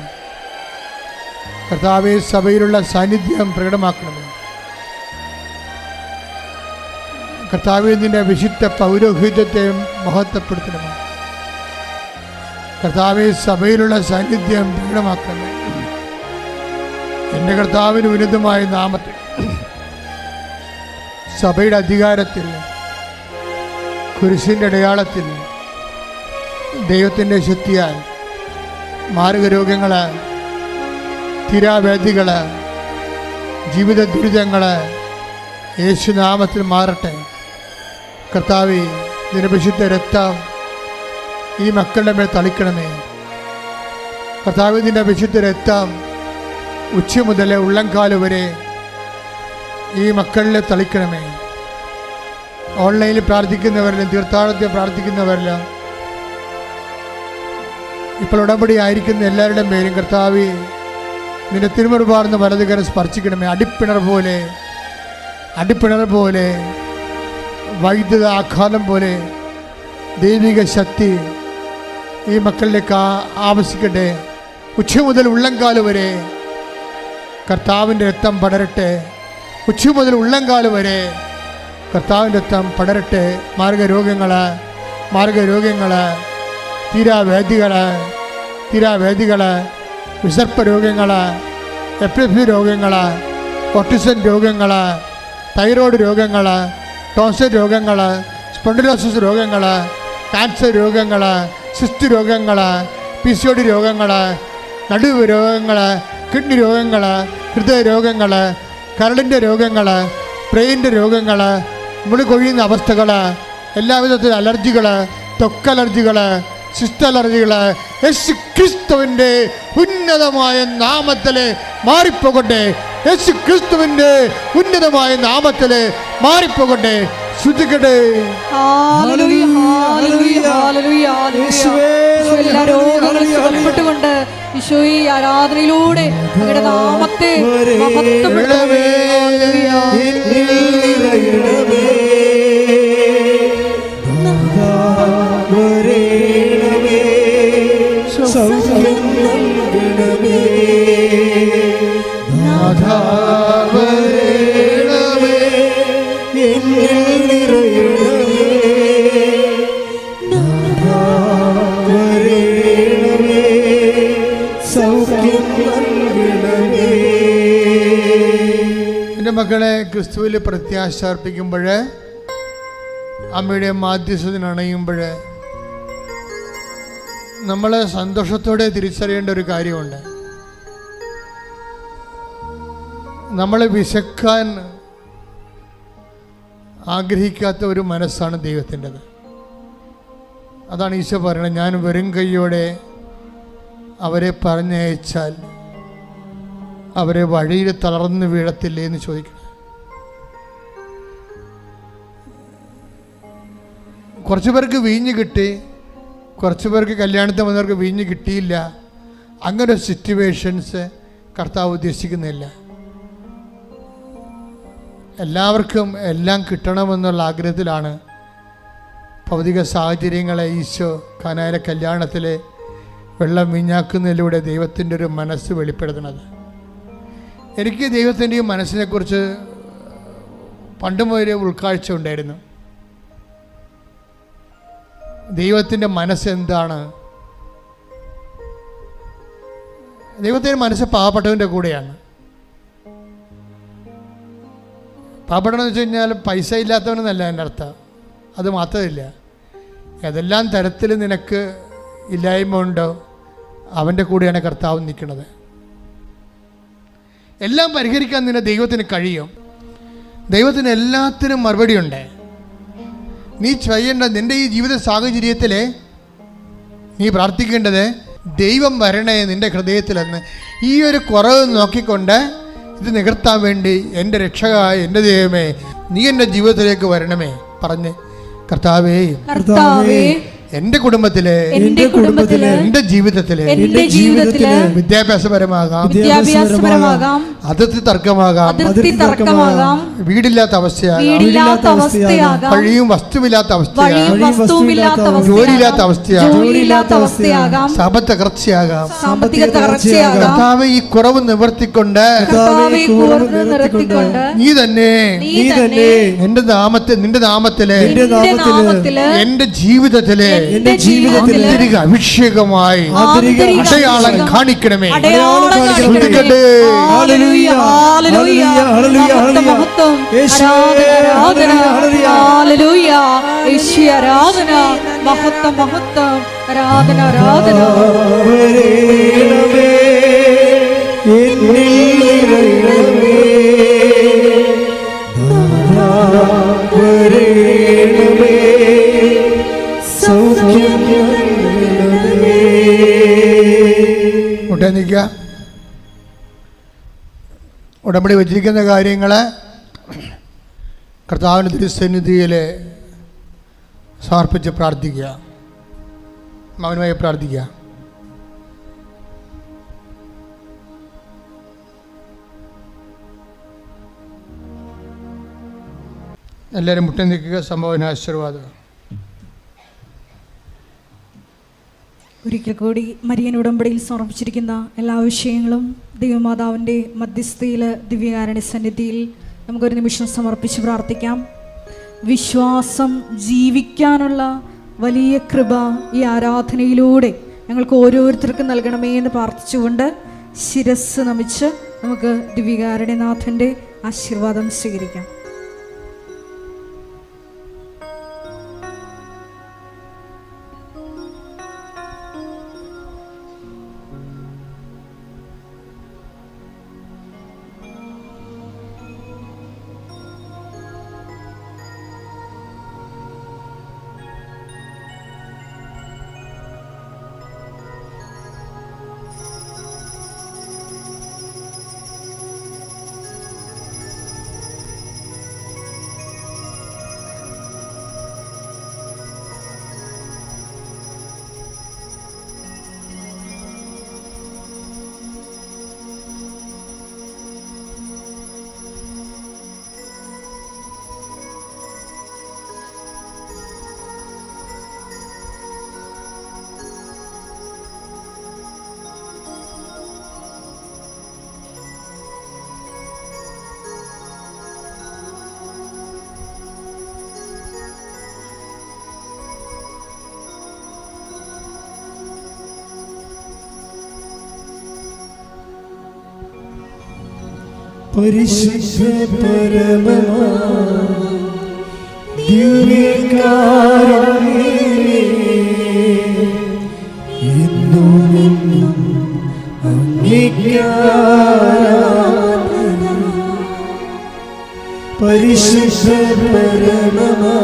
കർത്താവേ, സഭയിലുള്ള സാന്നിധ്യം പ്രകടമാക്കണമേ. കർത്താവേ, നിന്റെ വിശുദ്ധ പൗരോഹിത്യത്തെ മഹത്വപ്പെടുത്തണമേ. കർത്താവേ, സഭയിലുള്ള സാന്നിധ്യം പ്രകടമാക്കണമേ. എൻ്റെ കർത്താവിന് ഉന്നതമായ നാമത്തിൽ സഭയുടെ അധികാരത്തിൽ കുരിശിൻ്റെ അടയാളത്തിൽ ദൈവത്തിൻ്റെ ശക്തിയാൽ മാരകരോഗങ്ങൾ, തീരാവേദികൾ, ജീവിത ദുരിതങ്ങൾ യേശുനാമത്തിൽ മാറട്ടെ. കർത്താവേ, നിന്റെ വിശുദ്ധ രക്തം ഈ മക്കളുടെ മേൽ തളിക്കണമേ. കർത്താവേ, നിന്റെ വിശുദ്ധ രക്തം ഉച്ച മുതൽ ഉള്ളംകാല് വരെ ഈ മക്കളിൽ തളിക്കണമേ. ഓൺലൈനിൽ പ്രാർത്ഥിക്കുന്നവരിലും തീർത്ഥാടനത്തിൽ പ്രാർത്ഥിക്കുന്നവരിലും ഇപ്പോൾ ഉടമ്പടി ആയിരിക്കുന്ന എല്ലാവരുടെയും പേരും കർത്താവേ, നിന്റെ തിരുമുറുപാർന്ന് വലതുകരം സ്പർശിക്കണമേ. അടിപ്പിണർ പോലെ വൈദ്യുത ആഘാതം പോലെ ദൈവിക ശക്തി ഈ മക്കളിലേക്ക് ആവശ്യിക്കട്ടെ. ഉച്ച മുതൽ ഉള്ളംകാല് വരെ കർത്താവിൻ്റെ രക്തം പടരട്ടെ. ഉച്ച മുതൽ ഉള്ളംകാല് വരെ കർത്താവിൻ്റെ രക്തം പടരട്ടെ. മാർഗരോഗങ്ങൾ, തീരാവേദികൾ, വിസർപ്പ രോഗങ്ങൾ, എപ്പിലെപ്സി രോഗങ്ങൾ, ഓട്ടിസം രോഗങ്ങൾ, തൈറോയ്ഡ് രോഗങ്ങൾ, ടോൺസിൽ രോഗങ്ങൾ, സ്പോണ്ടിലോസിസ് രോഗങ്ങൾ, ക്യാൻസർ രോഗങ്ങൾ, സിസ്റ്റ് രോഗങ്ങൾ, PCOD രോഗങ്ങൾ, നടുവ് രോഗങ്ങൾ, കിഡ്നി രോഗങ്ങൾ, ഹൃദയ രോഗങ്ങൾ, കരളിൻ്റെ രോഗങ്ങൾ, ബ്രെയിനിൻ്റെ രോഗങ്ങൾ, മുടി കൊഴിയുന്ന അവസ്ഥകൾ, എല്ലാവിധത്തിലും അലർജികൾ, ത്വക്കലർജികൾ, സിസ്റ്റ് അലർജികൾ യേശു ക്രിസ്തുവിൻ്റെ ഉന്നതമായ നാമത്തിൽ മാറിപ്പോകട്ടെ. യേശു ക്രിസ്തുവിൻ്റെ ഉന്നതമായ നാമത്തിൽ മാറിപ്പോകട്ടെ. ശ്രദ്ധിക്കട്ടെ. എല്ലാ രോഗങ്ങളും സുഖപ്പെട്ടുകൊണ്ട് ഈശോയെ ആരാധനയിലൂടെ അങ്ങയുടെ നാമത്തെ മഹത്വപ്പെടുത്തണമേ. എൻ്റെ മക്കളെ, ക്രിസ്തുവിൽ പ്രത്യാശ അർപ്പിക്കുമ്പോൾ, അമ്മയുടെ മാധ്യസ്ഥതനണയുമ്പോൾ നമ്മൾ സന്തോഷത്തോടെ തിരിച്ചറിയേണ്ട ഒരു കാര്യമുണ്ട്. നമ്മൾ വിശക്കാൻ ആഗ്രഹിക്കാത്ത ഒരു മനസ്സാണ് ദൈവത്തിൻ്റെത്. അതാണ് ഈശോ പറയുന്നത്, ഞാൻ വെറും കൈയോടെ അവരെ പറഞ്ഞയച്ചാൽ അവരെ വഴിയിൽ തളർന്ന് വീഴത്തില്ലേ എന്ന് ചോദിക്കണം. കുറച്ച് പേർക്ക് വീഞ്ഞ് കിട്ടി, കുറച്ച് പേർക്ക് കല്യാണത്തിന് വന്നവർക്ക് വീഞ്ഞ് കിട്ടിയില്ല. അങ്ങനെ സിറ്റുവേഷൻസ് കർത്താവ് ഉദ്ദേശിക്കുന്നില്ല. എല്ലാവർക്കും എല്ലാം കിട്ടണമെന്നുള്ള ആഗ്രഹത്തിലാണ് ഭൗതിക സാഹചര്യങ്ങളെ ഈശോ കാനായിലെ കല്യാണത്തിലെ വെള്ളം വീഞ്ഞാക്കുന്നതിലൂടെ ദൈവത്തിൻ്റെ ഒരു മനസ്സ് വെളിപ്പെടുത്തുന്നത്. എനിക്ക് ദൈവത്തിൻ്റെ ഈ മനസ്സിനെക്കുറിച്ച് പണ്ട് മുതലേ ഉൾക്കാഴ്ച ഉണ്ടായിരുന്നു. ദൈവത്തിൻ്റെ മനസ്സെന്താണ്? ദൈവത്തിൻ്റെ മനസ്സ് പാവപ്പെട്ടവൻ്റെ കൂടെയാണ്. പാവപ്പെട്ടവനെന്ന് വെച്ച് കഴിഞ്ഞാൽ പൈസ ഇല്ലാത്തവനെന്നല്ല എൻ്റെ അർത്ഥം. അത് മാത്രമില്ല, ഏതെല്ലാം തരത്തിൽ നിനക്ക് ഇല്ലായ്മ ഉണ്ടോ അവൻ്റെ കൂടെയാണ് കർത്താവ് നിൽക്കുന്നത്. എല്ലാം പരിഹരിക്കാൻ നിന്നെ ദൈവത്തിന് കഴിയും. ദൈവത്തിന് എല്ലാത്തിനും മറുപടിയുണ്ട്. നീ ചെയ്യേണ്ട നിൻ്റെ ഈ ജീവിത സാഹചര്യത്തിൽ നീ പ്രാർത്ഥിക്കേണ്ടത്, ദൈവം വരണേ നിൻ്റെ ഹൃദയത്തിലെന്ന്. ഈ ഒരു കുറവ് നോക്കിക്കൊണ്ട് ഇത് നികർത്താൻ വേണ്ടി എൻ്റെ രക്ഷകനായ എൻ്റെ ദൈവമേ, നീ എൻ്റെ ജീവിതത്തിലേക്ക് വരണമേ പറഞ്ഞ്, കർത്താവേ എൻ്റെ കുടുംബത്തിലെ, എൻ്റെ ജീവിതത്തിലെ വിദ്യാഭ്യാസപരമാകാം, അതിർത്തി തർക്കമാകാം, വീടില്ലാത്ത അവസ്ഥയാകാം, വഴിയും വസ്തുവില്ലാത്ത അവസ്ഥയാകാം, ജോലിയില്ലാത്ത അവസ്ഥയാകാം, സാമ്പത്തിക തകർച്ചയാകാം. കർത്താവേ, ഈ കുറവ് നിവർത്തിക്കൊണ്ട് നീ തന്നെ നിന്റെ നാമത്തിലെ എന്റെ ജീവിതത്തിലെ അഭിഷേകമായി അടയാളം കാണിക്കണമേ. ഉടമ്പടി വച്ചിരിക്കുന്ന കാര്യങ്ങളെ കർത്താവിൻ്റെ തിരുസന്നിധിയിൽ സമർപ്പിച്ച് പ്രാർത്ഥിക്കുക, മൗനമായി പ്രാർത്ഥിക്കുക. എല്ലാവരും മുട്ട നിൽക്കുക. സംഭാവന ആശീർവാദം. ഒരിക്കൽ കൂടി മരിയൻ ഉടമ്പടിയിൽ സമർപ്പിച്ചിരിക്കുന്ന എല്ലാ വിഷയങ്ങളും ദൈവമാതാവിൻ്റെ മധ്യസ്ഥയിൽ ദിവ്യകാരുണ്യ സന്നിധിയിൽ നമുക്കൊരു നിമിഷം സമർപ്പിച്ച് പ്രാർത്ഥിക്കാം. വിശ്വാസം ജീവിക്കാനുള്ള വലിയ കൃപ ഈ ആരാധനയിലൂടെ ഞങ്ങൾക്ക് ഓരോരുത്തർക്കും നൽകണമേ എന്ന് പ്രാർത്ഥിച്ചുകൊണ്ട് ശിരസ് നമിച്ച് നമുക്ക് ദിവ്യകാരുണ്യനാഥൻ്റെ ആശീർവാദം സ്വീകരിക്കാം. പരിശുദ്ധ പരമമാ ദിവ്യകാരുണ്യമേ, എന്നും അങ്ങേക്ക് ആരാധന. പരിശുദ്ധ പരമമാ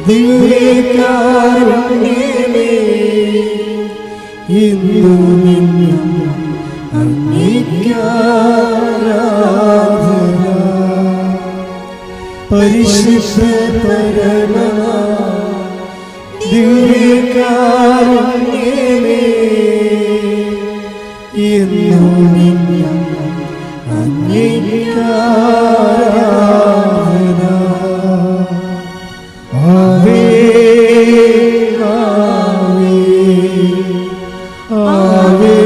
ദിവ്യകാരുണ്യമേ, എന്നും അങ്ങേക്ക് ആരാധന. പരിശുദ്ധ പരമമാ ദിവ്യകാരുണ്യമേ, എന്നും അങ്ങേക്ക് ആരാധന. ആവേ ആവേ ആവേ